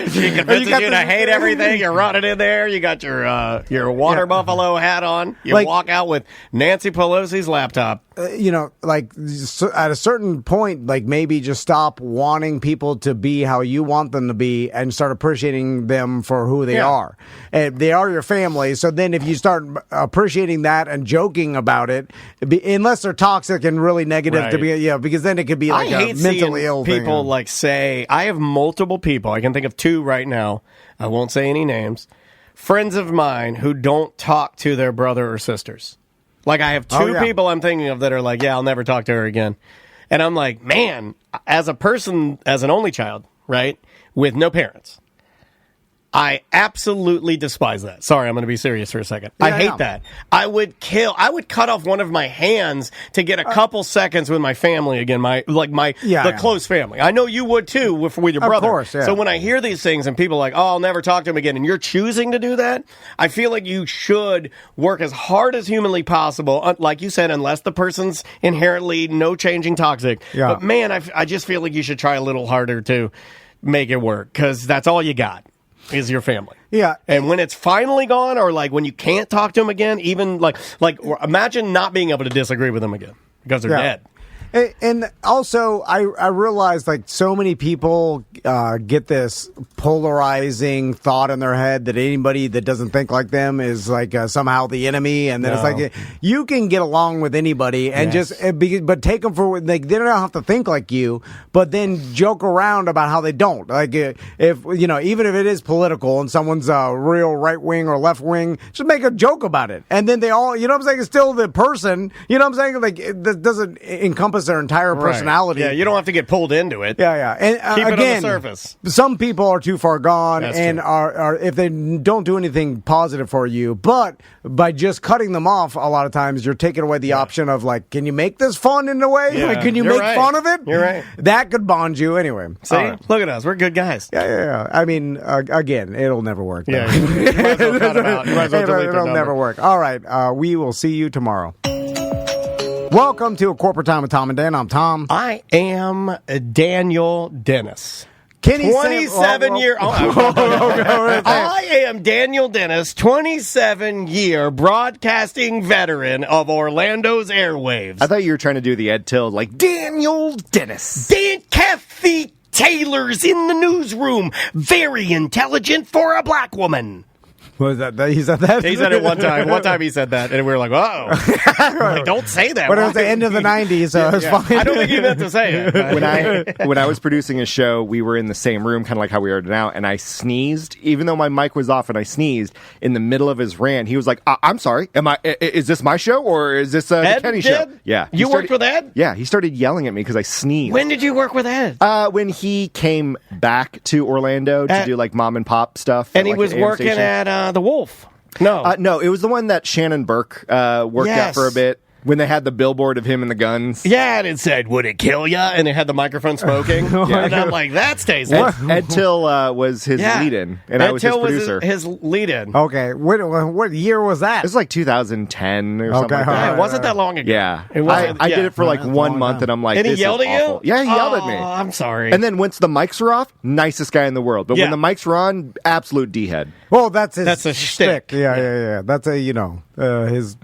She convinces you to hate everything. You're running in there. You got your water buffalo hat on. You walk out with Nancy Pelosi's laptop. Like at a certain point, like maybe just stop wanting people to be how you want them to be and start appreciating them for who they are. And they are your family. So then if you start appreciating that and joking about it, unless they're toxic and really negative to be, because then it could be like I a hate mentally seeing ill people thing. like say, I have multiple people. I can think of 2 right now. I won't say any names. Friends of mine who don't talk to their brother or sisters. Like, I have 2 people I'm thinking of that are like, I'll never talk to her again. And I'm like, man, as a person, as an only child, right, with no parents, I absolutely despise that. Sorry, I'm going to be serious for a second. I hate that. I would cut off one of my hands to get a couple seconds with my family again, the close family. I know you would too with your brother. Of course, yeah. So when I hear these things and people are like, I'll never talk to him again, and you're choosing to do that, I feel like you should work as hard as humanly possible, like you said, unless the person's inherently no changing toxic. Yeah. But man, I just feel like you should try a little harder to make it work, because that's all you got. Is your family. Yeah. And when it's finally gone, or like when you can't talk to them again, even like imagine not being able to disagree with them again because they're dead. And also, I realized like so many people get this polarizing thought in their head that anybody that doesn't think like them is like somehow the enemy, and then it's like you can get along with anybody and but take them for like they don't have to think like you, but then joke around about how they don't. Like if even if it is political and someone's real right wing or left wing, just make a joke about it, and then they all what I'm saying, it's still the person. You know what I'm saying? Like it doesn't encompass their entire personality. Right. Yeah, you don't have to get pulled into it. Yeah. And keep it again, on the surface. Some people are too far gone. That's and true. are if they don't do anything positive for you, but by just cutting them off, a lot of times you're taking away the option of like, can you make this fun in a way? Yeah. Like, can you You're make right. fun of it? You're right. That could bond you anyway. See, look at us. We're good guys. Yeah. I mean, again, it'll never work. Yeah, you might as well cut 'em out. You might as well delete their It'll number. never work. All right, we will see you tomorrow. Welcome to A Corporate Time with Tom and Dan. I'm Tom. I am Daniel Dennis. Kenny 27-year. I am Daniel Dennis, 27-year broadcasting veteran of Orlando's airwaves. I thought you were trying to do the Ed Till, like Daniel Dennis. Dan Kathy Taylor's in the newsroom. Very intelligent for a black woman. Was that? He said that? He said it one time. One time he said that, and we were like, "Oh, like, don't say that." But it was the end of the 90s, so it was fine. I don't think he meant to say it. When I was producing a show, we were in the same room, kind of like how we are now, and I sneezed, even though my mic was off, and I sneezed in the middle of his rant. He was like, "I'm sorry, is this my show or is this the Ed Kenny did? show?" Yeah, You worked with Ed? Yeah, he started yelling at me because I sneezed. When did you work with Ed? When he came back to Orlando to do like mom and pop stuff, And he like, was an AM working station. at the Wolf. No. No, it was the one that Shannon Burke worked at for a bit when they had the billboard of him and the guns. Yeah, and it said, "Would it kill ya?" And it had the microphone smoking. And I'm like, that's tasty. Ed Till was his lead-in, and Ed I was Till his producer. his lead-in. Okay, what year was that? It was like 2010 or something like that. Yeah, it wasn't that long ago. Yeah. It wasn't, I did it for like 1 month, and I'm like, And he this yelled is at you? awful. Yeah, he yelled at me. Oh, I'm sorry. And then once the mics were off, nicest guy in the world. But when the mics were on, absolute D-head. Well, that's his That's a shtick. Yeah. That's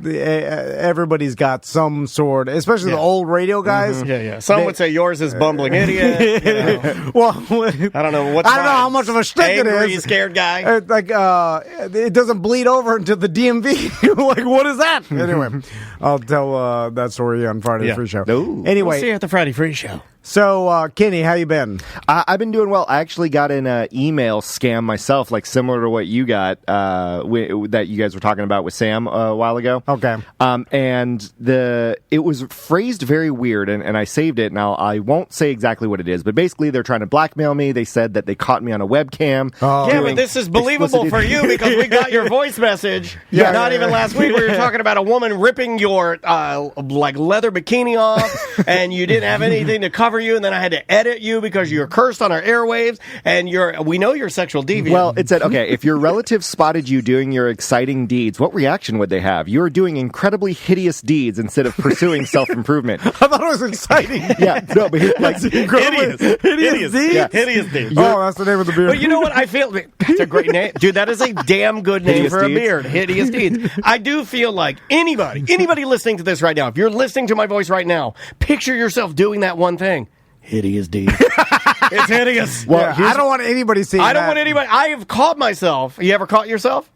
everybody's got some sort, especially the old radio guys. Yeah. Some would say yours is bumbling idiot. You know. Well, I don't know what. I don't know how much of a shtick it Angry, is. scared guy. It doesn't bleed over into the DMV. Like, what is that? Anyway, I'll tell that story on Friday's Free Show. Anyway, We'll see you at the Friday Free Show. So, Kenny, how you been? I've been doing well. I actually got an email scam myself, like similar to what you got that you guys were talking about with Sam a while ago. Okay. And it was phrased very weird, and I saved it. Now, I won't say exactly what it is, but basically they're trying to blackmail me. They said that they caught me on a webcam. Yeah, but this is believable for you because we got your voice message. Not even last week. We were talking about a woman ripping your like leather bikini off, and you didn't have anything to cover cover you, and then I had to edit you because you're cursed on our airwaves, and we know you're sexual deviant. Well, it said, okay, if your relatives spotted you doing your exciting deeds, what reaction would they have? You are doing incredibly hideous deeds instead of pursuing self-improvement. I thought it was exciting. Yeah, no, but Hideous deeds? Yeah. Hideous deeds. Oh, that's the name of the beer. But you know what? I feel that's a great name, dude. That is a damn good name Hideous for a Deeds. beard. Hideous deeds. I do feel like anybody listening to this right now, if you're listening to my voice right now, picture yourself doing that one thing. Hideous deeds. It's hideous. Well, I don't want anybody seeing I don't that. want anybody. I have caught myself. You ever caught yourself?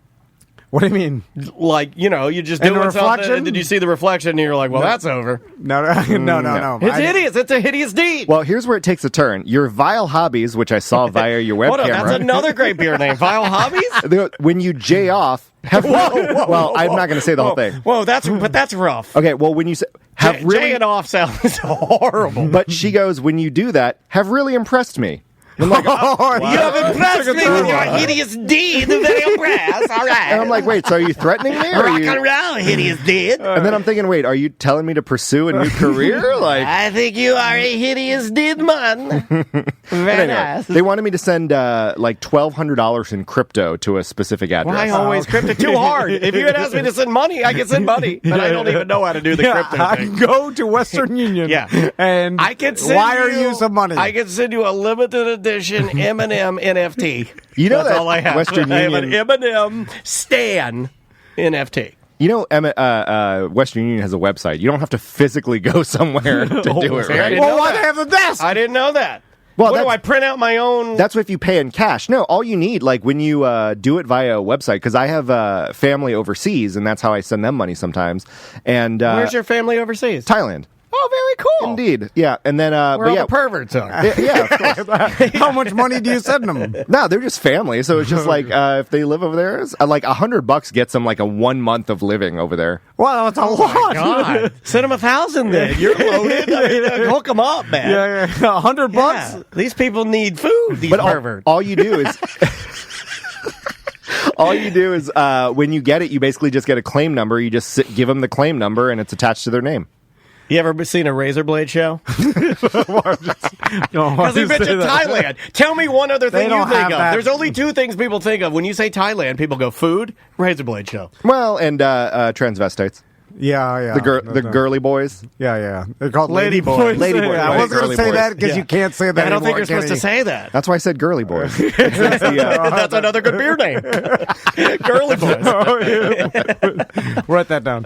What do you mean? Like, you just In the doing something, reflection? and did you see the reflection, and you're like, well, that's over. No. It's hideous. It's a hideous deed. Well, here's where it takes a turn. Your vile hobbies, which I saw via your web Hold on, camera. that's another great beer name. Vile hobbies? When you J off, well, I'm not going to say the whole thing. Whoa, that's rough. Okay, well, when you say have really Jaying off sounds horrible. But she goes, when you do that, have really impressed me. I'm like, You have impressed me with your hideous deed. Very impressed. All right. and I'm like, wait, so are you threatening me? Or are Rock you... and roll, hideous deed. And then I'm thinking, wait, are you telling me to pursue a new career? Like, I think you are a hideous deed man. Very anyway, nice. they wanted me to send like $1,200 in crypto to a specific address. Why always crypto? Too hard. If you had asked me to send money, I could send money. But I don't even know how to do the crypto I thing. go to Western Union. And I can send wire you some money. I can send you a limited edition M&M NFT. You know That's that all I have. Western I have an Union- M&M Stan NFT. You know, Western Union has a website. You don't have to physically go somewhere to do it, right? Well, why they have the desk? I didn't know that. Well, what do I print out my own? That's if you pay in cash. No, all you need, like when you do it via a website, because I have family overseas, and that's how I send them money sometimes. And Where's your family overseas? Thailand. Oh, very cool. Indeed. Yeah. And then, Where but all yeah. the perverts are. Yeah, of course. How much money do you send them? No, they're just family. So it's just like if they live over there, it's, like $100 gets them like a 1 month of living over there. Well, that's a lot. God. Send them 1,000 then. You're loaded. I mean, hook them up, man. Yeah, $100 bucks. Yeah. These people need food. These But perverts. all you do is. All you do is when you get it, you basically just get a claim number. You just give them the claim number, and it's attached to their name. You ever seen a razor blade show? Because Because he mentioned Thailand. Tell me one other thing you don't think have of. that. There's only two things people think of when you say Thailand. People go food, razor blade show. Well, and transvestites. Yeah. The girly boys. Yeah. They're called Lady lady boys. boys. Lady boys. I wasn't going Girly to say boys. that because Yeah. you can't say that I don't think anymore, you're supposed to Kenny. say that. That's why I said girly boys. That's another good beer name. Girly boys. Write that down.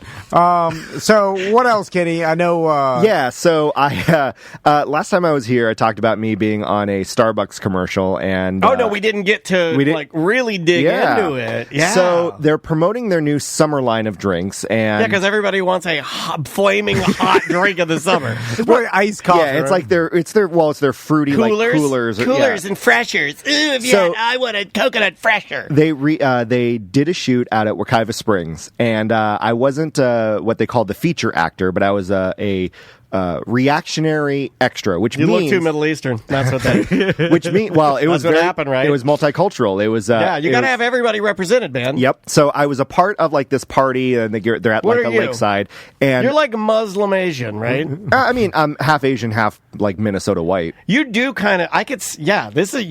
So what else, Kenny? I know. Yeah, so I last time I was here, I talked about me being on a Starbucks commercial, and Oh, no, we didn't get to like really dig into it. Yeah. So they're promoting their new summer line of drinks, and Yeah, because everybody wants a flaming hot drink of the summer. It's probably iced coffee. yeah, it's right? like it's their fruity Coolers, like coolers, coolers and freshers. Ooh, I want a coconut fresher. They did a shoot out at Wekiva Springs, and I wasn't what they called the feature actor, but I was a reactionary extra, which You means look too Middle Eastern. That's what that. which mean well, it was That's what very, happened, right? It was multicultural. It was Yeah, you it got to was- have everybody represented, man. Yep. So I was a part of like this party, and they're at What like are a you? lakeside, and You're like Muslim Asian, right? I mean, I'm half Asian, half like Minnesota white. You do kind of. I could. Yeah, this is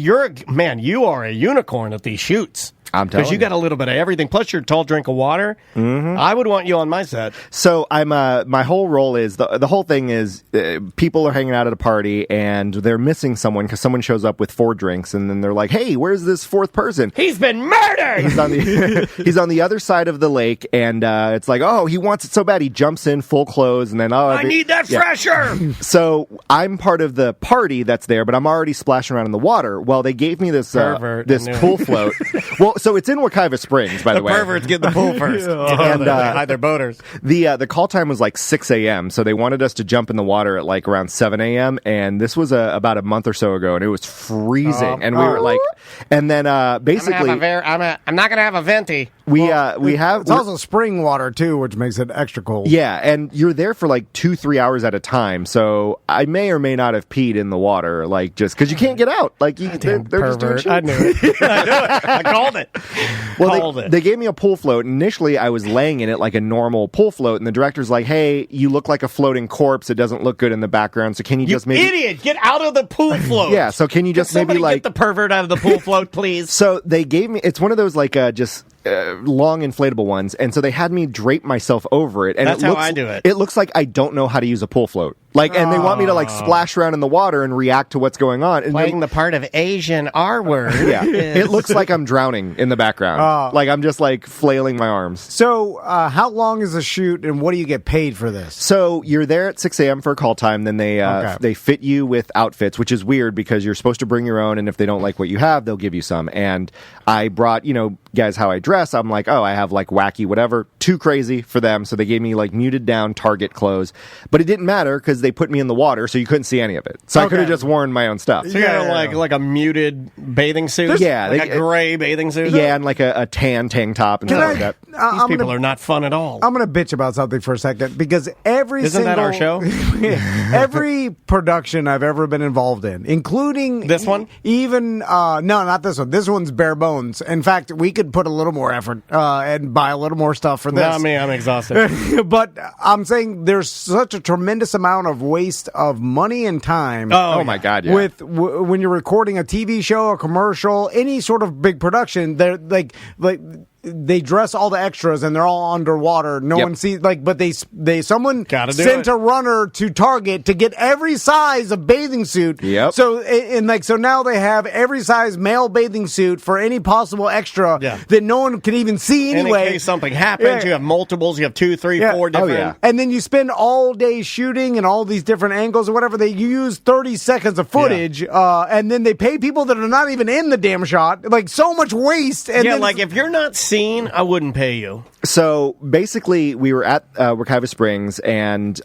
man. You are a unicorn at these shoots. I'm telling because you got a little bit of everything. Plus, you're a tall drink of water. Mm-hmm. I would want you on my set. So I'm my whole role is the whole thing is people are hanging out at a party and they're missing someone because someone shows up with 4 drinks and then they're like, hey, where's this 4th person? He's been murdered. He's on the other side of the lake, and it's like, oh, he wants it so bad. He jumps in full clothes, and then I need that fresher. So I'm part of the party that's there, but I'm already splashing around in the water. Well, they gave me this Pervert, this I knew pool it. float. Well, so it's in Wekiva Springs, by the way. Perverts get the pool first. And They hide their boaters. the call time was like 6 a.m., so they wanted us to jump in the water at like around 7 a.m., and this was about a month or so ago, and it was freezing, and we were like, And then basically, I'm not gonna have a venti. we have It's also spring water too, which makes it extra cold. yeah, and you're there for like 2-3 hours at a time. So I may or may not have peed in the water, like just because you can't get out. Like they're just doing shit. I knew it. I called it. Well, they gave me a pool float. Initially, I was laying in it like a normal pool float, and the director's like, "Hey, you look like a floating corpse. It doesn't look good in the background. So can you just maybe idiot get out of the pool float?" Yeah. So can you just maybe like get the pervert out of the pool float, please? So they gave me. It's one of those like just. Long inflatable ones, and so they had me drape myself over it, and that's it looks, how I do it. It looks like I don't know how to use a pool float, like, and they want me to like splash around in the water and react to what's going on. And playing the part of Asian R word. Yeah, it looks like I'm drowning in the background, like I'm just like flailing my arms. So, how long is the shoot, and what do you get paid for this? So you're there at 6 a.m. for a call time. Then they fit you with outfits, which is weird because you're supposed to bring your own, and if they don't like what you have, they'll give you some. And I brought, guys, how I dress. I'm like, oh, I have like wacky whatever, too crazy for them. So they gave me like muted down Target clothes, but it didn't matter because they put me in the water, so you couldn't see any of it. So I could have just worn my own stuff. So you got like a muted bathing suit, a gray bathing suit, and like a tan tank top and stuff like that. These people are not fun at all. I'm going to bitch about something for a second because Isn't that our show? every production I've ever been involved in, including this one, even no, not this one. This one's bare bones. In fact, we could put a little more effort and buy a little more stuff for this. Not me, I'm exhausted. But I'm saying there's such a tremendous amount of waste of money and time. Oh my God! Yeah. With when you're recording a TV show, a commercial, any sort of big production, they're like. They dress all the extras and they're all underwater. No one sees but someone sent a runner to Target to get every size of bathing suit. Yep. So so now they have every size male bathing suit for any possible extra that no one can even see anyway. And in case something happens, you have multiples. You have 2, 3, 4 different. Oh, yeah. And then you spend all day shooting and all these different angles or whatever. They use 30 seconds of footage, and then they pay people that are not even in the damn shot. Like so much waste. And then like if you're not seen, I wouldn't pay you. So basically, we were at Wekiva Springs, and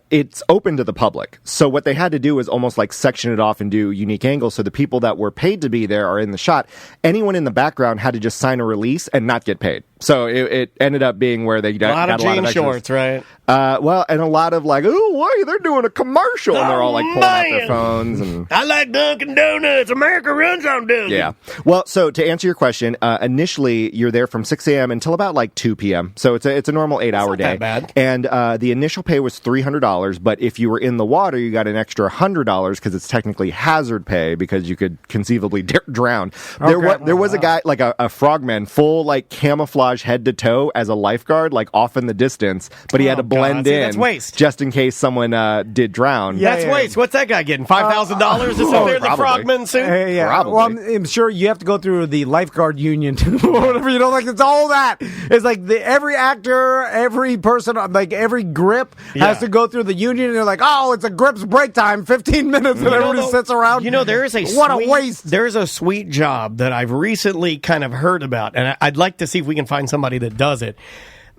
it's open to the public. So what they had to do was almost like section it off and do unique angles. So the people that were paid to be there are in the shot. Anyone in the background had to just sign a release and not get paid. So it ended up being where they got a lot of jean shorts, right? Well, and a lot of like, oh, wait, they're doing a commercial, and they're all like pulling out their phones. And I like Dunkin' Donuts. America runs on Dunkin'. Yeah. Well, so to answer your question, initially you're there from 6 a.m. until about like 2 p.m. So it's a normal 8-hour day. Not that bad. And the initial pay was $300, but if you were in the water, you got an extra $100 because it's technically hazard pay because you could conceivably drown. There was a guy like a frogman, full like camouflage head to toe as a lifeguard, like off in the distance, but he had to blend in. That's waste. Just in case someone did drown. That's waste. What's that guy getting? $5,000 to sit there in the frogman suit? Probably. Well, I'm sure you have to go through the lifeguard union or whatever. Like it's all that. It's like every actor, every person, like every grip has to go through the union. And they're like, oh, it's a grip's break time, 15 minutes, and everybody sits around. There is a waste. There's a sweet job that I've recently kind of heard about, and I'd like to see if we can find somebody that does it.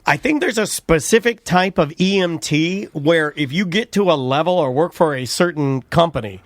I think there's a specific type of EMT where if you get to a level or work for a certain company,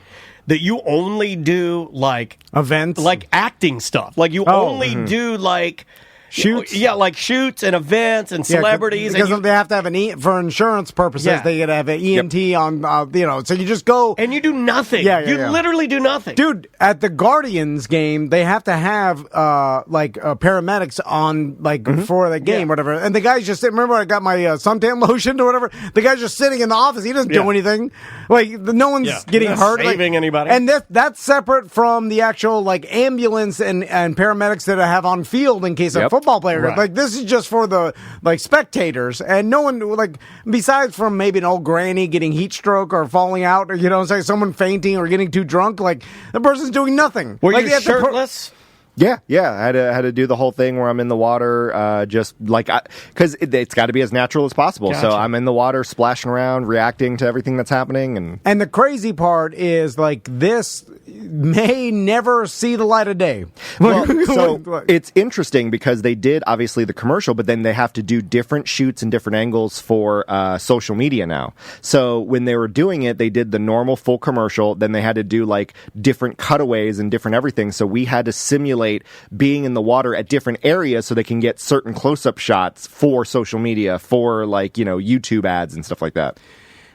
that you only do like events, like acting stuff. Like you only do like shoots. Yeah, like shoots and events and celebrities. Because they have to have for insurance purposes, they gotta have an EMT on, so you just go. And you do nothing. You literally do nothing. Dude, at the Guardians game, they have to have, paramedics on, for the game, whatever. And the guy's just sitting, remember I got my suntan lotion or whatever? The guy's just sitting in the office. He doesn't do anything. Like, no one's getting hurt. Saving anybody. And that's separate from the actual, ambulance and paramedics that I have on field in case of football player. Right. Like, this is just for the spectators, and no one besides from maybe an old granny getting heat stroke or falling out, or someone fainting or getting too drunk. Like, the person's doing nothing. Were you shirtless? Yeah. I had to do the whole thing where I'm in the water, just like because it's got to be as natural as possible. Gotcha. So I'm in the water, splashing around, reacting to everything that's happening, and the crazy part is like this may never see the light of day. Well, so it's interesting because they did obviously the commercial, but then they have to do different shoots and different angles for social media now. So when they were doing it, they did the normal full commercial. Then they had to do like different cutaways and different everything. So we had to simulate being in the water at different areas so they can get certain close-up shots for social media, for like, YouTube ads and stuff like that.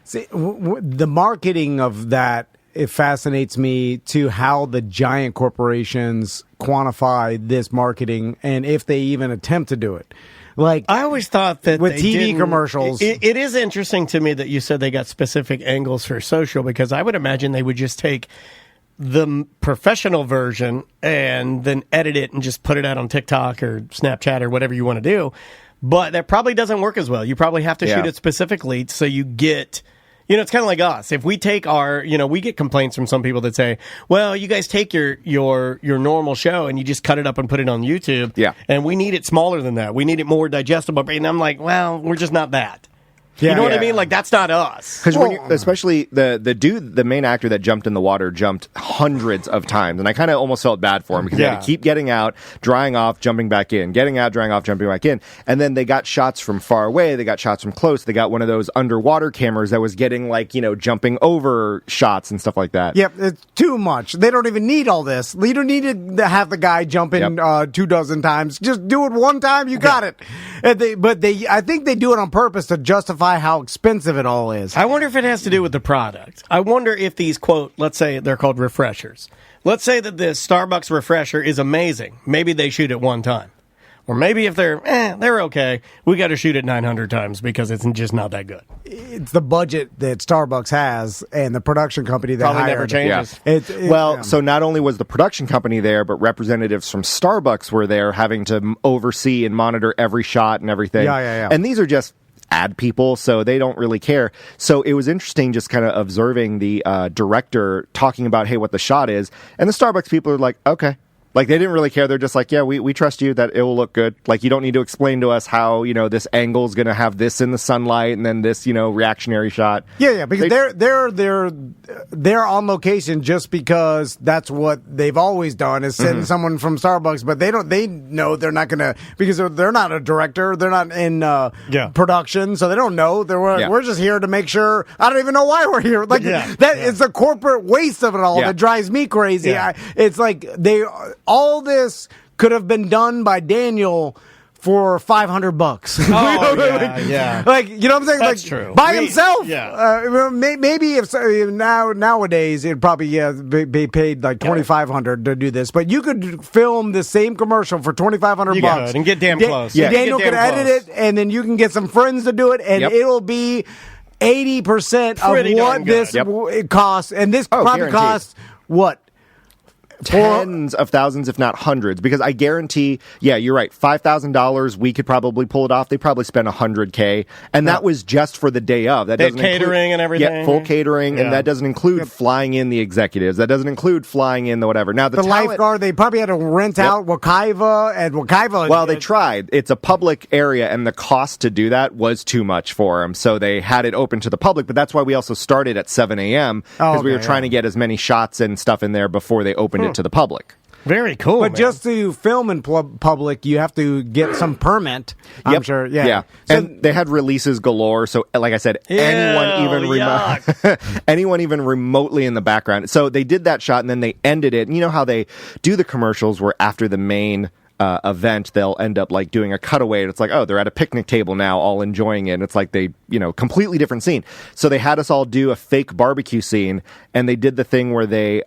See, the marketing of that, it fascinates me to how the giant corporations quantify this marketing and if they even attempt to do it. Like, I always thought that with they TV didn't- commercials, it is interesting to me that you said they got specific angles for social, because I would imagine they would just take the professional version and then edit it and just put it out on TikTok or Snapchat or whatever you want to do. But that probably doesn't work as well. You probably have to shoot it specifically so you get, it's kind of like us. If we take our, we get complaints from some people that say, well, you guys take your normal show and you just cut it up and put it on YouTube. Yeah. And we need it smaller than that. We need it more digestible. And I'm like, well, we're just not that. You know what I mean? Like, that's not us. Because especially the main actor that jumped in the water jumped hundreds of times, and I kind of almost felt bad for him because he had to keep getting out, drying off, jumping back in, getting out, drying off, jumping back in, and then they got shots from far away, they got shots from close, they got one of those underwater cameras that was getting like jumping over shots and stuff like that. Yep, it's too much. They don't even need all this. You don't need to have the guy jump in 24 times. Just do it one time, you got it. And I think they do it on purpose to justify how expensive it all is. I wonder if it has to do with the product. I wonder if these, quote, let's say they're called refreshers. Let's say that this Starbucks refresher is amazing. Maybe they shoot it one time. Or maybe if they're okay, we got to shoot it 900 times because it's just not that good. It's the budget that Starbucks has and the production company that Probably hired. never changes. Yeah. So not only was the production company there, but representatives from Starbucks were there having to oversee and monitor every shot and everything. Yeah. And these are just ad people, so they don't really care. So it was interesting just kind of observing the director talking about, hey, what the shot is. And the Starbucks people are like, okay. Like, they didn't really care. They're just like, yeah, we trust you that it will look good. Like, you don't need to explain to us how, this angle is going to have this in the sunlight and then this, reactionary shot. Yeah, because they're on location just because that's what they've always done is send someone from Starbucks, but they know they're not going to, because they're not a director, they're not in production, so they don't know. We're just here to make sure. I don't even know why we're here. Like it's a corporate waste of it all that drives me crazy. Yeah. It's like all this could have been done by Daniel for $500. Oh, yeah. Like, you know what I'm saying? That's like, true. By himself. Yeah. Maybe if nowadays it'd probably be paid like $2,500 to do this, but you could film the same commercial for $2,500 bucks and get damn close. Daniel could edit it, and then you can get some friends to do it, and it'll be 80% Pretty of darn what this good. costs, and this probably guaranteed. costs what? Tens of thousands, if not hundreds, because I guarantee, you're right, $5,000, we could probably pull it off. They probably spent $100K, and that was just for the day of. That doesn't catering and everything. Yeah, full catering, and that doesn't include flying in the executives. That doesn't include flying in the whatever. Now the talent, lifeguard, they probably had to rent out Wekiva, and Wekiva. Well, they tried. It's a public area, and the cost to do that was too much for them, so they had it open to the public. But that's why we also started at 7 a.m. because we were trying to get as many shots and stuff in there before they opened it to the public. Very cool. But just to film in public, you have to get some permit. I'm sure. Yeah. So, and they had releases galore. So, like I said, anyone even remotely in the background. So they did that shot, and then they ended it. And you know how they do the commercials where after the main event, they'll end up like doing a cutaway, and it's like, oh, they're at a picnic table now, all enjoying it. And it's like they, completely different scene. So they had us all do a fake barbecue scene, and they did the thing where they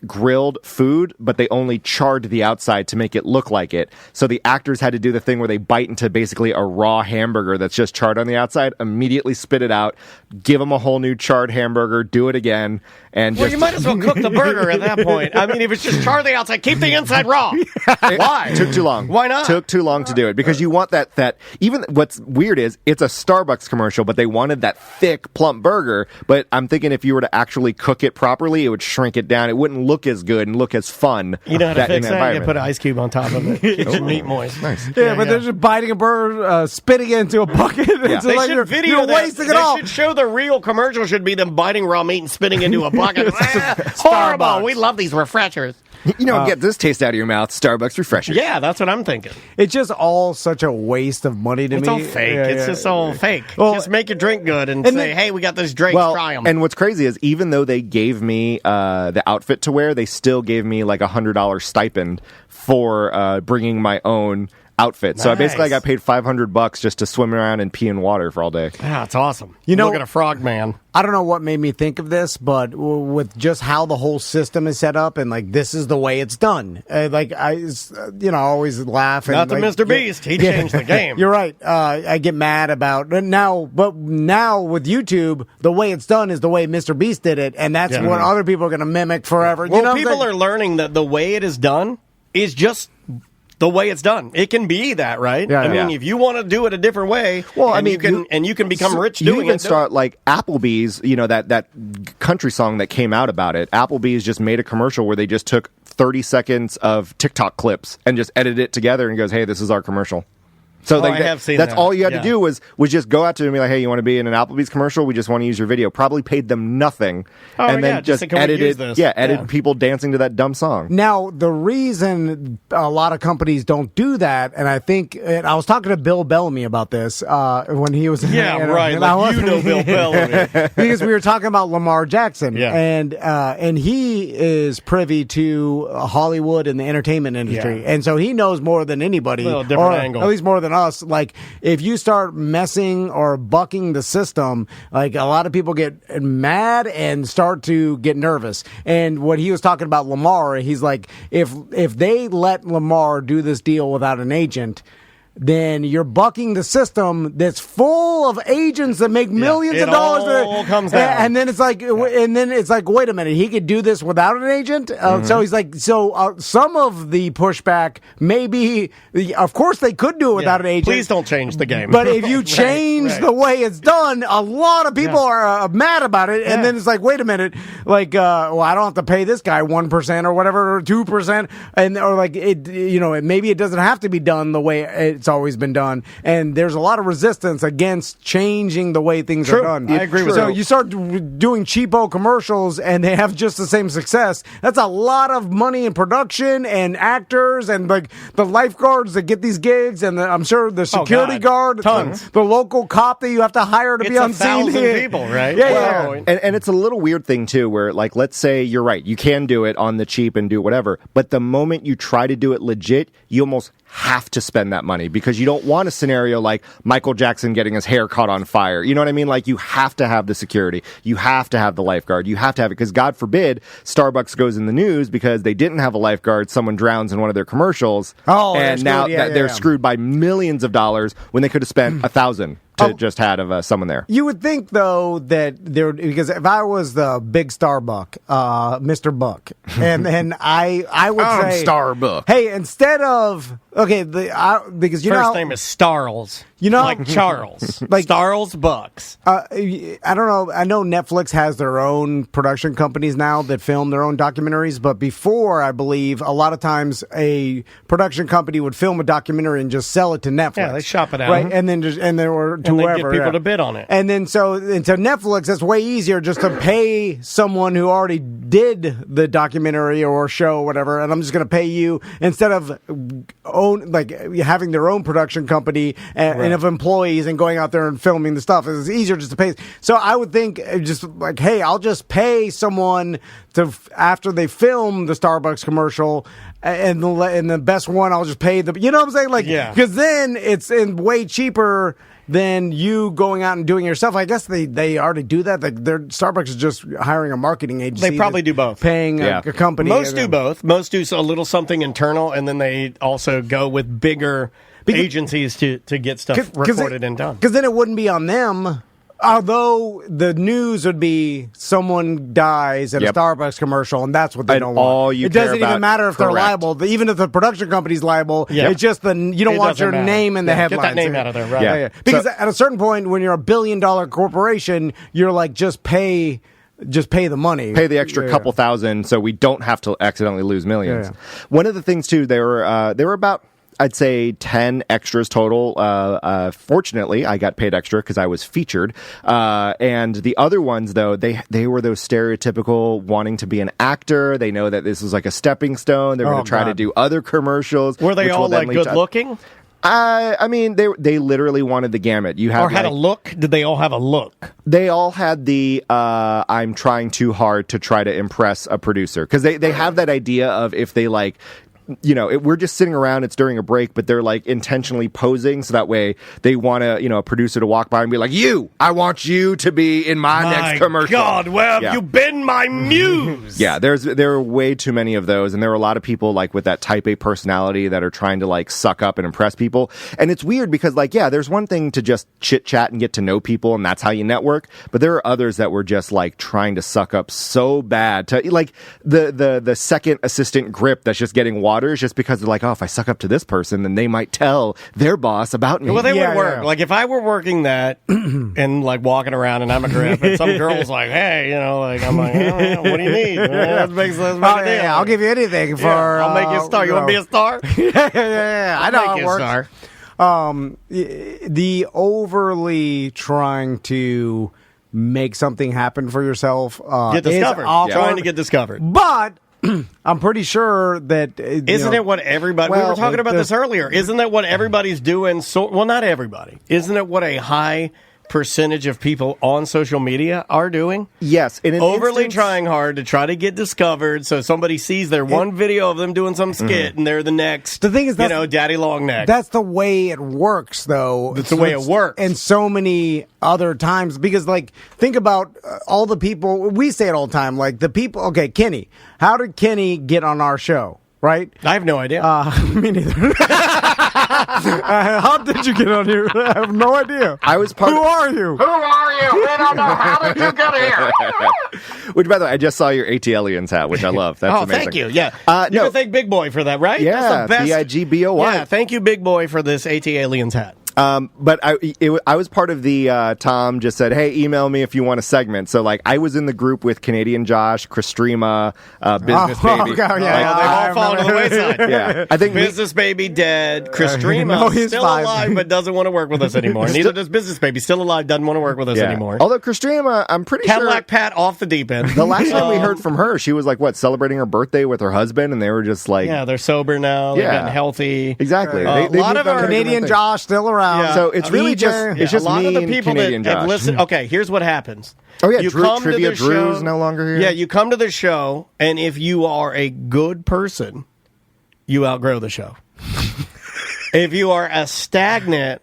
grilled food, but they only charred the outside to make it look like it. So the actors had to do the thing where they bite into basically a raw hamburger that's just charred on the outside, immediately spit it out, give them a whole new charred hamburger, do it again, and you might as well cook the burger at that point. I mean, if it's just char the outside, keep the inside raw. Why? Took too long. Why not? Took too long to do it because you want that. Even what's weird is it's a Starbucks commercial, but they wanted that thick, plump burger. But I'm thinking if you were to actually cook it properly, it would shrink it down. It wouldn't look look as good and look as fun. You know how to in fix that that? You environment. put an ice cube on top of it. Keeps your meat moist. Nice. Yeah, but they're just biting a bird, spitting it into a bucket. It's They like should you're video that. wasting it They all. should show the real commercial. Should be them biting raw meat and spitting into a bucket. Horrible. We love these refreshers. You know, get this taste out of your mouth. Starbucks refreshers. Yeah, that's what I'm thinking. It's just all such a waste of money to It's me. all fake. Yeah, It's yeah. just all fake. Well, just make your drink good and and say, then- hey, we got this drink. Well, Try them. and what's crazy is even though they gave me the outfit to wear, they still gave me like $100 stipend for bringing my own outfit. So I basically got paid $500 just to swim around and pee in water for all day. Yeah, it's awesome. You know- Look at a frog man. I don't know what made me think of this, but with just how the whole system is set up, and like this is the way it's done. I always laugh. And, Not to Mr. Beast. He changed the game. You're right. I get mad about now, but now with YouTube, the way it's done is the way Mr. Beast did it, and that's what other people are going to mimic forever. Well, you know what I'm people saying? are learning that the way it is done is just the way it's done. It can be that, right? Yeah, I mean, yeah. if you want to do it a different way, Well, and I mean, you can become rich you doing even it. start like Applebee's, you know, that country song that came out about it. Applebee's just made a commercial where they just took 30 seconds of TikTok clips and just edited it together and goes, "Hey, this is our commercial." So I have seen that's that. all you had Yeah. to do was just go out to them and be like, "Hey, you want to be in an Applebee's commercial? We just want to use your video." Probably paid them nothing, Oh, and yeah, then just just say, "Can we use edited, this?" edit Yeah. people dancing to that dumb song. Now, the reason a lot of companies don't do that, and I think and I was talking to Bill Bellamy about this when he was Yeah, and, right. and I Like, you know Bill Bellamy. because we were talking about Lamar Jackson, Yeah. and he is privy to Hollywood and the entertainment industry, Yeah. and so he knows more than anybody, Little different or angle. at least more than us. Like if you start messing or bucking the system, like a lot of people get mad and start to get nervous. And what he was talking about Lamar, he's like, if they let Lamar do this deal without an agent, then you're bucking the system that's full of agents that make millions It of dollars. all comes down. And then it's like, wait a minute, he could do this without an agent. So he's like, some of the pushback may be, of course, they could do it without an agent. Please don't change the game. But if you change right. the way it's done, a lot of people are mad about it. And then it's like, wait a minute, like, well, I don't have to pay this guy 1% or whatever, or 2%, and or like it, maybe it doesn't have to be done the way it's always been done. And there's a lot of resistance against changing the way things are done. I agree with so that. you start doing cheapo commercials, and they have just the same success. That's a lot of money in production and actors and like the lifeguards that get these gigs, and I'm sure the security guard, Tons. the local cop that you have to hire to It's be on 1,000 scene. people, right? Yeah, Wow. yeah. And it's a little weird thing too, where like, let's say you're right, you can do it on the cheap and do whatever, but the moment you try to do it legit, you almost have to spend that money because you don't want a scenario like Michael Jackson getting his hair caught on fire. You know what I mean? Like you have to have the security, you have to have the lifeguard, you have to have it because God forbid Starbucks goes in the news because they didn't have a lifeguard, someone drowns in one of their commercials, Oh, they're and now screwed. Yeah, they're yeah. screwed by millions of dollars when they could have spent $1,000 to just had of someone there. You would think though that there, because if I was the big Starbuck, Mr. Buck, and then I would say Starbuck. Hey, instead of because you First know name is Starles. You know- like Charles. Like- Starles Bucks. I don't know. I know Netflix has their own production companies now that film their own documentaries, but before, I believe, a lot of times a production company would film a documentary and just sell it to Netflix. Yeah, they shop it out. right? And then or to And they whoever get people yeah. to bid on it. And then so Netflix, that's way easier just to pay someone who already did the documentary or show or whatever, and I'm just going to pay you instead of having their own production company and of employees and going out there and filming the stuff. It's easier just to pay. So I would think just like, hey, I'll just pay someone to after they film the Starbucks commercial. And the best one, I'll just pay the. You know what I'm saying? Like, Yeah. because then it's way cheaper than you going out and doing it yourself. I guess they already do that. Like, Starbucks is just hiring a marketing agency. They probably do both. Paying a company. Most do both. Most do a little something internal, and then they also go with bigger agencies to get stuff recorded and done. Because then it wouldn't be on them. Although the news would be someone dies in Yep. a Starbucks commercial, and that's what they And don't want. all you it care doesn't about- even matter if they're correct. liable. Even if the production company's liable, Yeah. it's just you don't It want your doesn't matter. name in the Yeah, get that headlines. name out of there, right. Yeah. Yeah. Because So- at a certain point, when you're a $1 billion corporation, you're like, just pay just pay the money. Pay the extra couple thousand so we don't have to accidentally lose millions. One of the things, too, they were about, I'd say 10 extras total. Fortunately, I got paid extra because I was featured. And the other ones, though, they were those stereotypical wanting to be an actor. They know that this was like a stepping stone. They're going to try to do other commercials. Were they all like good looking? I mean, they literally wanted the gamut. You had had a look? Did they all have a look? They all had the I'm trying too hard to try to impress a producer. Because they have that idea of if they like... we're just sitting around, it's during a break, but they're like intentionally posing so that way they want to, a producer to walk by and be like, I want you to be in my next commercial. God, where have you been, my muse? Yeah, there are way too many of those, and there are a lot of people like with that type A personality that are trying to like suck up and impress people. And it's weird because there's one thing to just chit chat and get to know people, and that's how you network. But there are others that were just like trying to suck up so bad to like the second assistant grip that's just getting water is just because they're like, if I suck up to this person, then they might tell their boss about me. Well, they would work. Yeah. Like if I were working that and like walking around and I'm a grip and some girl's like, hey, I'm like, what do you need? Let's make a deal. I'll give you anything for. I'll make you a star. You want to be a star? Yeah. I know how it works. The overly trying to make something happen for yourself get discovered. Trying to get discovered. But I'm pretty sure that... Isn't it what everybody... we were talking about this earlier. Isn't that what everybody's doing? Well, not everybody. Isn't it what a high percentage of people on social media are doing? Yes. Overly trying hard to try to get discovered so somebody sees their one video of them doing some skit and they're the next, the thing is, Daddy Long Neck. That's the way it works, though. That's the way it works. And so many other times, because, think about all the people, we say it all the time, the people, okay, Kenny. How did Kenny get on our show? Right? I have no idea. Me neither. How did you get on here? I have no idea. I was part Who are you? Who are you? We don't know. How did you get here? Which, by the way, I just saw your AT Aliens hat, which I love. That's amazing. Thank you. Yeah. You can thank Big Boy for that, right? Yeah. That's the best. BIGBOY. Yeah. Thank you, Big Boy, for this AT Aliens hat. But I was part of the Tom just said, hey, email me if you want a segment. So I was in the group with Canadian Josh, Chris Strema, Business Baby. They've all fallen to the wayside. Yeah, I think Business Baby dead. Chris Strema still alive but doesn't want to work with us anymore. Neither does Business Baby. Still alive, doesn't want to work with us anymore. Although Chris Strema, I'm pretty sure Cadillac Pat off the deep end. The last time we heard from her, she was celebrating her birthday with her husband, and they were just they're sober now. They've gotten healthy. Exactly. A lot of our Canadian Josh still around. Yeah. So it's really it's just a lot me of the people Canadian that have Josh. listened. Okay, here's what happens. Oh yeah, Trivia Drew's no longer here. Yeah, you come to the show, and if you are a good person, you outgrow the show. If you are a stagnant,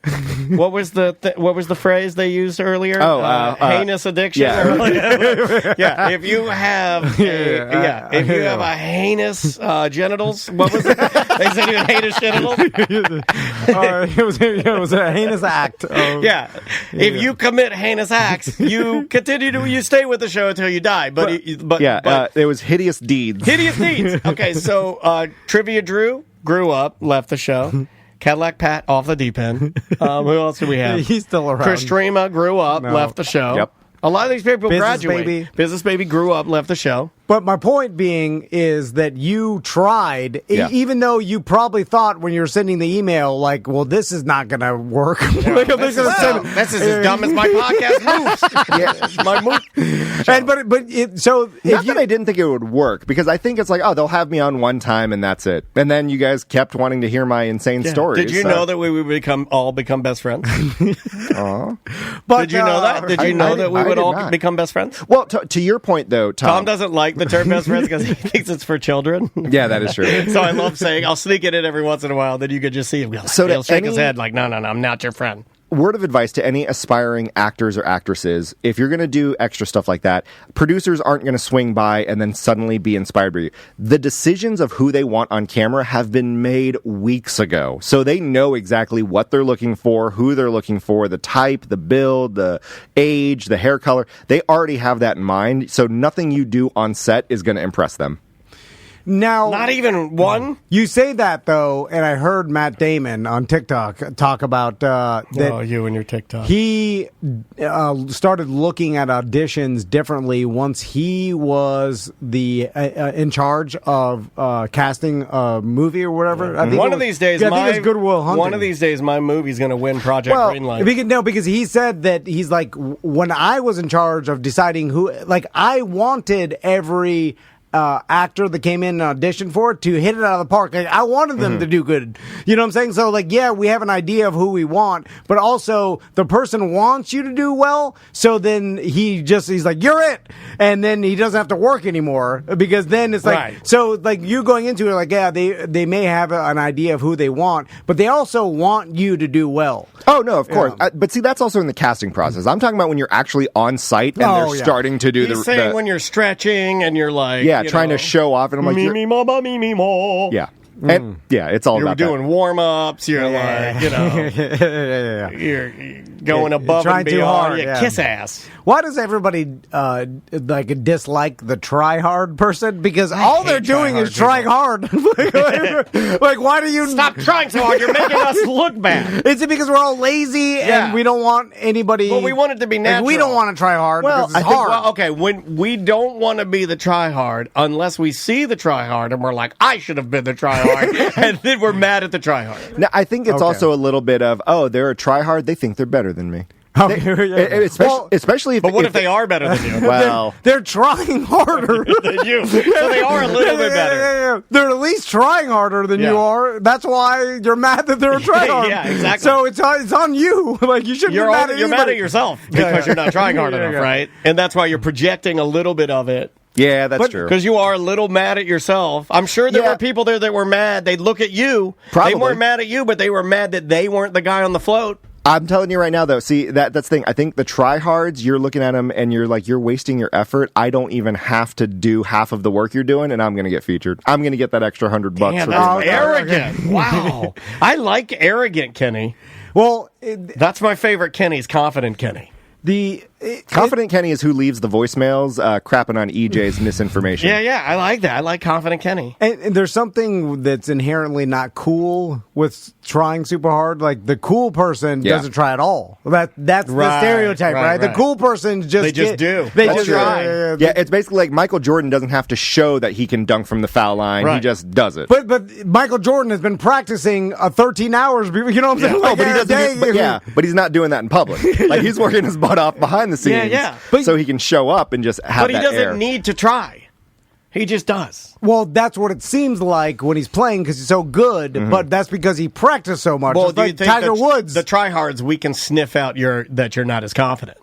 what was the phrase they used earlier? Heinous addiction. Yeah. If you have a heinous genitals, what was it? They said you had heinous genitals. It was a heinous act. If you commit heinous acts, you you stay with the show until you die. But it was hideous deeds. Hideous deeds. Okay, so Trivia Drew grew up, left the show. Cadillac Pat off the deep end. Who else do we have? He's still around. Chris Strema grew up, left the show. Yep. A lot of these people graduate. Baby. Business Baby grew up, left the show. But my point being is that you tried, even though you probably thought when you were sending the email, well, this is not going to work. This is as dumb as my podcast moves. My move. Not that I didn't think it would work, because I think it's they'll have me on one time and that's it. And then you guys kept wanting to hear my insane stories. Did you know that we would all become best friends? But, did you know that? Did you know that we would all become best friends? Well, to your point, though, Tom doesn't like the term best friends because he thinks it's for children. Yeah, that is true. So I love saying, I'll sneak it in every once in a while, then you could just see him. He'll shake his head like, no, I'm not your friend. Word of advice to any aspiring actors or actresses: if you're going to do extra stuff like that, producers aren't going to swing by and then suddenly be inspired by you. The decisions of who they want on camera have been made weeks ago. So they know exactly what they're looking for, who they're looking for, the type, the build, the age, the hair color. They already have that in mind. So nothing you do on set is going to impress them. Now, Not even one? you say that though, and I heard Matt Damon on TikTok talk about that. Oh, you and your TikTok. He started looking at auditions differently once he was in charge of casting a movie or whatever. I think One of these days, I think it was Good Will Hunting. One of these days, my movie's going to win Project Greenlight. Because he said that he's like, when I was in charge of deciding who, like, I wanted every actor that came in and auditioned for it to hit it out of the park. Like, I wanted them to do good. You know what I'm saying? So, like, yeah, we have an idea of who we want, but also the person wants you to do well. So then he's like, you're it. And then he doesn't have to work anymore because then it's like, Right. so like you going into it, like, yeah, they may have an idea of who they want, but they also want you to do well. Oh, no, of course. But see, that's also in the casting process. I'm talking about when you're actually on site and they're starting to do He's saying when you're stretching and you're like, trying to show off, and I'm like, me ma ba me me mo. yeah. And, it's all You're about doing warm-ups. You're like, you're going above Trying and too beyond. hard, You yeah. kiss ass. Why does everybody dislike the try-hard person? Because all they're doing is trying hard. Like, why do you Stop trying so hard? You're making us look bad. Is it because we're all lazy and we don't want anybody? Well, we want it to be natural. We don't want to try hard. Well, because it's hard. when we don't want to be the try hard unless we see the try hard and we're like, I should have been the try hard, and then we're mad at the try hard. Now, I think it's also a little bit of, they're a try hard. They think they're better than me. Especially if. But what if they are better than you? Well, they're trying harder than you. So they are a little bit better. They're at least trying harder than you are. That's why you're mad that they're trying hard. Yeah, exactly. So it's on you. Like, you shouldn't be mad at You're anybody. mad at yourself because you're not trying hard enough, right? And that's why you're projecting a little bit of it. Yeah, that's true. Because you are a little mad at yourself. I'm sure there were people there that were mad. They'd look at you. Probably. They weren't mad at you, but they were mad that they weren't the guy on the float. I'm telling you right now, though. See, that's the thing. I think the tryhards, you're looking at them and you're like, you're wasting your effort. I don't even have to do half of the work you're doing, and I'm going to get featured. I'm going to get that extra $100 Damn, for that's being arrogant. Wow. I like arrogant Kenny. Well, that's my favorite Kenny's confident Kenny. Confident Kenny is who leaves the voicemails crapping on EJ's misinformation. Yeah, I like that. I like Confident Kenny. And there's something that's inherently not cool with trying super hard. Like, the cool person doesn't try at all. That's the stereotype, right? The cool person just They just do. They That's just try. Yeah, it's basically like Michael Jordan doesn't have to show that he can dunk from the foul line. Right. He just does it. But Michael Jordan has been practicing 13 hours. You know what I'm saying? No, Like, but he every doesn't. day. But he's not doing that in public. Like, he's working his butt off behind the scenes, so he can show up and just have But he that doesn't air. need to try. He just does. Well, that's what it seems like when he's playing because he's so good, but that's because he practiced so much. Well, It's do you like think Tiger Woods. the tryhards, we can sniff out that you're not as confident?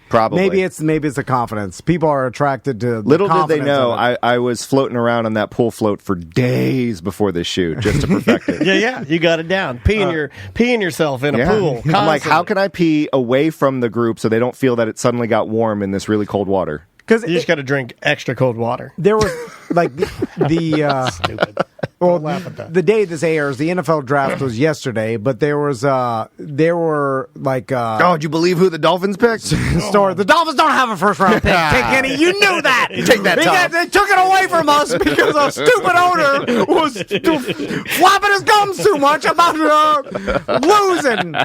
Probably. Maybe it's the confidence. People are attracted to the Little did they confidence know, of it. I was floating around on that pool float for days before this shoot just to perfect it. Yeah, you got it down. Peeing yourself in a pool. I'm like, constantly. how can I pee away from the group so they don't feel that it suddenly got warm in this really cold water? Because you just got to drink extra cold water. There was like Stupid. well, the day this airs, the NFL draft was yesterday, but there were like Oh, did you believe who the Dolphins picked? story. The Dolphins don't have a first round pick. Kenny, you knew that. Take that, Tom. They took it away from us because a stupid owner was flopping his gums too much about losing.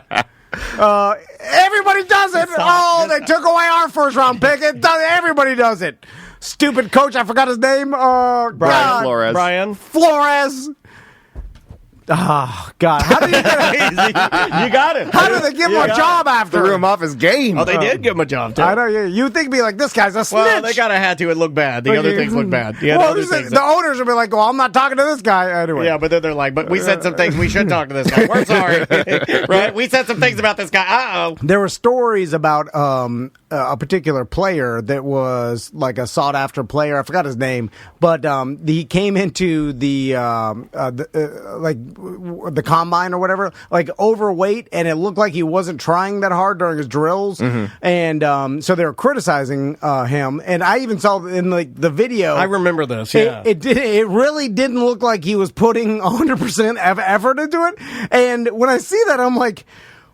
Everybody does it. Oh, they took away our first round pick. Everybody does it. Stupid coach. I forgot his name. Brian Flores. Brian Flores. Oh, God. How did you get You got it. How did they give him a job after? Threw him off his game. Oh, they did give him a job, too. I know. You think be like, this guy's a snitch. Well, they got to have to. It looked bad. The other things look bad. Yeah, well, the owners will be like, well, I'm not talking to this guy anyway. Yeah, but then they're like, but we said some things. We should talk to this guy. We're sorry. Right? We said some things about this guy. Uh-oh. There were stories about a particular player that was like a sought-after player. I forgot his name, but he came into the combine or whatever, like overweight, and it looked like he wasn't trying that hard during his drills, and so they were criticizing him. And I even saw in the video. I remember this. Yeah, it really didn't look like he was putting 100% effort into it. And when I see that, I'm like,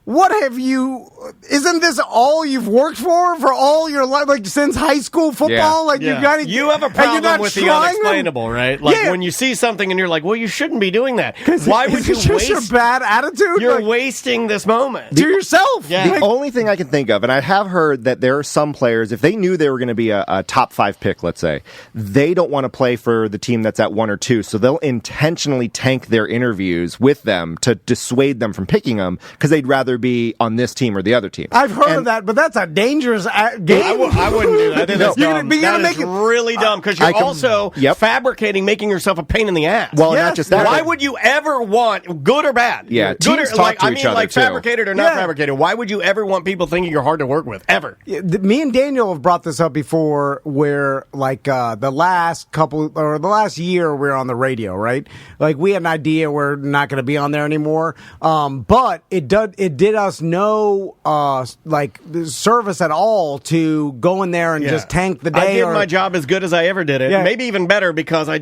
what have you? Isn't this all you've worked for all your life, like since high school football? Like you have a problem with the unexplainable, right? Like when you see something and you're like, well, you shouldn't be doing that. Why would you waste your bad attitude? You're wasting this moment to yourself. The only thing I can think of, and I have heard that there are some players, if they knew they were going to be a top 5 pick, let's say, they don't want to play for the team that's at 1 or 2, so they'll intentionally tank their interviews with them to dissuade them from picking them because they'd rather be on this team or the other team. I've heard of that, but that's a dangerous game. I wouldn't do that. I think that's dumb. That is really dumb because you're also fabricating, making yourself a pain in the ass. Well, not just that. Why would you ever want, good or bad? Yeah, good teams talk to each other, too. Fabricated or not fabricated. Why would you ever want people thinking you're hard to work with? Ever. Me and Daniel have brought this up before where, like, the last year we were on the radio, right? Like, we had an idea we're not going to be on there anymore. But it did us no service at all to go in there and just tank the day. I did my job as good as I ever did it. Yeah. Maybe even better because I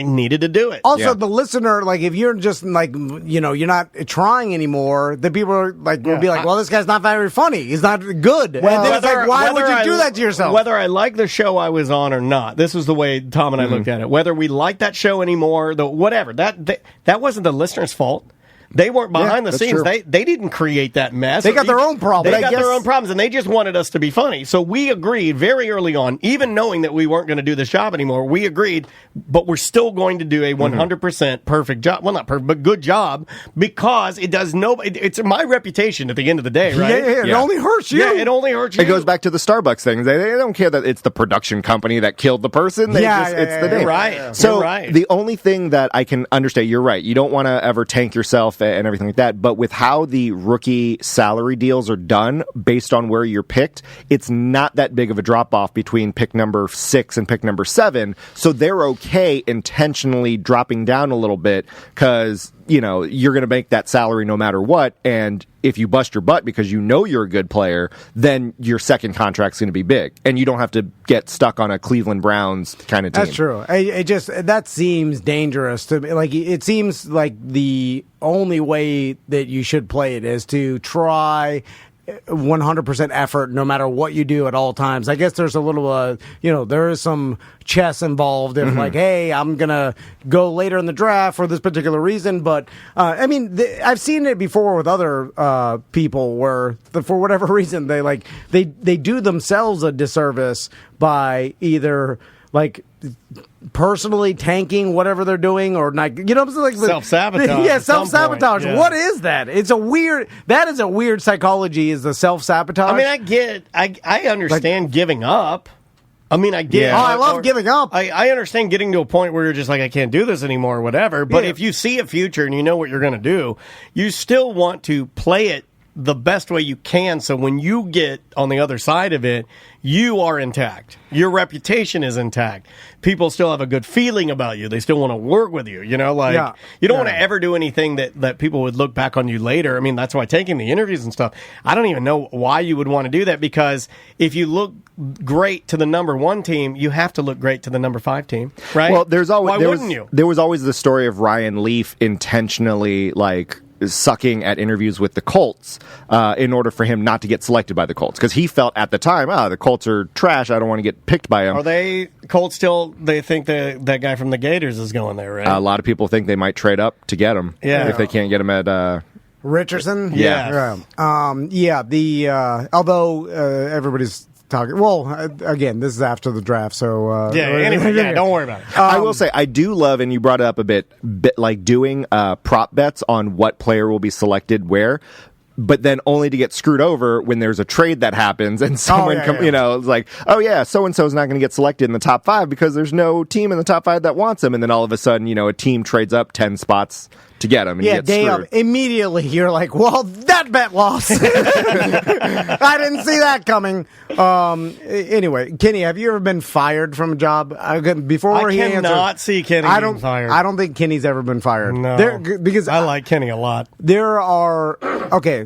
needed to do it. Also, the listener, like, if you're just like, you're not trying anymore, the people are like, will be like, well, this guy's not very funny. He's not good. Well, and then it's like, why would you do that to yourself? Whether I like the show I was on or not, this was the way Tom and I looked at it. Whether we like that show anymore, whatever, that wasn't the listener's fault. They weren't behind the scenes. True. They didn't create that mess. They got their own problems. They got their own problems, and they just wanted us to be funny. So we agreed very early on, even knowing that we weren't going to do this job anymore, we agreed, but we're still going to do a 100% perfect job. Well, not perfect, but good job, because it's my reputation at the end of the day, right? Yeah. It only hurts you. Yeah, it only hurts you. It goes back to the Starbucks thing. They don't care that it's the production company that killed the person. It's the name. You're right. So you're right. The only thing that I can understand, you're right. You don't want to ever tank yourself and everything like that. But with how the rookie salary deals are done based on where you're picked, it's not that big of a drop off between pick number 6 and pick number 7. So they're okay intentionally dropping down a little bit because, you're going to make that salary no matter what. And if you bust your butt because you're a good player, then your second contract's going to be big. And you don't have to get stuck on a Cleveland Browns kind of team. That's true. That seems dangerous to me. Like, it seems like the only way that you should play it is to try 100% effort no matter what you do at all times. I guess there's a little, there is some chess involved if like, hey, I'm going to go later in the draft for this particular reason. But, I've seen it before with other people where, for whatever reason, they do themselves a disservice by either, like, personally tanking whatever they're doing or not, like self-sabotage. Yeah, self-sabotage. Yeah. What is that? That is a weird psychology, is the self-sabotage. I mean, I understand giving up. I mean, I get. Yeah. I love giving up. I understand getting to a point where you're just like, I can't do this anymore or whatever. But if you see a future and you know what you're going to do, you still want to play it the best way you can, so when you get on the other side of it, you are intact. Your reputation is intact. People still have a good feeling about you. They still want to work with you. You don't want to ever do anything that people would look back on you later. I mean, that's why taking the interviews and stuff, I don't even know why you would want to do that, because if you look great to the number 1 team, you have to look great to the number 5 team, right? Well, why wouldn't you? There was always the story of Ryan Leaf intentionally, sucking at interviews with the Colts in order for him not to get selected by the Colts, because he felt at the time, the Colts are trash, I don't want to get picked by them. Are they Colts still? They think that guy from the Gators is going there, right? A lot of people think they might trade up to get him if they can't get him at Richardson. Yeah. Although everybody's talking. Well, again, this is after the draft, so don't worry about it. I will say I do love, and you brought it up a bit like doing prop bets on what player will be selected where, but then only to get screwed over when there's a trade that happens and someone it's like, oh yeah, so and so is not going to get selected in the top 5 because there's no team in the top 5 that wants him, and then all of a sudden a team trades up 10 spots to get him, and you get screwed. Immediately you're like, well, that bet lost. I didn't see that coming. Anyway, Kenny, have you ever been fired from a job? Before he answers, I cannot see Kenny being fired. I don't think Kenny's ever been fired. No, because I like Kenny a lot. There are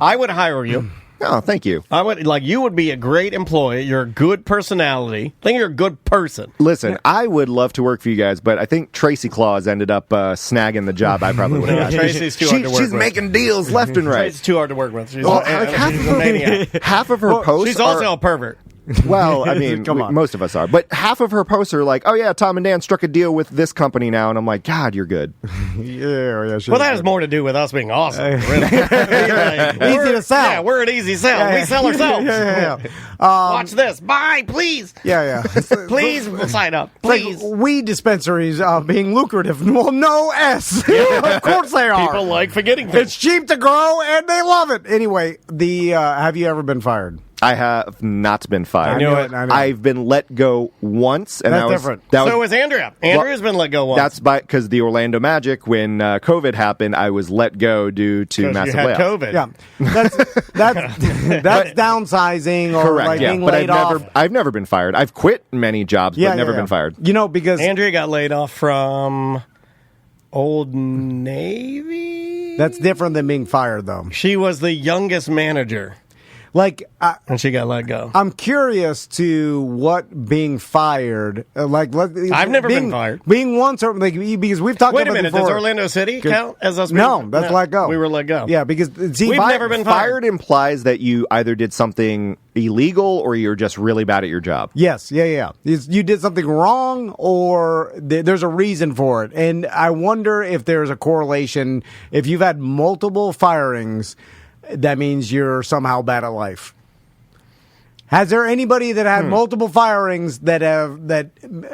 I would hire you. Oh, thank you. You would be a great employee. You're a good personality. I think you're a good person. Listen, I would love to work for you guys, but I think Tracy Claus ended up snagging the job I probably would have gotten. Tracy's too hard to work She's with. making deals left and right. Tracy's too hard to work with. She's, half she's a maniac. Half of her posts She's also a pervert. Well, I mean, most of us are. But half of her posts are like, oh, yeah, Tom and Dan struck a deal with this company now. And I'm like, God, you're good. Yeah. Well, that has more to do with us being awesome. Really. Easy to sell. Yeah, we're an easy sell. We sell ourselves. Yeah. Watch this. Buy, please. Yeah. Please sign up. Please. Like weed dispensaries being lucrative. Well, no S. Of course they are. People like forgetting things. It's cheap to grow, and they love it. Anyway, have you ever been fired? I have not been fired. I knew it. I've been let go once, and that's different. So is Andrea. Andrea's been let go once. That's because the Orlando Magic, when COVID happened, I was let go due to massive you had layoffs. COVID. Yeah, that's downsizing or Correct, like yeah. being But laid off. I've never been fired. I've quit many jobs, but never been fired. You know, because Andrea got laid off from Old Navy. That's different than being fired, though. She was the youngest manager. And she got let go. I'm curious to what being fired, I've never been fired. Being once, or because we've talked Wait about a minute, before. does Orlando City count as us? No, that's let go. We were let go. Yeah, because we've never been fired. Implies that you either did something illegal or you're just really bad at your job. Yes, yeah. You did something wrong, or there's a reason for it, and I wonder if there's a correlation. If you've had multiple firings, that means you're somehow bad at life. Has there anybody that had multiple firings that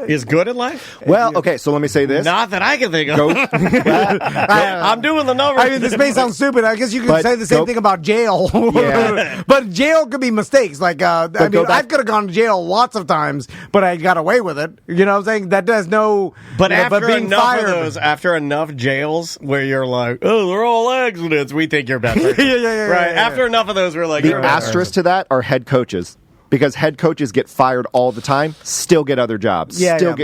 is good at life? Well, okay, so let me say this. Not that I can think of. I'm doing the numbers. I mean, this may sound stupid. I guess you could say the same thing about jail. Yeah. But jail could be mistakes. Like, I could have gone to jail lots of times, but I got away with it. You know what I'm saying? That does no... But after being enough fired, of those, after enough jails where you're like, oh, they're all accidents, we think you're a bad person. yeah. Right? After enough of those, we're like... The asterisk to that are head coaches. Because head coaches get fired all the time, still get other jobs,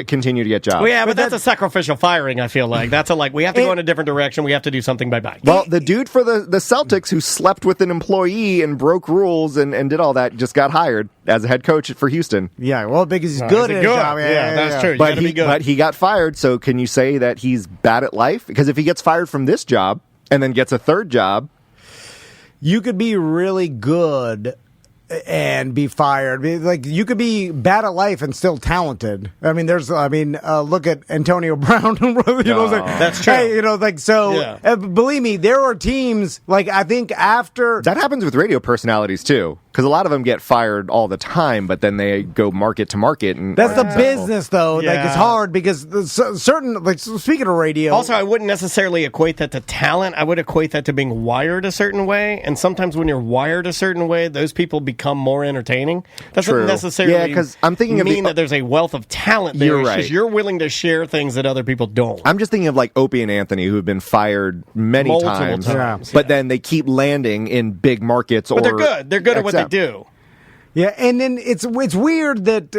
continue to get jobs. Well, yeah, but that's a sacrificial firing, I feel like. That's we have to go in a different direction, we have to do something, bye-bye. Well, the dude for the Celtics who slept with an employee and broke rules and did all that just got hired as a head coach for Houston. Yeah, well, because he's good at his job. Yeah, that's true. But he got fired, so can you say that he's bad at life? Because if he gets fired from this job and then gets a third job... You could be really good... and be fired. Like, you could be bad at life and still talented. I mean, look at Antonio Brown. That's true. Hey, believe me, there are teams, I think after... That happens with radio personalities, too. Because a lot of them get fired all the time, but then they go market to market. And that's the business, though. Yeah. It's hard because certain, speaking of radio... Also, I wouldn't necessarily equate that to talent. I would equate that to being wired a certain way. And sometimes when you're wired a certain way, those people become more entertaining. Doesn't necessarily I'm thinking that there's a wealth of talent there. You're right. It's just you're willing to share things that other people don't. I'm just thinking of Opie and Anthony, who have been fired multiple times. But then they keep landing in big markets. But they're good. They're good at what they do. Yeah, and then it's weird that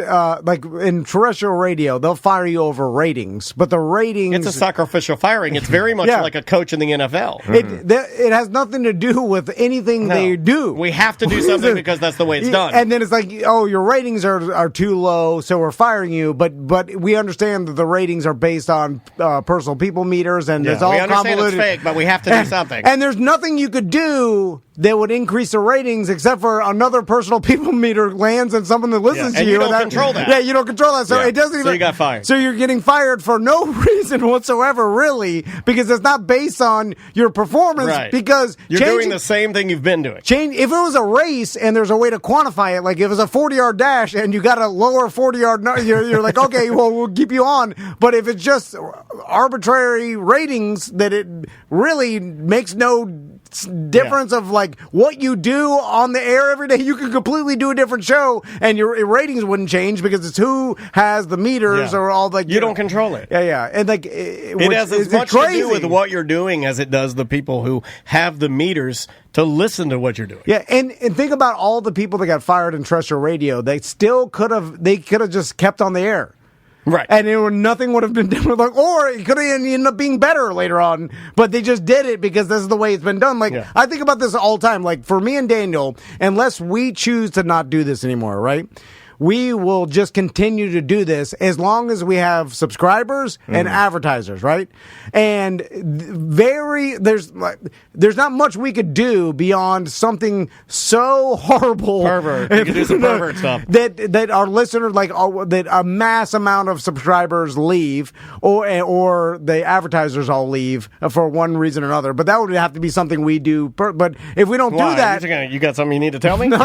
in terrestrial radio they'll fire you over ratings, but the ratings... It's a sacrificial firing. It's very much like a coach in the NFL. It has nothing to do with anything they do. We have to do something because that's the way it's done. And then it's like, oh, your ratings are too low, so we're firing you. But we understand that the ratings are based on personal people meters, and it's all convoluted. We understand it's fake, but we have to do something. And there's nothing you could do that would increase the ratings except for another personal people meter lands and someone that listens to you. You don't control that. Yeah, you don't control that. So it doesn't even... So you got fired. So you're getting fired for no reason whatsoever, really, because it's not based on your performance. Right. Because you're doing the same thing you've been doing. If it was a race and there's a way to quantify it, like if it was a 40-yard dash and you got a lower 40-yard, you're like, okay, well, we'll keep you on. But if it's just arbitrary ratings, that it really makes no difference of what you do on the air every day. You could completely do a different show and your ratings wouldn't change because it's who has the meters or all you don't control it. Yeah. And it has as much to do with what you're doing as it does the people who have the meters to listen to what you're doing. Yeah, and think about all the people that got fired in terrestrial radio. They still could have just kept on the air. Right. And nothing would have been done. Like, or it could have ended up being better later on. But they just did it because this is the way it's been done. Like, I think about this all the time. Like, for me and Daniel, unless we choose to not do this anymore, right? We will just continue to do this as long as we have subscribers and advertisers, right? And there's not much we could do beyond something so horrible. Pervert. You can do some pervert stuff. That our listeners, that a mass amount of subscribers leave, or the advertisers all leave for one reason or another. But that would have to be something we do. But if we don't do that, you got something you need to tell me? No.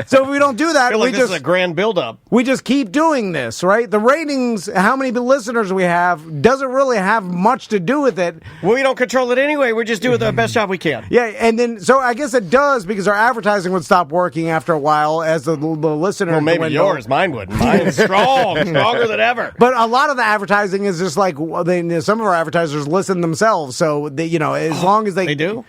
So if we don't do that, I feel like we this just is a grand build-up. We just keep doing this, right? The ratings, how many listeners we have, doesn't really have much to do with it. Well, we don't control it anyway. We're just doing the best job we can. Yeah, and then, so I guess it does, because our advertising would stop working after a while as the listener. Well, maybe yours. Mine wouldn't. Mine's stronger than ever. But a lot of the advertising is just like, some of our advertisers listen themselves, so they, as long as they do,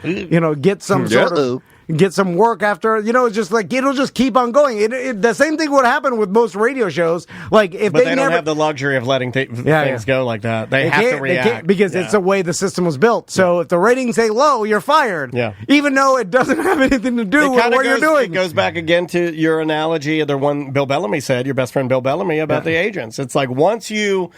get some sort of. Get some work after, it's just like, it'll just keep on going. The same thing would happen with most radio shows. Like, if they don't have the luxury of letting things go like that. They have to react. Because it's the way the system was built. So if the ratings say low, you're fired. Yeah. Even though it doesn't have anything to do with what you're doing. It goes back again to your analogy of the one Bill Bellamy said, your best friend Bill Bellamy, about the agents. It's like once it's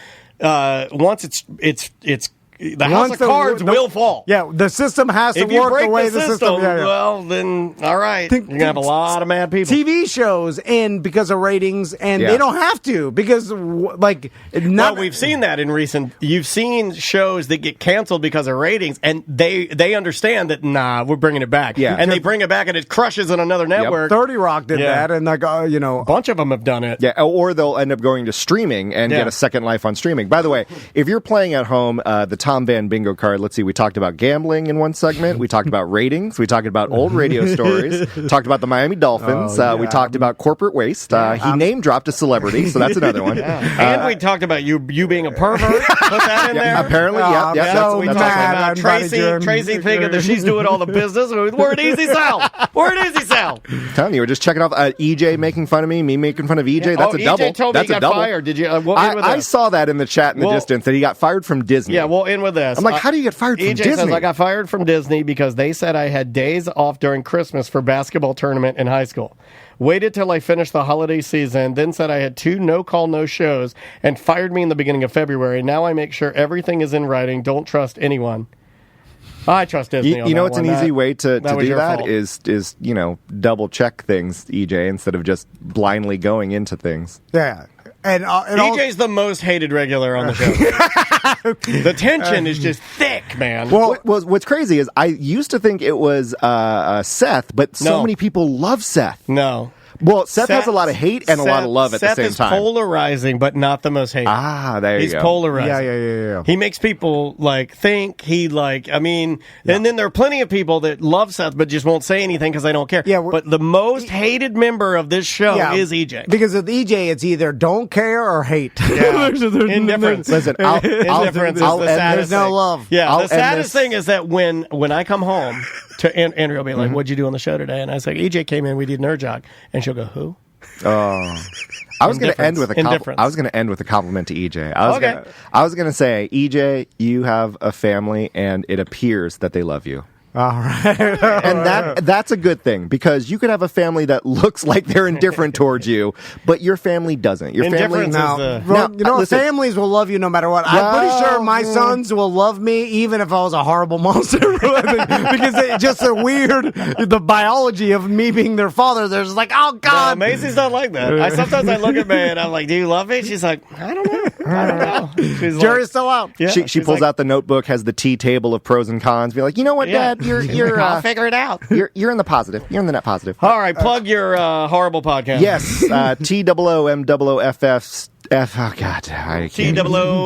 the house of cards will fall. Yeah, the system has to work the way the system. Well, then, all right. You're going to have a lot of mad people. TV shows end because of ratings, and they don't have to, because, we've seen that in recent. You've seen shows that get canceled because of ratings, and they understand that, we're bringing it back. Yeah. And they bring it back, and it crushes on another network. 30 Rock did that, and, a bunch of them have done it. Yeah, or they'll end up going to streaming and get a second life on streaming. By the way, if you're playing at home, the Tom Van bingo card. Let's see. We talked about gambling in one segment. We talked about ratings. We talked about old radio stories. Talked about the Miami Dolphins. We talked about corporate waste. He name dropped a celebrity, so that's another one. And we talked about you being a pervert. Put that in there. Apparently, we talked about Tracy thinking that she's doing all the business. We're an easy sell. We're an easy sell. I'm telling you, we're just checking off EJ making fun of me making fun of EJ. That's a double. EJ told that's me he got fired. Did you? I saw that in the chat in the distance that he got fired from Disney. Yeah, we'll end with this. I'm like, how do you get fired from EJ Disney? says, I got fired from Disney because they said I had days off during Christmas for basketball tournament in high school. Waited till I finished the holiday season, then said I had 2 no-call, no-shows, and fired me in the beginning of February. Now I make sure everything is in writing. Don't trust anyone. I trust Disney. You know what's an easy way to do that fault. is double check things, EJ, instead of just blindly going into things. Yeah. And EJ's the most hated regular on the show. The tension is just thick, man. Well, what's crazy is I used to think it was Seth, but so many people love Seth. No. Well, Seth has a lot of hate and a lot of love at the same time. Seth is polarizing, but not the most hated. There you go. He's polarizing. Yeah. He makes people think and then there are plenty of people that love Seth but just won't say anything because they don't care. Yeah, but the most hated member of this show is EJ. Because with EJ, it's either don't care or hate. Yeah. Indifference. Listen, indifference is the saddest thing. There's no love. Yeah, the saddest thing is that when I come home, Andrea will be like, what'd you do on the show today? And I was like, EJ came in, we did Nerd Jock. And she'll go, who? Oh, I was going to end with a compliment to EJ. I was going to say, EJ, you have a family, and it appears that they love you. All right. And that's a good thing, because you could have a family that looks like they're indifferent towards you, but your family doesn't. Your family families will love you no matter what. I'm pretty sure my sons will love me even if I was a horrible monster. Because it's just the biology of me being their father. They're just like, oh, God. No, Macy's not like that. Sometimes I look at May and I'm like, do you love me? She's like, I don't know. Jury's still out. Yeah, she pulls out the notebook, has the T table of pros and cons, be like, you know what, Dad? You're I'll figure it out. You're in the positive. You're in the net positive. All right, plug your horrible podcast. Yes, TOOMOOFF. Oh, God.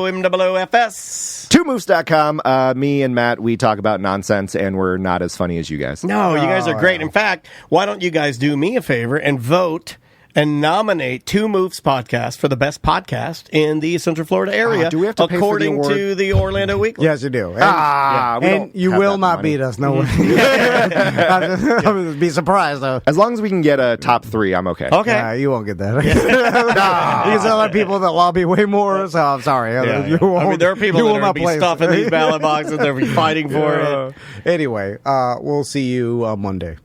TOOMOOFS. TwoMoose.com. Me and Matt, we talk about nonsense, and we're not as funny as you guys. No, you guys are great. In fact, why don't you guys do me a favor and vote and nominate Two Moves Podcast for the best podcast in the Central Florida area. Do we have to pay for the according award? to the Orlando Weekly? Yes, you do. And, we and don't you have will that not money. beat us. No way. I would be surprised though. As long as we can get a top 3, I'm okay. Okay. You won't get that. Because there are people that lobby way more. So I'm sorry. Yeah, You yeah. won't- I mean, there are people you that will are not be play us. stuffing these ballot boxes. They'll be fighting for it. Anyway, we'll see you Monday.